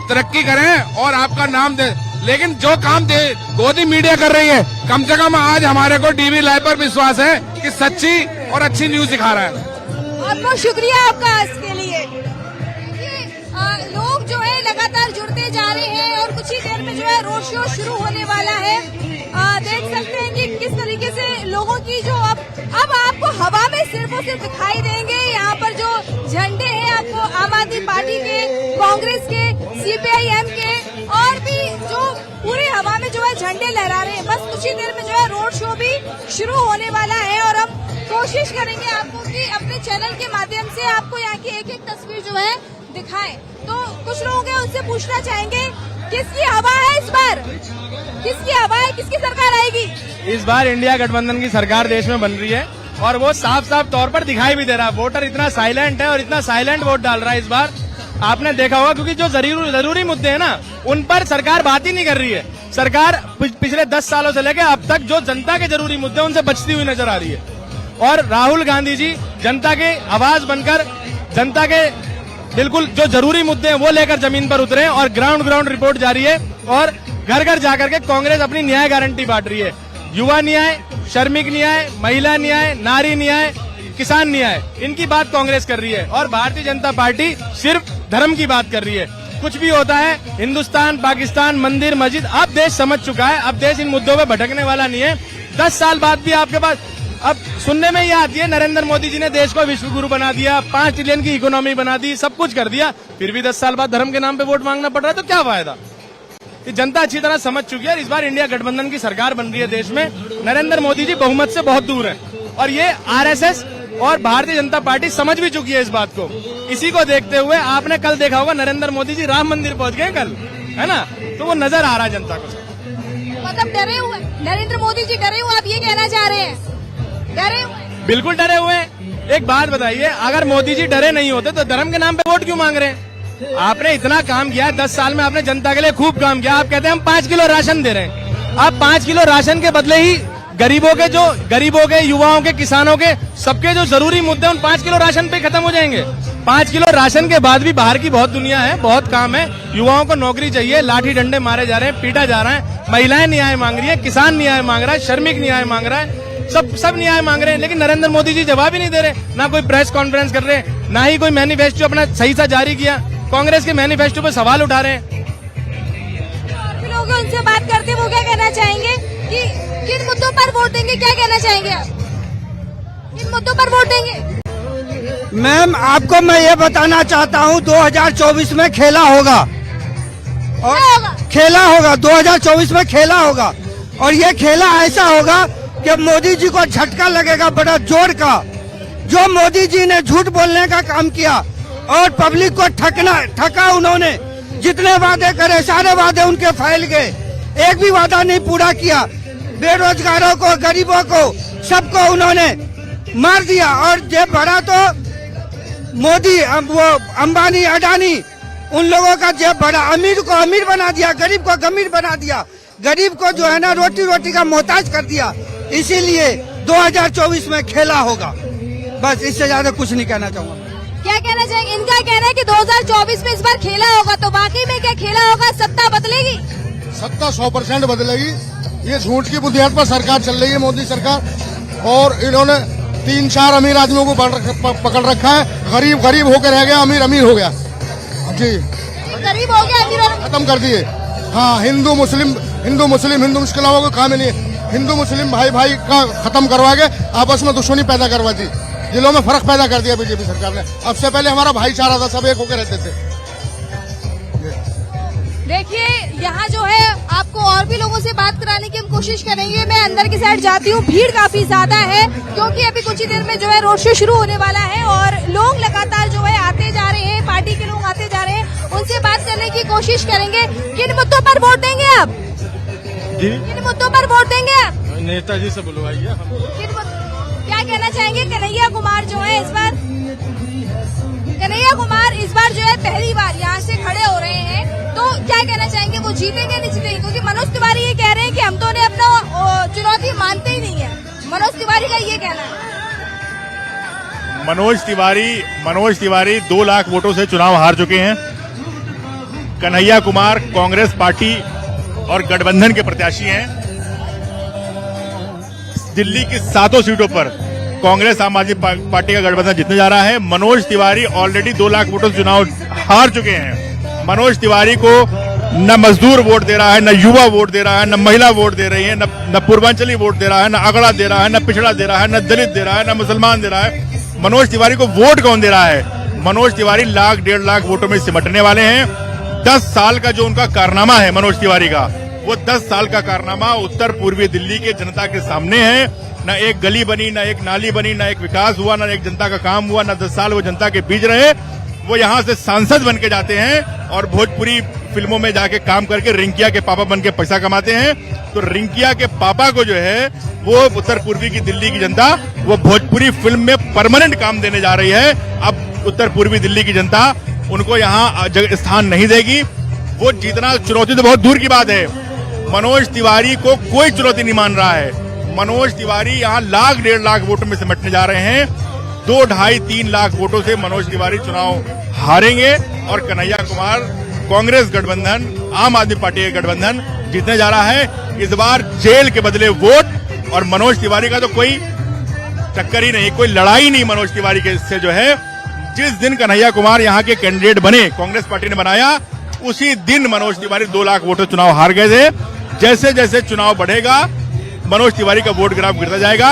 तरक्की करें और आपका नाम दे। लेकिन जो काम गोदी मीडिया कर रही है, कम से कम आज हमारे को टीवी लाइव पर विश्वास है कि सच्ची और अच्छी न्यूज दिखा रहा है। बहुत बहुत शुक्रिया आपका इसके लिए। लोग जो है लगातार जुड़ते जा रहे हैं और कुछ ही देर में जो है रोड शो शुरू होने वाला है। देख सकते हैं कि किस तरीके से लोगों की जो अब आपको हवा में सिर्फ और सिर्फ दिखाई देंगे। यहाँ पर जो झंडे हैं आपको आम आदमी पार्टी के, कांग्रेस के, CPIM के और भी जो पूरे हवा में जो है झंडे लहरा रहे हैं। बस कुछ ही देर में जो है रोड शो भी शुरू होने वाला है और हम कोशिश करेंगे आपको कि अपने चैनल के माध्यम से आपको यहाँ की एक एक तस्वीर जो है दिखाएं। तो कुछ लोग हैं, उनसे पूछना चाहेंगे किसकी हवा है इस बार, किसकी हवा है, किसकी सरकार आएगी? इस बार इंडिया गठबंधन की सरकार देश में बन रही है और वो साफ साफ तौर पर दिखाई भी दे रहा है। वोटर इतना साइलेंट है और इतना साइलेंट वोट डाल रहा है इस बार, आपने देखा होगा, क्योंकि जो जरूरी मुद्दे हैं ना, उन पर सरकार बात ही नहीं कर रही है। सरकार पिछले 10 सालों से लेकर अब तक जो जनता के जरूरी मुद्दे उनसे बचती हुई नजर आ रही है। और राहुल गांधी जी जनता के आवाज बनकर जनता के बिल्कुल जो जरूरी मुद्दे हैं वो लेकर जमीन पर उतरे और ग्राउंड रिपोर्ट जारी है और घर घर जाकर के कांग्रेस अपनी न्याय गारंटी बांट रही है। युवा न्याय, श्रमिक न्याय, महिला न्याय, नारी न्याय, किसान न्याय, इनकी बात कांग्रेस कर रही है और भारतीय जनता पार्टी सिर्फ धर्म की बात कर रही है। कुछ भी होता है, हिंदुस्तान, पाकिस्तान, मंदिर, मस्जिद, अब देश समझ चुका है, अब देश इन मुद्दों पे भटकने वाला नहीं है। 10 साल बाद भी आपके पास अब सुनने में ये आती है नरेंद्र मोदी जी ने देश को विश्व गुरु बना दिया, 5 ट्रिलियन की इकोनॉमी बना दी, सब कुछ कर दिया, फिर भी 10 साल बाद धर्म के नाम पे वोट मांगना पड़ रहा है, तो क्या फायदा? ये जनता अच्छी तरह समझ चुकी है। इस बार इंडिया गठबंधन की सरकार बन रही है देश में, नरेंद्र मोदी जी बहुमत से बहुत दूर है और ये RSS और भारतीय जनता पार्टी समझ भी चुकी है इस बात को। इसी को देखते हुए आपने कल देखा होगा नरेंद्र मोदी जी राम मंदिर पहुंच गए कल, है ना, तो वो नजर आ रहा है जनता को। मतलब डरे हुए नरेंद्र मोदी जी, डरे हुए, आप ये कहना चाह रहे हैं? डरे हुए? बिल्कुल डरे हुए हैं। एक बात बताइए, अगर मोदी जी डरे नहीं होते तो धर्म के नाम पे वोट क्यों मांग रहे हैं? आपने इतना काम किया, 10 साल में आपने जनता के लिए खूब काम किया। आप कहते हैं हम 5 किलो राशन दे रहे हैं, आप 5 किलो राशन के बदले ही गरीबों के, युवाओं के, किसानों के, सबके जो जरूरी मुद्दे उन 5 किलो राशन पे खत्म हो जाएंगे। 5 किलो राशन के बाद भी बाहर की बहुत दुनिया है, बहुत काम है, युवाओं को नौकरी चाहिए, लाठी डंडे मारे जा रहे हैं, पीटा जा रहा है, महिलाएं न्याय मांग रही है, किसान न्याय मांग रहा है, श्रमिक न्याय मांग रहा है, सब न्याय मांग रहे हैं, लेकिन नरेंद्र मोदी जी जवाब ही नहीं दे रहे, ना कोई प्रेस कॉन्फ्रेंस कर रहे, ना ही कोई मैनिफेस्टो अपना सही सा जारी किया। कांग्रेस के मैनिफेस्टो पे सवाल उठा रहे हैं। लोग उनसे बात करते हैं, वो क्या कहना चाहेंगे कि किन मुद्दों पर वोट देंगे, क्या कहना चाहेंगे आप? किन मुद्दों पर वोट देंगे? मैम आपको मैं ये बताना चाहता हूँ 2024 में खेला होगा और खेला होगा 2024 में खेला होगा, और ये खेला ऐसा होगा कि मोदी जी को झटका लगेगा बड़ा जोर का। जो मोदी जी ने झूठ बोलने का काम किया और पब्लिक को ठका उन्होंने, जितने वादे करे सारे वादे उनके फैल गए, एक भी वादा नहीं पूरा किया। बेरोजगारों को, गरीबों को, सबको उन्होंने मार दिया। और जेब भरा तो मोदी, वो अंबानी, अडानी, उन लोगों का जेब भरा। अमीर को अमीर बना दिया, गरीब को गरीब बना दिया, गरीब को जो है ना रोटी का मोहताज कर दिया। इसीलिए 2024 में खेला होगा, बस इससे ज्यादा कुछ नहीं कहना चाहूँगा। क्या कहना चाहेंगे? इनका कहना है कि 2024 में इस बार खेला होगा, तो वाकई में क्या खेला होगा? सत्ता बदलेगी? सत्ता 100% बदलेगी। ये झूठ की बुनियाद पर सरकार चल रही है, मोदी सरकार, और इन्होंने 3-4 अमीर आदमियों को पकड़ रखा है। गरीब गरीब होकर रह गया, अमीर अमीर हो गया जी, गरीब हो गया, अमीर खत्म कर दिए। हाँ, हिंदू मुस्लिम इसके अलावा कोई काम ही नहीं है। हिंदू मुस्लिम भाई भाई का खत्म करवा के आपस में दुश्मनी पैदा करवा दी, दिलों में फर्क पैदा कर दिया बीजेपी सरकार ने। अब से पहले हमारा भाईचारा था, सब एक होकर रहते थे। देखिए यहाँ जो है आपको और भी लोगों से बात कराने की हम कोशिश करेंगे। मैं अंदर की साइड जाती हूँ, भीड़ काफी ज्यादा है क्योंकि अभी कुछ ही देर में जो है रोड शो शुरू होने वाला है और लोग लगातार जो है आते जा रहे हैं, पार्टी के लोग आते जा रहे हैं। उनसे बात करने की कोशिश करेंगे। किन मुद्दों पर वोट देंगे आप? किन मुद्दों पर वोट देंगे आप? नेताजी से बुलवाइए। क्या कहना चाहेंगे? कन्हैया कुमार जो है इस बार, कन्हैया कुमार इस बार जो है पहली बार यहाँ से खड़े हो रहे हैं, तो क्या कहना चाहेंगे? वो जीतेंगे नहीं जीतेंगे? क्योंकि मनोज तिवारी ये कह रहे हैं कि हम तो उन्हें अपना चुनौती मानते ही नहीं है। मनोज तिवारी का ये कहना है। मनोज तिवारी 2 लाख वोटों से चुनाव हार चुके हैं। कन्हैया कुमार कांग्रेस पार्टी और गठबंधन के प्रत्याशी हैं। दिल्ली की 7 सीटों पर कांग्रेस आम आदमी पार्टी का गठबंधन जीतने जा रहा है। मनोज तिवारी ऑलरेडी 2 लाख वोटों से चुनाव हार चुके हैं। मनोज तिवारी को न मजदूर वोट दे रहा है, न युवा वोट दे रहा है, न महिला वोट दे रही है, न पूर्वांचली वोट दे रहा है, न अगड़ा दे रहा है, न पिछड़ा दे रहा है, न दलित दे रहा है, न मुसलमान दे रहा है। मनोज तिवारी को वोट कौन दे रहा है? मनोज तिवारी 1.5 लाख वोटों में सिमटने वाले हैं। 10 साल का जो उनका कारनामा है मनोज तिवारी का, वो 10 साल का कारनामा उत्तर पूर्वी दिल्ली के जनता के सामने है। न एक गली बनी, न एक नाली बनी, न एक विकास हुआ, न एक जनता का काम हुआ, न 10 साल वो जनता के बीच रहे। वो यहाँ से सांसद बन के जाते हैं और भोजपुरी फिल्मों में जाके काम करके रिंकिया के पापा बन के पैसा कमाते हैं। तो रिंकिया के पापा को जो है वो उत्तर पूर्वी की दिल्ली की जनता वो भोजपुरी फिल्म में परमानेंट काम देने जा रही है। अब उत्तर पूर्वी दिल्ली की जनता उनको यहाँ स्थान नहीं देगी। वो जीतना चुनौती तो बहुत दूर की बात है, मनोज तिवारी को कोई चुनौती नहीं मान रहा है। मनोज तिवारी यहाँ 1.5 लाख वोटों में सिमटने जा रहे हैं। 2, 2.5, 3 लाख वोटों से मनोज तिवारी चुनाव हारेंगे और कन्हैया कुमार कांग्रेस गठबंधन, आम आदमी पार्टी का गठबंधन जीतने जा रहा है। इस बार जेल के बदले वोट, और मनोज तिवारी का तो कोई टक्कर ही नहीं, कोई लड़ाई नहीं मनोज तिवारी के से जो है। जिस दिन कन्हैया कुमार यहाँ के कैंडिडेट बने, कांग्रेस पार्टी ने बनाया, उसी दिन मनोज तिवारी 2 लाख वोटों चुनाव हार गए थे। जैसे जैसे चुनाव बढ़ेगा मनोज तिवारी का वोट ग्राफ गिरता जाएगा।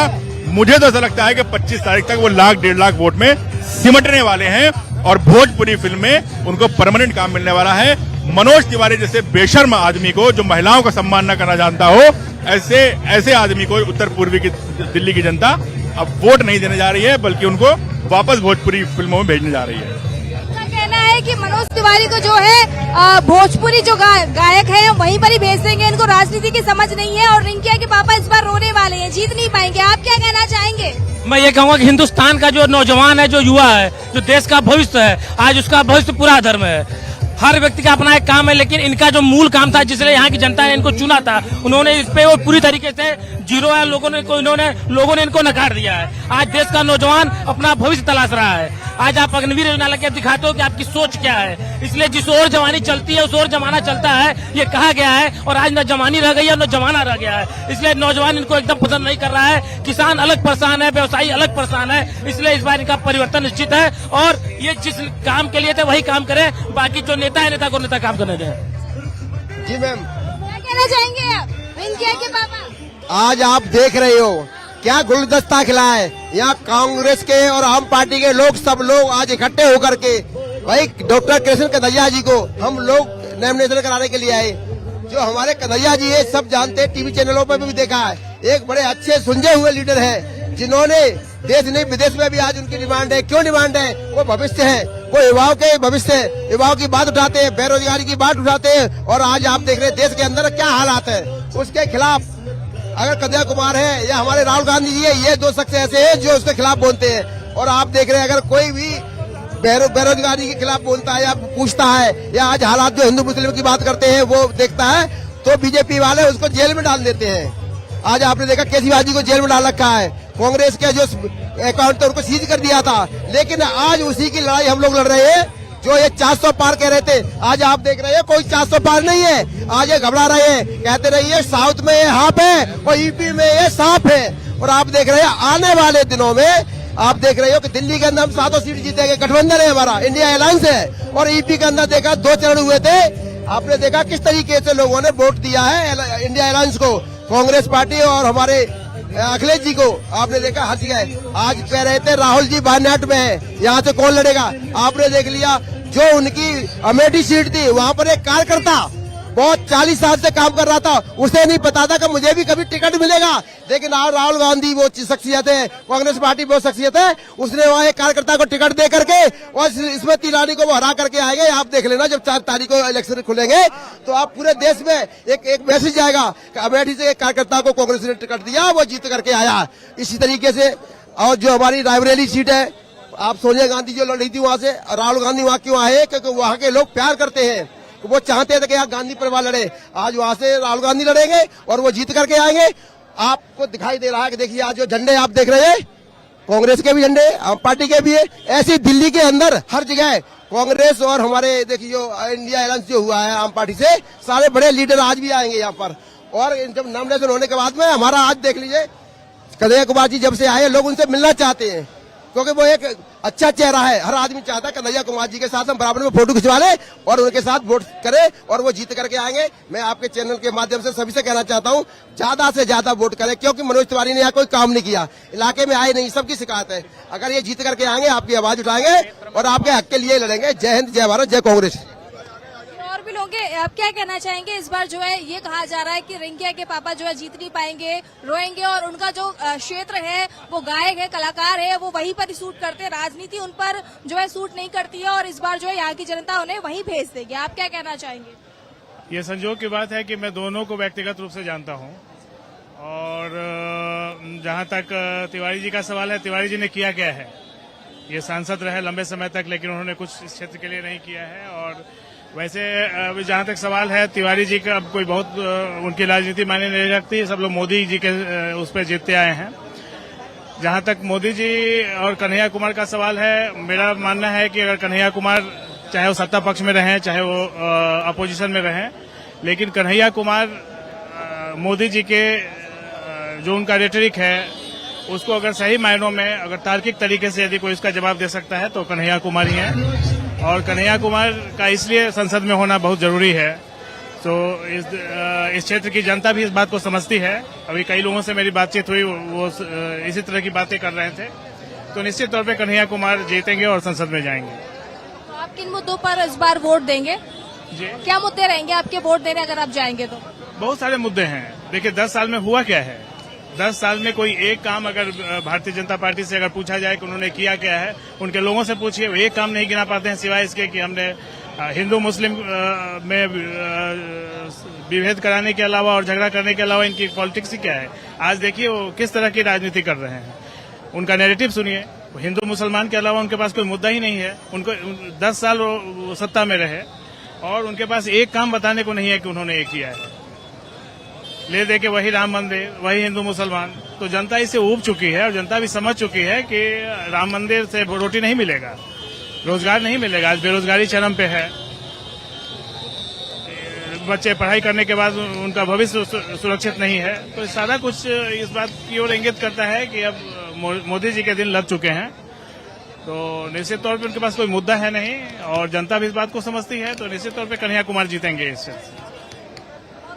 मुझे तो ऐसा लगता है कि 25 तारीख तक वो 1.5 लाख वोट में सिमटने वाले हैं और भोजपुरी फिल्म में उनको परमानेंट काम मिलने वाला है। मनोज तिवारी जैसे बेशर्म आदमी को, जो महिलाओं का सम्मान न करना जानता हो, ऐसे आदमी को उत्तर पूर्वी की दिल्ली की जनता अब वोट नहीं देने जा रही है, बल्कि उनको वापस भोजपुरी फिल्मों में भेजने जा रही है। कहना है कि मनोज तिवारी को जो है भोजपुरी जो गायक है वहीं पर ही भेज देंगे, इनको राजनीति की समझ नहीं है और रिंकिया के पापा इस बार रोने वाले हैं, जीत नहीं पाएंगे। आप क्या कहना चाहेंगे? मैं ये कहूँगा कि हिंदुस्तान का जो नौजवान है, जो युवा है, जो देश का भविष्य है, आज उसका भविष्य पूरा धर्म है। हर व्यक्ति का अपना एक काम है, लेकिन इनका जो मूल काम था, जिसलिए यहाँ की जनता ने इनको चुना था, उन्होंने इस पे वो पूरी तरीके से जीरो है। लोगों ने इनको नकार दिया है। आज देश का नौजवान अपना भविष्य तलाश रहा है। आज आप अग्निवीर योजना लगे दिखाते हो कि आपकी सोच क्या है। इसलिए जिस ओर जवानी चलती है उस ओर जमाना चलता है, ये कहा गया है। और आज न जवानी रह गई है न जमाना रह गया है। इसलिए नौजवान इनको एकदम पसंद नहीं कर रहा है। किसान अलग परेशान है, व्यवसायी अलग परेशान है। इसलिए इस बार इनका परिवर्तन निश्चित है और ये जिस काम के लिए थे वही काम करें, बाकी जो नेता है नेता को नेता काम करने दें। जी मैम, क्या कहना चाहेंगे आप रिंकिया के पापा? आज आप देख रहे हो क्या गुलदस्ता खिला है। यहाँ कांग्रेस के और आम पार्टी के लोग सब लोग आज इकट्ठे होकर के भाई डॉक्टर कृष्ण कन्हैया जी को हम लोग नॉमिनेशन कराने के लिए आए। जो हमारे कन्हैया जी है सब जानते हैं, टीवी चैनलों पर भी देखा है। एक बड़े अच्छे सुलझे हुए लीडर है जिन्होंने देश नहीं विदेश में भी आज उनकी डिमांड है। क्यों डिमांड है? वो भविष्य है, वो युवाओं के भविष्य है। युवाओं की बात उठाते हैं, बेरोजगारी की बात उठाते हैं। और आज आप देख रहे हैं देश के अंदर क्या हालात है, उसके खिलाफ अगर कन्हैया कुमार है या हमारे राहुल गांधी जी है, ये दो शख्स ऐसे हैं जो उसके खिलाफ बोलते हैं। और आप देख रहे हैं अगर कोई भी बेरोजगारी के खिलाफ बोलता है या पूछता है या आज हालात जो हिंदू मुस्लिम की बात करते हैं वो देखता है तो बीजेपी वाले उसको जेल में डाल देते हैं। आज आपने देखा केजरीवाल जी को जेल में डाल रखा है। कांग्रेस के जो अकाउंट थे उनको सीज कर दिया था। लेकिन आज उसी की लड़ाई हम लोग लड़ रहे हैं। जो ये 400 पार कह रहे थे, आज आप देख रहे हैं कोई 400 पार नहीं है। आज ये घबरा रहे हैं, कहते रहिए साउथ में ये हाफ है और यूपी में ये सांप है। और आप देख रहे हैं आने वाले दिनों में आप देख रहे हो कि दिल्ली के अंदर हम 7 सीट जीतेंगे। गठबंधन है हमारा, इंडिया अलायंस है। और यूपी के अंदर देखा 2 चरण हुए थे, आपने देखा किस तरीके से लोगों ने वोट दिया है इंडिया अलायंस को, कांग्रेस पार्टी और हमारे अखिलेश जी को। आपने देखा हर जगह आज कह रहे थे राहुल जी बायनाट में है, यहाँ से कौन लड़ेगा। आपने देख लिया जो उनकी अमेठी सीट थी वहाँ पर एक कार्यकर्ता बहुत 40 साल से काम कर रहा था, उसे नहीं पता था कि मुझे भी कभी टिकट मिलेगा। लेकिन आज राहुल गांधी वो शख्सियत है, कांग्रेस पार्टी वो शख्सियत है, उसने वहाँ एक कार्यकर्ता को टिकट दे करके और स्मृति ईरानी को वो हरा करके आएंगे। आप देख लेना जब 4 तारीख को इलेक्शन खुलेंगे तो आप पूरे देश में एक मैसेज जाएगा कि अमेठी से एक कार्यकर्ता को कांग्रेस ने टिकट दिया, वो जीत करके आया। इसी तरीके से और जो हमारी रायबरेली सीट है, आप सोनिया गांधी जो लड़ी थी वहाँ से, राहुल गांधी वहाँ क्यों आए? क्योंकि वहाँ के लोग प्यार करते हैं, वो चाहते थे कि यहाँ गांधी परिवार लड़े। आज वहाँ से राहुल गांधी लड़ेंगे और वो जीत करके आएंगे। आपको दिखाई दे रहा है कि देखिए आज जो झंडे आप देख रहे हैं कांग्रेस के भी झंडे, आम पार्टी के भी है। ऐसी दिल्ली के अंदर हर जगह कांग्रेस और हमारे देखिए जो इंडिया अलायंस जो हुआ है आम पार्टी से, सारे बड़े लीडर आज भी आएंगे यहाँ पर। और जब नॉमिनेशन होने के बाद में हमारा आज देख लीजिए कन्हैया कुमार जी जब से आए लोग उनसे मिलना चाहते हैं, क्योंकि वो एक अच्छा चेहरा है। हर आदमी चाहता है कन्हैया कुमार जी के साथ हम बराबर में फोटो खिंचवा लें और उनके साथ वोट करें और वो जीत करके आएंगे। मैं आपके चैनल के माध्यम से सभी से कहना चाहता हूं ज्यादा से ज्यादा वोट करें, क्योंकि मनोज तिवारी ने यहाँ कोई काम नहीं किया, इलाके में आए नहीं, सबकी शिकायत है। अगर ये जीत करके आएंगे आपकी आवाज उठाएंगे और आपके हक के लिए लड़ेंगे। जय हिंद, जय भारत, जय कांग्रेस। और भी लोग हैं, आप क्या कहना चाहेंगे? इस बार जो है ये कहा जा रहा है कि रिंकिया के पापा जो है जीत नहीं पाएंगे, रोएंगे और उनका जो क्षेत्र है वो गायक है, कलाकार है, वो वहीं पर ही सूट करते हैं। राजनीति उन पर जो है सूट नहीं करती है और इस बार जो है यहाँ की जनता उन्हें वहीं भेज देगी। आप क्या कहना चाहेंगे? ये संजोग की बात है कि मैं दोनों को व्यक्तिगत रूप से जानता हूँ और जहाँ तक तिवारी जी का सवाल है, तिवारी जी ने किया क्या है? ये सांसद रहे लंबे समय तक, लेकिन उन्होंने कुछ इस क्षेत्र के लिए नहीं किया है। और वैसे जहाँ तक सवाल है तिवारी जी का, अब कोई बहुत उनकी राजनीति मायने नहीं रखती, सब लोग मोदी जी के उस पर जीतते आए हैं। जहाँ तक मोदी जी और कन्हैया कुमार का सवाल है, मेरा मानना है कि अगर कन्हैया कुमार चाहे वो सत्ता पक्ष में रहें चाहे वो अपोजिशन में रहें, लेकिन कन्हैया कुमार मोदी जी के जो उनका रेटरिक है उसको अगर सही मायनों में अगर तार्किक तरीके से यदि कोई उसका जवाब दे सकता है तो कन्हैया कुमार ही है। और कन्हैया कुमार का इसलिए संसद में होना बहुत जरूरी है। तो इस क्षेत्र की जनता भी इस बात को समझती है। अभी कई लोगों से मेरी बातचीत हुई, वो इसी तरह की बातें कर रहे थे। तो निश्चित तौर पे कन्हैया कुमार जीतेंगे और संसद में जाएंगे। तो आप किन मुद्दों पर इस बार वोट देंगे? जी, क्या मुद्दे रहेंगे आपके वोट देने अगर आप जाएंगे तो? बहुत सारे मुद्दे हैं। देखिए 10 साल में हुआ क्या है, 10 साल में कोई एक काम अगर भारतीय जनता पार्टी से अगर पूछा जाए कि उन्होंने किया क्या है, उनके लोगों से पूछिए, वो एक काम नहीं गिना पाते हैं सिवाय इसके कि हमने हिंदू मुस्लिम में विभेद कराने के अलावा और झगड़ा करने के अलावा इनकी पॉलिटिक्स ही क्या है। आज देखिए वो किस तरह की राजनीति कर रहे हैं, उनका नैरेटिव सुनिए। हिंदू मुसलमान के अलावा उनके पास कोई मुद्दा ही नहीं है। उनको 10 साल वो सत्ता में रहे और उनके पास एक काम बताने को नहीं है कि उन्होंने ये किया है। ले दे के वही राम मंदिर, वही हिंदू मुसलमान, तो जनता इससे ऊब चुकी है और जनता भी समझ चुकी है कि राम मंदिर से रोटी नहीं मिलेगा, रोजगार नहीं मिलेगा। आज बेरोजगारी चरम पे है, बच्चे पढ़ाई करने के बाद उनका भविष्य सुरक्षित नहीं है। तो सारा कुछ इस बात की ओर इंगित करता है कि अब मोदी जी के दिन लग चुके हैं। तो निश्चित तौर पे उनके पास कोई मुद्दा है नहीं और जनता भी इस बात को समझती है। तो निश्चित तौर पे कन्हैया कुमार जीतेंगे इससे।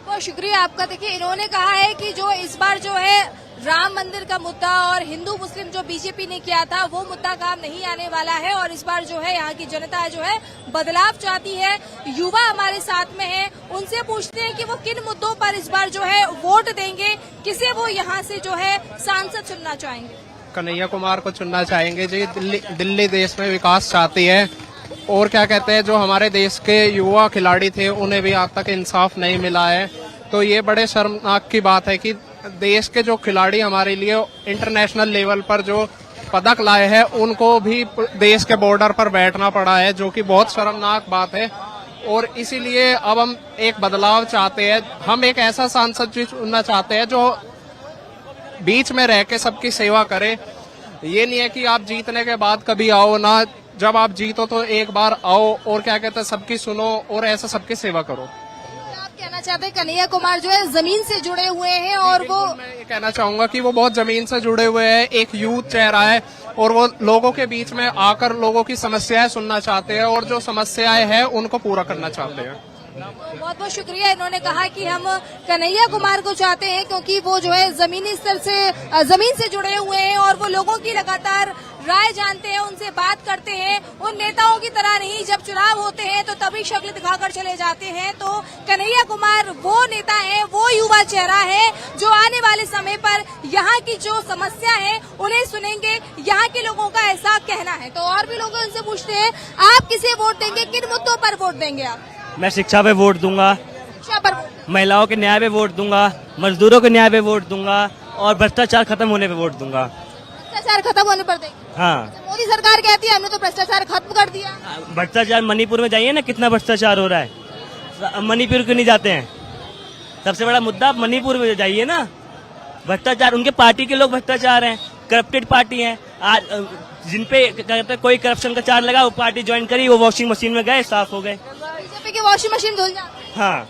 बहुत शुक्रिया आपका। देखिए, इन्होंने कहा है कि जो इस बार जो है राम मंदिर का मुद्दा और हिंदू मुस्लिम जो बीजेपी ने किया था वो मुद्दा काम नहीं आने वाला है और इस बार जो है यहाँ की जनता जो है बदलाव चाहती है। युवा हमारे साथ में है, उनसे पूछते हैं कि वो किन मुद्दों पर इस बार जो है वोट देंगे, किसे वो यहाँ से जो है सांसद चुनना चाहेंगे। कन्हैया कुमार को चुनना चाहेंगे जी। दिल्ली देश में विकास चाहती है और क्या कहते हैं, जो हमारे देश के युवा खिलाड़ी थे उन्हें भी आज तक इंसाफ नहीं मिला है। तो ये बड़े शर्मनाक की बात है कि देश के जो खिलाड़ी हमारे लिए इंटरनेशनल लेवल पर जो पदक लाए हैं उनको भी देश के बॉर्डर पर बैठना पड़ा है, जो कि बहुत शर्मनाक बात है। और इसीलिए अब हम एक बदलाव चाहते हैं। हम एक ऐसा सांसद चुनना चाहते हैं जो बीच में रह के सबकी सेवा करे। ये नहीं है कि आप जीतने के बाद कभी आओ ना, जब आप जीतो तो एक बार आओ और क्या कहते हैं सबकी सुनो और ऐसा सबकी सेवा करो। कहना चाहते हैं कन्हैया कुमार जो है जमीन से जुड़े हुए हैं और वो मैं ये कहना चाहूंगा कि वो बहुत जमीन से जुड़े हुए हैं, एक यूथ चेहरा है और वो लोगों के बीच में आकर लोगों की समस्याएं सुनना चाहते हैं और जो समस्याएं हैं उनको पूरा करना चाहते हैं। बहुत बहुत शुक्रिया। इन्होंने कहा कि हम कन्हैया कुमार को चाहते हैं क्योंकि वो जो है जमीनी स्तर से जमीन से जुड़े हुए हैं और वो लोगों की लगातार राय जानते हैं, उनसे बात करते हैं। उन नेताओं की तरह नहीं, जब चुनाव होते हैं तो तभी शक्ल दिखाकर चले जाते हैं। तो कन्हैया कुमार वो नेता है, वो युवा चेहरा है जो आने वाले समय पर यहाँ की जो समस्या है उन्हें सुनेंगे, यहाँ के लोगों का ऐसा कहना है। तो और भी लोग उनसे पूछते हैं आप किसे वोट देंगे, किन मुद्दों पर वोट देंगे आप? मैं शिक्षा पे वोट दूंगा, शिक्षा पर, महिलाओं के न्याय पे वोट दूंगा, मजदूरों के न्याय पे वोट दूंगा और भ्रष्टाचार खत्म होने पे वोट दूंगा। भ्रष्टाचार खत्म होने पर देंगे? हाँ। मोदी सरकार कहती है हमने तो भ्रष्टाचार खत्म कर दिया। भ्रष्टाचार मणिपुर में जाइए ना, कितना भ्रष्टाचार हो रहा है। मणिपुर क्यों नहीं जाते हैं? सबसे बड़ा मुद्दा मणिपुर में जाइए ना। भ्रष्टाचार, उनके पार्टी के लोग भ्रष्टाचार हैं, करप्टेड पार्टी है। आज जिनपे कहते हैं कोई करप्शन का चार्ज लगा, वो पार्टी ज्वाइन करी, वो वॉशिंग मशीन में गए, साफ हो गए। बीजेपी की वॉशिंग मशीन धुल जाती है। हाँ।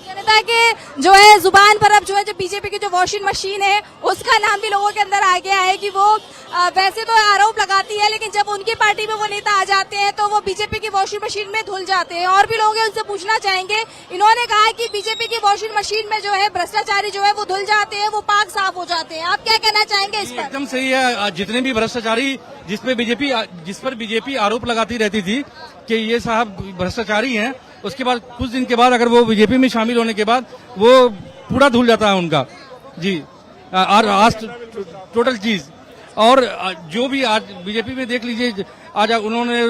जनता के जो है जुबान पर अब जो है जो बीजेपी की जो वॉशिंग मशीन है उसका नाम भी लोगों के अंदर आ गया है कि वो वैसे तो आरोप लगाती है लेकिन जब उनकी पार्टी में वो नेता आ जाते हैं तो वो बीजेपी की वॉशिंग मशीन में धुल जाते हैं। और भी लोग हैं, उनसे पूछना चाहेंगे। इन्होंने कहा कि बीजेपी की वॉशिंग मशीन में जो है भ्रष्टाचारी जो है वो धुल जाते हैं, वो पाक साफ हो जाते हैं। आप क्या कहना चाहेंगे इस पर? एकदम सही है। जितने भी भ्रष्टाचारी जिस पर बीजेपी आरोप लगाती रहती थी कि ये साहब भ्रष्टाचारी हैं, उसके बाद कुछ दिन के बाद अगर वो बीजेपी में शामिल होने के बाद वो पूरा धुल जाता है उनका जी। आज टोटल चीज। और जो भी आज बीजेपी में देख लीजिए, आज उन्होंने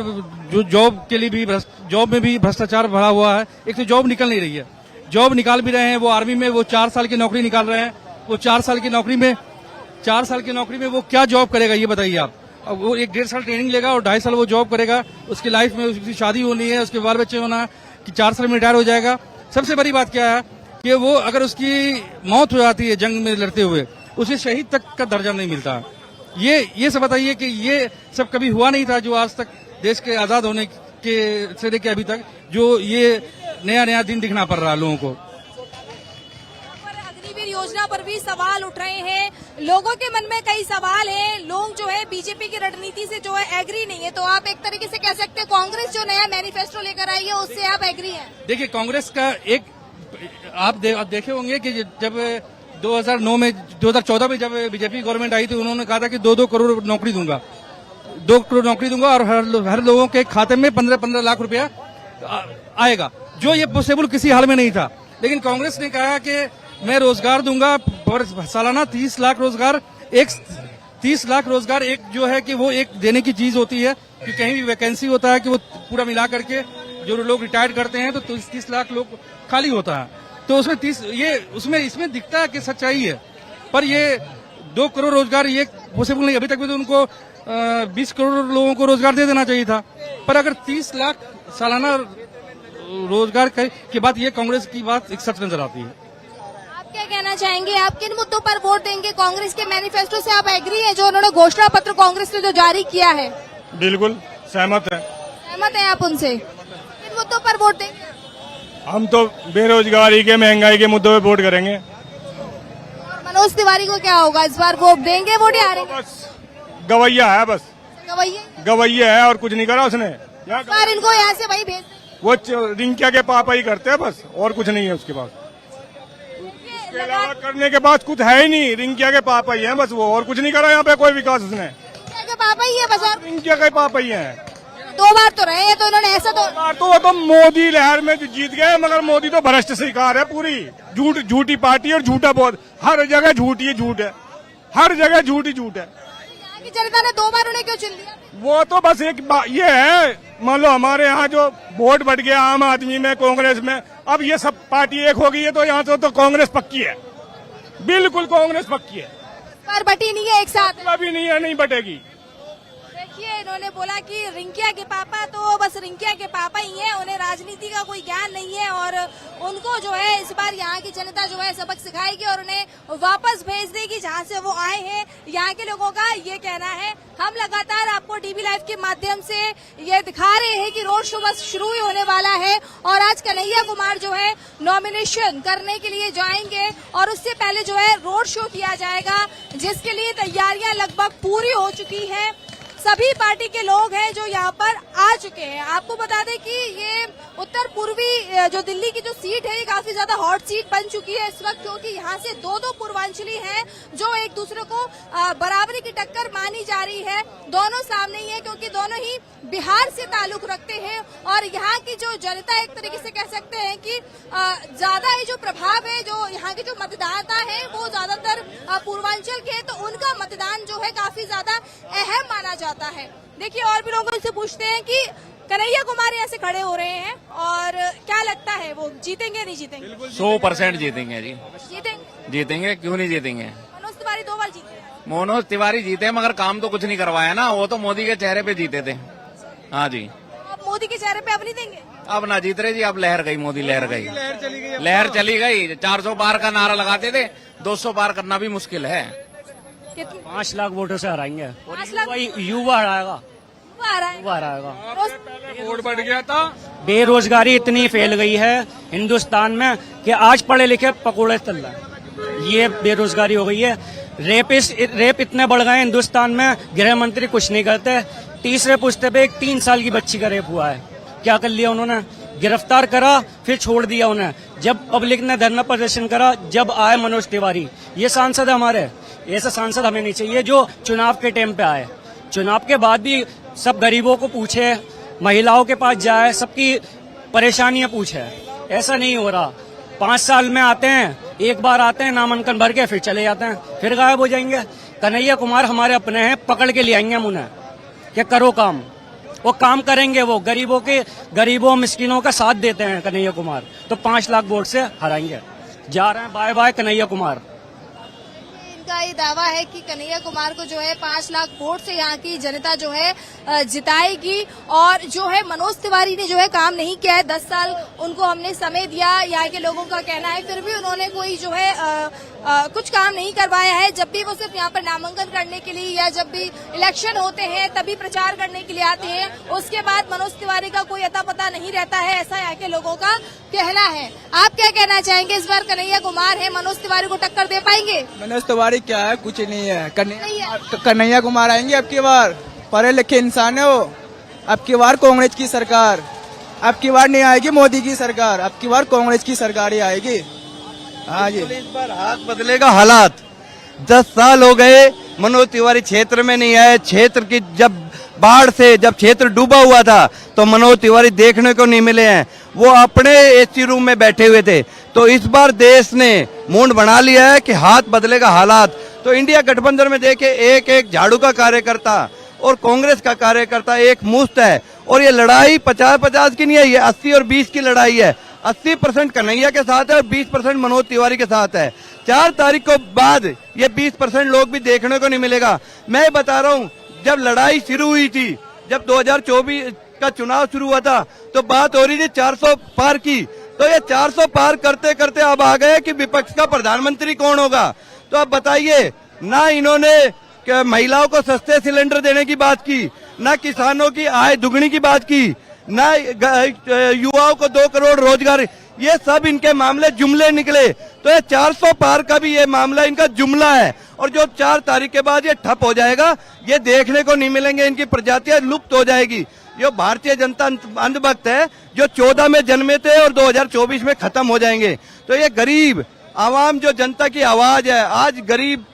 जो जॉब के लिए भी जॉब में भी भ्रष्टाचार भरा हुआ है। एक तो जॉब निकल नहीं रही है, जॉब निकाल भी रहे हैं वो आर्मी में, वो 4 साल की नौकरी निकाल रहे हैं। वो 4 साल की नौकरी में वो क्या जॉब करेगा ये बताइए आप। अब वो 1-1.5 साल ट्रेनिंग लेगा और 2.5 साल वो जॉब करेगा। उसकी लाइफ में उसकी शादी होनी है, उसके बाल बच्चे होना है कि 4 साल में रिटायर हो जाएगा। सबसे बड़ी बात क्या है कि वो अगर उसकी मौत हो जाती है जंग में लड़ते हुए, उसे शहीद तक का दर्जा नहीं मिलता। ये सब बताइए कि ये सब कभी हुआ नहीं था जो आज तक देश के आजाद होने के से लेकर अभी तक जो ये नया दिन दिखना पड़ रहा है लोगों को। अग्निवीर योजना पर भी सवाल उठ रहे हैं, लोगों के मन में कई सवाल हैं। लोग जो है बीजेपी की रणनीति से जो है एग्री नहीं है। तो आप एक तरीके से कह सकते हैं कांग्रेस जो नया मैनिफेस्टो लेकर आई है उससे आप एग्री हैं? देखिए, कांग्रेस का एक आप देखे होंगे कि जब 2014 में जब बीजेपी गवर्नमेंट आई थी, उन्होंने कहा था कि 2 करोड़ नौकरी दूंगा, 2 करोड़ नौकरी दूंगा और हर लोगों के खाते में 15-15 लाख रुपया आएगा, जो ये पॉसिबल किसी हाल में नहीं था। लेकिन कांग्रेस ने कहा कि मैं रोजगार दूंगा, सालाना 30 लाख रोजगार। 30 लाख रोजगार एक जो है कि वो एक देने की चीज होती है कि कहीं भी वैकेंसी होता है कि वो पूरा मिला करके जो लोग रिटायर करते हैं तो 30 लाख लोग खाली होता है। तो उसमें इसमें दिखता है कि सच्चाई है, पर ये 2 करोड़ रोजगार ये पॉसिबल नहीं। अभी तक भी तो उनको 20 करोड़ लोगों को रोजगार दे देना चाहिए था। पर अगर 30 लाख सालाना रोजगार की बात, ये कांग्रेस की बात एक सच नजर आती है। आप क्या कहना चाहेंगे, आप किन मुद्दों पर वोट देंगे? कांग्रेस के मैनिफेस्टो से आप एग्री है जो उन्होंने घोषणा पत्र कांग्रेस ने जो जारी किया है? बिल्कुल सहमत है। सहमत है आप उनसे? किन मुद्दों पर वोट देंगे? हम तो बेरोजगारी के, महंगाई के मुद्दों पे वोट करेंगे। और मनोज तिवारी को क्या होगा इस बार, वो देंगे वोट या हारेंगे? बस गवैया है, बस गवैया है और कुछ नहीं करा उसने। इस बार इनको यहाँ से वही भेज, वो रिंकिया के पापा ही करते हैं बस, और कुछ नहीं है उसके पास। उसके अलावा करने के बाद कुछ है ही नहीं, रिंकिया के पापा ही है बस वो, और कुछ नहीं करा यहाँ पे कोई विकास उसने। रिंकिया के पापा ही है बस, और रिंकिया के पापा ही है। 2 बार तो रहे हैं तो उन्होंने ऐसा तो वो तो मोदी लहर में जीत गए, मगर मोदी तो भ्रष्ट शिकार है पूरी, झूठी पार्टी और झूठा बहुत, हर जगह झूठ ही झूठ है, हर जगह झूठ ही झूठ है। यहाँ की जनता ने 2 बार उन्हें क्यों चुन लिया? वो तो बस एक ये है, मान लो हमारे यहाँ जो वोट बढ़ गया आम आदमी में, कांग्रेस में, अब ये सब पार्टी एक हो गई है, तो यहाँ तो कांग्रेस पक्की है, बिल्कुल कांग्रेस पक्की है। पर बटी नहीं है एक साथ, अभी नहीं है, नहीं बटेगी। देखिए इन्होंने बोला कि रिंकिया के पापा तो बस रिंकिया के पापा ही हैं, उन्हें राजनीति का कोई ज्ञान नहीं है और उनको जो है इस बार यहाँ की जनता जो है सबक सिखाएगी और उन्हें वापस भेज देगी जहाँ से वो आए हैं। यहाँ के लोगों का ये कहना है। हम लगातार आपको टीवी लाइव के माध्यम से ये दिखा रहे हैं कि रोड शो बस शुरू ही होने वाला है और आज कन्हैया कुमार जो है नॉमिनेशन करने के लिए जाएंगे और उससे पहले जो है रोड शो किया जाएगा, जिसके लिए तैयारियां लगभग पूरी हो चुकी है। सभी पार्टी के लोग हैं जो यहाँ पर आ चुके हैं। आपको बता दें कि ये उत्तर पूर्वी जो दिल्ली की जो सीट है ये काफी ज्यादा हॉट सीट बन चुकी है इस वक्त, क्योंकि यहाँ से 2 पूर्वांचली हैं जो एक दूसरे को बराबरी की टक्कर मानी जा रही है। दोनों सामने ही है क्योंकि दोनों ही बिहार से ताल्लुक रखते हैं और यहाँ की जो जनता एक तरीके से कह सकते हैं कि ज्यादा ही जो प्रभाव है, जो यहाँ के जो मतदाता है वो ज्यादातर पूर्वांचल के, तो उनका मतदान जो है काफी ज्यादा अहम माना जाता है। देखिए और भी लोगों से पूछते हैं कि कन्हैया कुमार यहाँ से खड़े हो रहे हैं और क्या लगता है वो जीतेंगे नहीं जीतेंगे? 100% जीतेंगे जी, जीतेंगे क्यों नहीं जीतेंगे। मनोज तिवारी 2 बार जीते हैं। मनोज तिवारी जीते मगर काम तो कुछ नहीं करवाया ना, वो तो मोदी के चेहरे पे जीते थे। हाँ जी, आप मोदी के चेहरे पे अब नहीं देंगे? अब ना जीत रहे जी, अब लहर गई, मोदी लहर गई, लहर चली गई। 400 पार का नारा लगाते थे, 200 पार करना भी मुश्किल है। 5 लाख वोटों से हराएंगे और युवा हराएगा, वोट बढ़ गया था। बेरोजगारी इतनी फैल गई है हिंदुस्तान में कि आज पढ़े लिखे पकोड़े चल रहा है, ये बेरोजगारी हो गई है। रेप इतने बढ़ गए हिंदुस्तान में, गृह मंत्री कुछ नहीं करते। तीसरे पुश्ते पे एक 3 साल की बच्ची का रेप हुआ है, क्या कर लिया उन्होंने? गिरफ्तार करा फिर छोड़ दिया उन्हें। जब पब्लिक ने धरना प्रदर्शन करा, जब आए मनोज तिवारी, ये सांसद हमारे, ऐसा सांसद हमें नहीं चाहिए जो चुनाव के टाइम पे आए। चुनाव के बाद भी सब गरीबों को पूछे, महिलाओं के पास जाए, सबकी परेशानियां पूछे। ऐसा नहीं हो रहा। 5 साल में आते हैं, एक बार आते हैं, नामांकन भर के फिर चले जाते हैं, फिर गायब हो जाएंगे। कन्हैया कुमार हमारे अपने हैं, पकड़ के ले आएंगे हम उन्हें कि करो काम। वो काम करेंगे, वो गरीबों मिस्किनों का साथ देते हैं कन्हैया कुमार, तो 5 लाख वोट से हराएंगे। जा रहे हैं, बाय बाय कन्हैया कुमार। का ये दावा है कि कन्हैया कुमार को जो है 5 लाख वोट से यहाँ की जनता जो है जिताएगी। और जो है मनोज तिवारी ने जो है काम नहीं किया है, 10 साल उनको हमने समय दिया, यहाँ के लोगों का कहना है, फिर भी उन्होंने कोई जो है कुछ काम नहीं करवाया है। जब भी वो सिर्फ यहाँ पर नामांकन करने के लिए या जब भी इलेक्शन होते हैं तभी प्रचार करने के लिए आते हैं, उसके बाद मनोज तिवारी का कोई अता पता नहीं रहता है, ऐसा यहाँ के लोगों का कहना है। आप क्या कहना चाहेंगे? इस बार कन्हैया कुमार है, मनोज तिवारी को टक्कर दे पाएंगे? मनोज तिवारी क्या है, कुछ नहीं है। कन्हैया कुमार आएंगे अब की बार, पढ़े लिखे इंसान है वो। अब की बार कांग्रेस की सरकार, अब की बार नहीं आएगी मोदी की सरकार, अब की बार कांग्रेस की सरकार ही आएगी। हाँ जी, इस बार हाथ बदलेगा हालात। 10 साल हो गए मनोज तिवारी क्षेत्र में नहीं आए। क्षेत्र की जब बाढ़ से जब क्षेत्र डूबा हुआ था तो मनोज तिवारी देखने को नहीं मिले हैं, वो अपने एसी रूम में बैठे हुए थे। तो इस बार देश ने मूड बना लिया है कि हाथ बदलेगा हालात। तो इंडिया गठबंधन में देखे एक झाड़ू का कार्यकर्ता और कांग्रेस का कार्यकर्ता एक मुश्त है, और ये लड़ाई 50-50 की नहीं है, ये 80 और 20 की लड़ाई है। 80% कन्हैया के साथ है और 20% मनोज तिवारी के साथ है। 4 तारीख को बाद ये 20% लोग भी देखने को नहीं मिलेगा। मैं बता रहा हूँ, जब लड़ाई शुरू हुई थी, जब 2024 का चुनाव शुरू हुआ था, तो बात हो रही थी 400 पार की, तो ये 400 पार करते करते अब आ गए कि विपक्ष का प्रधानमंत्री कौन होगा। तो अब बताइए, ना इन्होंने महिलाओं को सस्ते सिलेंडर देने की बात की, ना किसानों की आय दुगनी की बात की, ना युवाओं को 2 करोड़ रोजगार, ये सब इनके मामले जुमले निकले। तो ये 400 पार का भी ये मामला इनका जुमला है, और जो 4 तारीख के बाद ये ठप हो जाएगा, ये देखने को नहीं मिलेंगे, इनकी प्रजातियां लुप्त हो जाएगी। जो भारतीय जनता अंधभक्त है, जो 14 में जन्मे थे और 2024 में खत्म हो जाएंगे। तो ये गरीब आवाम, जो जनता की आवाज है, आज गरीब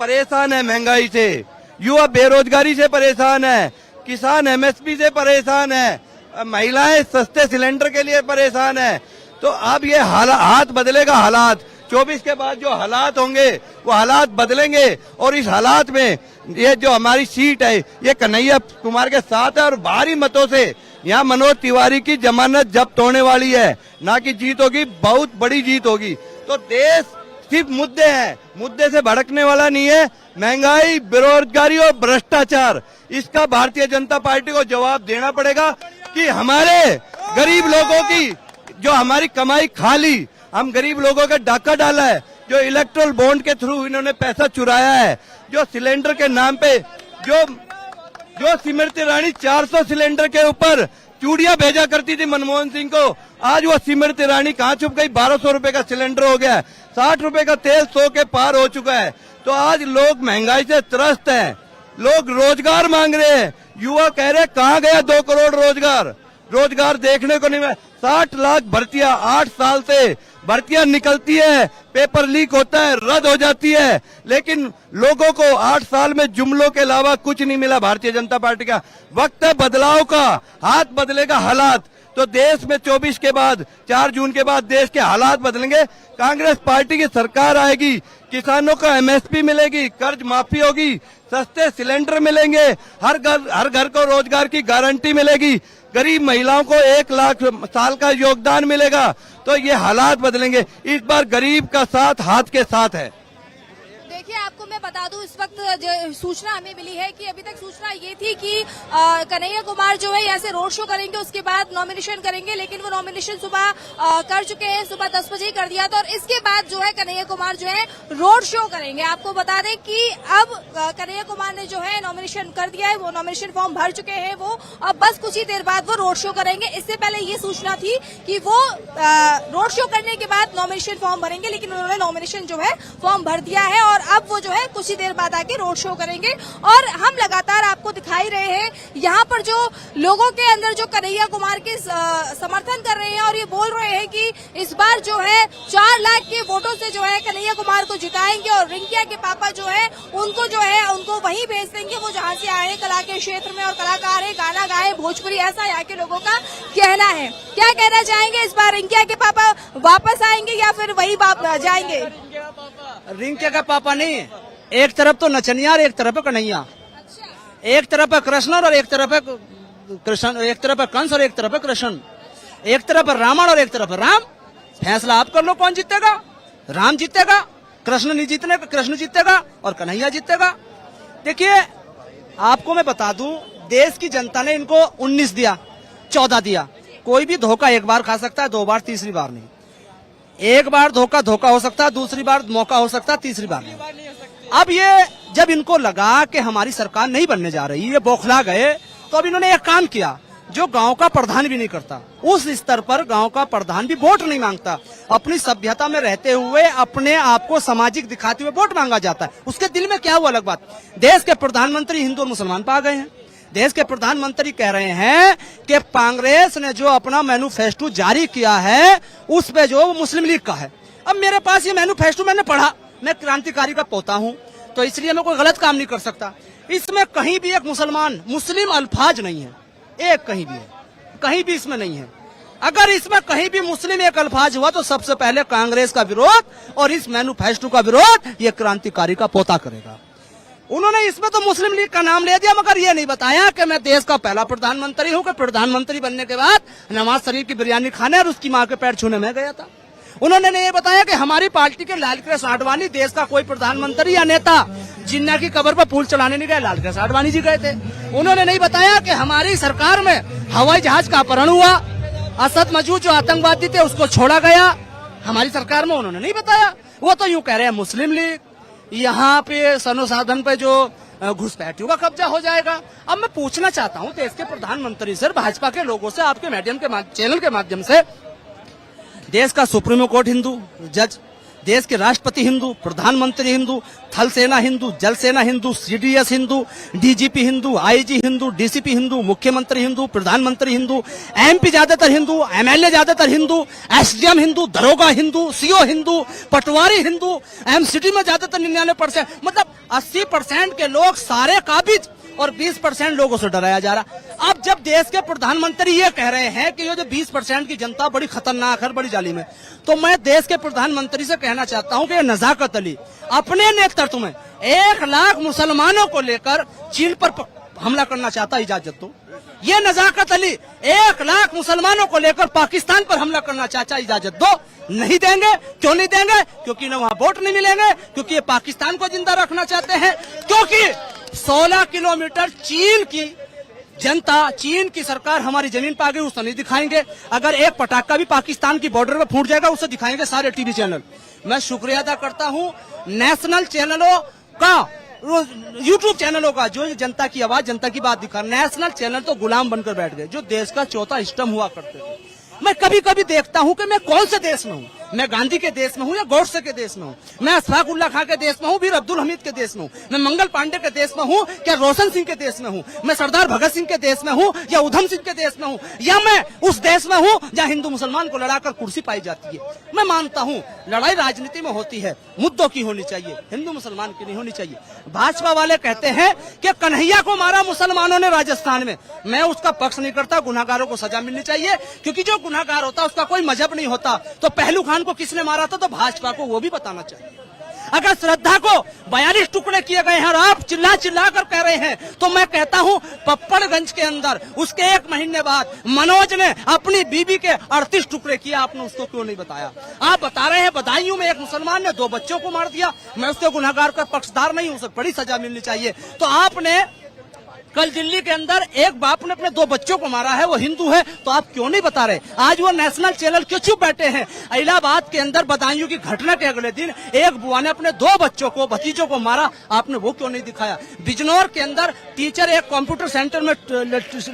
परेशान है महंगाई से, युवा बेरोजगारी से परेशान है, किसान एमएसपी से परेशान है, महिलाएं सस्ते सिलेंडर के लिए परेशान है। तो अब ये हाथ बदलेगा, हालात 24 के बाद जो हालात होंगे वो हालात बदलेंगे, और इस हालात में ये जो हमारी सीट है ये कन्हैया कुमार के साथ है, और भारी मतों से यहाँ मनोज तिवारी की जमानत जब्त होने वाली है, ना कि जीत होगी, बहुत बड़ी जीत होगी। तो देश सिर्फ मुद्दे हैं, मुद्दे से भड़कने वाला नहीं है। महंगाई, बेरोजगारी और भ्रष्टाचार, इसका भारतीय जनता पार्टी को जवाब देना पड़ेगा कि हमारे गरीब लोगों की जो हमारी कमाई खा ली, हम गरीब लोगों का डाका डाला है, जो इलेक्ट्रल बॉन्ड के थ्रू इन्होंने पैसा चुराया है, जो सिलेंडर के नाम पे जो स्मृति ईरानी 400 सिलेंडर के ऊपर चूड़ियां भेजा करती थी मनमोहन सिंह को, आज वो स्मृति ईरानी कहाँ छुप गई। 1200 रुपए का सिलेंडर हो गया है, 60 रुपए का तेल 100 के पार हो चुका है। तो आज लोग महंगाई से त्रस्त हैं, लोग रोजगार मांग रहे हैं, युवा कह रहे कहाँ गया 2 करोड़ रोजगार देखने को नहीं मिला। 60 लाख भर्तियां, 8 साल से भर्तियां निकलती है, पेपर लीक होता है, रद्द हो जाती है, लेकिन लोगों को 8 साल में जुमलों के अलावा कुछ नहीं मिला भारतीय जनता पार्टी का। वक्त है बदलाव का, हाथ बदलेगा हालात। तो देश में 24 के बाद, 4 जून के बाद देश के हालात बदलेंगे। कांग्रेस पार्टी की सरकार आएगी, किसानों को एमएसपी मिलेगी, कर्ज माफी होगी, सस्ते सिलेंडर मिलेंगे, हर घर को रोजगार की गारंटी मिलेगी, गरीब महिलाओं को 1 लाख साल का योगदान मिलेगा। तो ये हालात बदलेंगे। इस बार गरीब का साथ हाथ के साथ है। देखिए, आपको मैं बता दूं, इस वक्त जो सूचना हमें मिली है कि अभी तक सूचना ये थी कि कन्हैया कुमार जो है यहाँ से रोड शो करेंगे, उसके बाद नॉमिनेशन करेंगे, लेकिन वो नॉमिनेशन सुबह कर चुके हैं, सुबह 10 बजे कर दिया था, और इसके बाद जो है कन्हैया कुमार जो है रोड शो करेंगे। आपको बता दें कि अब कन्हैया कुमार ने जो है नॉमिनेशन कर दिया है, वो नॉमिनेशन फॉर्म भर चुके हैं, वो अब बस कुछ ही देर बाद वो रोड शो करेंगे। इससे पहले ये सूचना थी कि वो रोड शो करने के बाद नॉमिनेशन फॉर्म भरेंगे, लेकिन उन्होंने नॉमिनेशन जो है फॉर्म भर दिया है, और अब वो जो है कुछ ही देर बाद आके रोड शो करेंगे। और हम लगातार आपको दिखाई रहे हैं यहाँ पर जो लोगों के अंदर जो कन्हैया कुमार के समर्थन कर रहे हैं, और ये बोल रहे हैं कि इस बार जो है 4 लाख के वोटों से जो है कन्हैया कुमार को जिताएंगे, और रिंकिया के पापा जो है उनको वहीं भेज देंगे, वो जहाँ से आए कला के क्षेत्र में, और कलाकार है, गाना गाए, भोजपुरी, ऐसा यहाँ के लोगों का कहना है। क्या कहना चाहेंगे, इस बार रिंकिया के पापा वापस आएंगे या फिर वही जाएंगे? रिंकिया का पापा नहीं, एक तरफ तो नचनिया और एक तरफ है कन्हैया, एक तरफ है कृष्ण और एक तरफ है कृष्ण, एक तरफ है कंस और एक तरफ है कृष्ण, एक तरफ है रावण और एक तरफ है राम। फैसला आप कर लो, कौन जीतेगा? राम जीतेगा, कृष्ण जीतेगा और कन्हैया जीतेगा। देखिए, आपको मैं बता दूं, देश की जनता ने इनको 19 दिया, 14 दिया। कोई भी धोखा एक बार खा सकता है, 2 बार, तीसरी बार नहीं। एक बार धोखा हो सकता है, दूसरी बार मौका हो सकता है, तीसरी बार नहीं। अब ये जब इनको लगा कि हमारी सरकार नहीं बनने जा रही, ये बौखला गए, तो अब इन्होंने एक काम किया जो गांव का प्रधान भी नहीं करता। उस स्तर पर गांव का प्रधान भी वोट नहीं मांगता। अपनी सभ्यता में रहते हुए अपने आप को सामाजिक दिखाते हुए वोट मांगा जाता है। उसके दिल में क्या हुआ अलग बात। देश के प्रधानमंत्री हिंदू और मुसलमान पा गए हैं। देश के प्रधानमंत्री कह रहे हैं कि कांग्रेस ने जो अपना मैनिफेस्टो जारी किया है उस पे जो मुस्लिम लीग का है। अब मेरे पास ये मैनिफेस्टो मैंने पढ़ा, मैं क्रांतिकारी का पोता हूं, तो इसलिए मैं कोई गलत काम नहीं कर सकता। इसमें कहीं भी एक मुस्लिम अल्फाज नहीं है, एक कहीं भी है, कहीं भी इसमें नहीं है। अगर इसमें कहीं भी मुस्लिम एक अल्फाज हुआ तो सबसे पहले कांग्रेस का विरोध और इस मैनिफेस्टो का विरोध ये क्रांतिकारी का पोता करेगा। उन्होंने इसमें तो मुस्लिम लीग का नाम ले दिया, मगर ये नहीं बताया कि मैं देश का पहला प्रधानमंत्री हूं, कि प्रधानमंत्री बनने के बाद नवाज शरीफ की बिरयानी खाने और उसकी मां के पैर छूने में गया था। उन्होंने नहीं बताया कि हमारी पार्टी के लालकृष्ण आडवाणी देश का कोई प्रधानमंत्री या नेता जिन्ना की कब्र पर फूल चलाने नहीं गए, लालकृष्ण आडवाणी जी गए थे। उन्होंने नहीं बताया कि हमारी सरकार में हवाई जहाज का अपहरण हुआ, असद मजूद जो आतंकवादी थे उसको छोड़ा गया, हमारी सरकार में उन्होंने नहीं बताया। वो तो यूं कह रहे हैं मुस्लिम लीग, यहाँ पे संसाधन पे जो घुसपैठियों का कब्जा हो जाएगा। अब मैं पूछना चाहता हूँ देश के प्रधानमंत्री से, भाजपा के लोगों से, आपके मीडियम के चैनल के माध्यम से, देश का सुप्रीम कोर्ट हिंदू जज, देश के राष्ट्रपति हिंदू, प्रधानमंत्री हिंदू, थल सेना हिंदू, जल सेना Hindu, CDS Hindu, DGP Hindu, IG Hindu, DCP Hindu, मुख्यमंत्री हिंदू, प्रधानमंत्री हिंदू, एमपी ज्यादातर हिंदू, एमएलए ज्यादातर हिंदू, एसडीएम हिंदू, दरोगा हिंदू, सीओ हिंदू, पटवारी हिंदू, एमसीडी में ज्यादातर 99%, मतलब 80% के लोग सारे काबिज और 20% लोगों से डराया जा रहा। अब जब देश के प्रधानमंत्री ये कह रहे हैं कि ये जो 20% की जनता बड़ी खतरनाक है, बड़ी जालिम है, तो मैं देश के प्रधानमंत्री से कहना चाहता हूं कि नजाकत अली अपने नेतृत्व में 1 लाख मुसलमानों को लेकर चीन पर हमला करना चाहता, इजाजत दो। ये नजाकत अली 1 लाख मुसलमानों को लेकर पाकिस्तान पर हमला करना चाहता, इजाजत दो। नहीं देंगे। क्यों नहीं देंगे? क्योंकि न वहां वोट नहीं मिलेंगे, क्योंकि ये पाकिस्तान को जिंदा रखना चाहते हैं, क्योंकि 16 किलोमीटर चीन की जनता, चीन की सरकार हमारी जमीन पर आ गई, उसे नहीं दिखाएंगे। अगर एक पटाखा भी पाकिस्तान की बॉर्डर पे फूट जाएगा, उसे दिखाएंगे सारे टीवी चैनल। मैं शुक्रिया अदा करता हूं नेशनल चैनलों का, यूट्यूब चैनलों का, जो जनता की आवाज, जनता की बात दिखा। नेशनल चैनल तो गुलाम बनकर बैठ गए, जो देश का चौथा स्टम्प हुआ करते थे। मैं कभी कभी देखता हूं कि मैं कौन से देश में हूं, मैं गांधी के देश में हूं या गौडसे के देश में हूं, मैं अशफाक उल्लाह खां के देश में हूं, फिर अब्दुल हमीद के देश में हूं, मैं मंगल पांडे के देश में हूं, क्या रोशन सिंह के देश में हूं, मैं सरदार भगत सिंह के देश में हूं या उधम सिंह के देश में हूं, या मैं उस देश में हूं जहां हिंदू मुसलमान को लड़ाकर कुर्सी पाई जाती है। मैं मानता हूं लड़ाई राजनीति में होती है, मुद्दों की होनी चाहिए, हिंदू मुसलमान की नहीं होनी चाहिए। भाजपा वाले कहते हैं कि कन्हैया को मारा मुसलमानों ने राजस्थान में, मैं उसका पक्ष नहीं करता। गुनाहगारों को सजा मिलनी चाहिए, क्योंकि जो गुनाहगार होता है उसका कोई मजहब नहीं होता। तो पहलू खान को किसने मारा था, तो भाजपा को वो भी बताना चाहिए। अगर श्रद्धा को 42 टुकड़े किए गए हैं और आप चिल्ला चिल्ला कर कह रहे हैं, तो मैं कहता हूं पप्पड़गंज के अंदर उसके 1 महीने बाद मनोज ने अपनी बीबी के 38 टुकड़े किया, आपने उसको क्यों नहीं बताया? आप बता रहे हैं बदायूं में एक मुसलमान ने 2 बच्चों को मार दिया, मैं उसके गुनाहगार का पक्षधार नहीं हूं, उसे बड़ी सजा मिलनी चाहिए। तो आपने कल दिल्ली के अंदर एक बाप ने अपने 2 बच्चों को मारा है, वो हिंदू है, तो आप क्यों नहीं बता रहे? आज वो नेशनल चैनल क्यों चुप बैठे हैं? इलाहाबाद के अंदर बदायूं की घटना के अगले दिन एक बुआ ने अपने 2 बच्चों को, भतीजों को मारा, आपने वो क्यों नहीं दिखाया? बिजनौर के अंदर टीचर, एक कंप्यूटर सेंटर में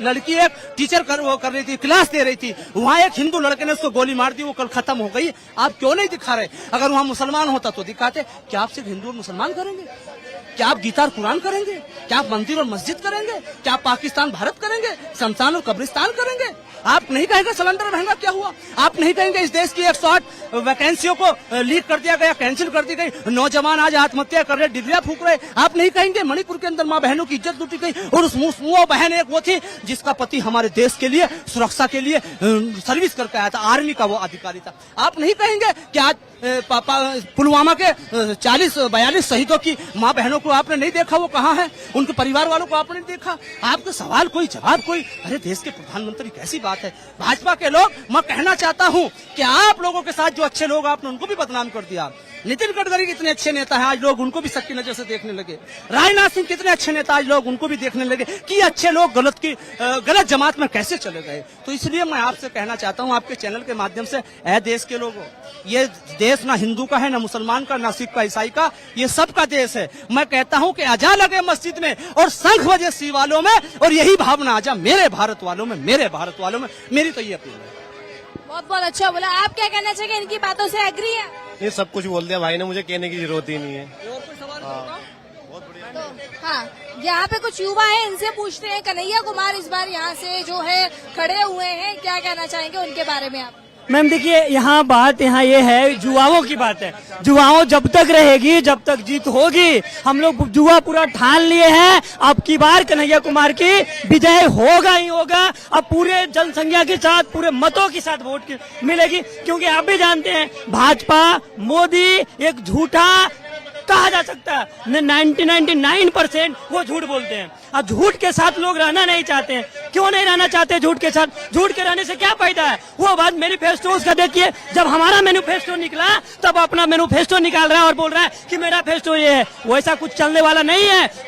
लड़की एक टीचर कर रही थी, क्लास दे रही थी, वहाँ एक हिंदू लड़के ने उसको गोली मार दी, वो कल खत्म हो गई। आप क्यों नहीं दिखा रहे? अगर वहाँ मुसलमान होता तो दिखाते। क्या आप सिर्फ हिंदू और मुसलमान करेंगे? क्या आप गीता और कुरान करेंगे? क्या आप मंदिर और मस्जिद करेंगे? क्या आप पाकिस्तान भारत करेंगे? शमशान और कब्रिस्तान करेंगे? आप नहीं कहेंगे सिलेंडर महंगा क्या हुआ? आप नहीं कहेंगे इस देश की 108 वैकेंसियों को लीक कर दिया गया, कैंसिल कर दी गई, नौजवान आज आत्महत्या कर रहे, डिग्रियां फूक रहे? आप नहीं कहेंगे मणिपुर के अंदर माँ बहनों की इज्जत लूटी गई, और उस वो बहन एक वो थी जिसका पति हमारे देश के लिए, सुरक्षा के लिए सर्विस करके आया था, आर्मी का वो अधिकारी था? आप नहीं कहेंगे कि आज पुलवामा के 40-42 शहीदों की माँ बहनों को आपने नहीं देखा, वो कहाँ है? उनके परिवार वालों को आपने नहीं देखा? आपके सवाल कोई जवाब कोई? अरे देश के प्रधानमंत्री, कैसी बात है? भाजपा के लोग, मैं कहना चाहता हूँ कि आप लोगों के साथ जो अच्छे लोग, आपने उनको भी बदनाम कर दिया। नितिन गडकरी कितने अच्छे नेता हैं, आज लोग उनको भी शक की नजर से देखने लगे। राजनाथ सिंह कितने अच्छे नेता, आज लोग उनको भी देखने लगे कि अच्छे लोग गलत जमात में कैसे चले गए। तो इसलिए मैं आपसे कहना चाहता हूं, आपके चैनल के माध्यम से, ऐ देश के लोगों, ये देश ना हिंदू का है, ना मुसलमान का, ना सिख का, ईसाई का, ये सबका देश है। मैं कहता हूं कि आजा लगे मस्जिद में और शंख बजे शिव वालों में, और यही भावना आजा मेरे भारत वालों में, मेरे भारत वालों में। मेरी तो ये अपील है। बहुत बहुत अच्छा बोला। आप क्या कहना चाहिए? इनकी बातों से एग्री है? ये सब कुछ बोल दिया भाई ने, मुझे कहने की जरूरत ही नहीं है। हाँ, यहाँ पे कुछ युवा है, इनसे पूछते हैं। कन्हैया कुमार इस बार यहाँ से जो है खड़े हुए हैं, क्या कहना चाहेंगे उनके बारे में आप? मैम देखिए, यहाँ बात ये है, जुआओं की बात है। जुआओं जब तक रहेगी, जब तक जीत होगी। हम लोग जुआ पूरा ठान लिए हैं, अब की बार कन्हैया कुमार की विजय होगा ही होगा। अब पूरे जनसंख्या के साथ, पूरे मतों के साथ वोट मिलेगी, क्योंकि आप भी जानते हैं भाजपा, मोदी एक झूठा कहा जा सकता है। 99% वो झूठ बोलते हैं, और झूठ के साथ लोग रहना नहीं चाहते हैं। क्यों नहीं रहना चाहते झूठ के साथ? झूठ के रहने से क्या फायदा है? वो बात मैनिफेस्टो उसका देखिए, जब हमारा मैनिफेस्टो निकला तब अपना मैनिफेस्टो निकाल रहा है और बोल रहा है कि मेरा फेस्टो ये है। वैसा कुछ चलने वाला नहीं है।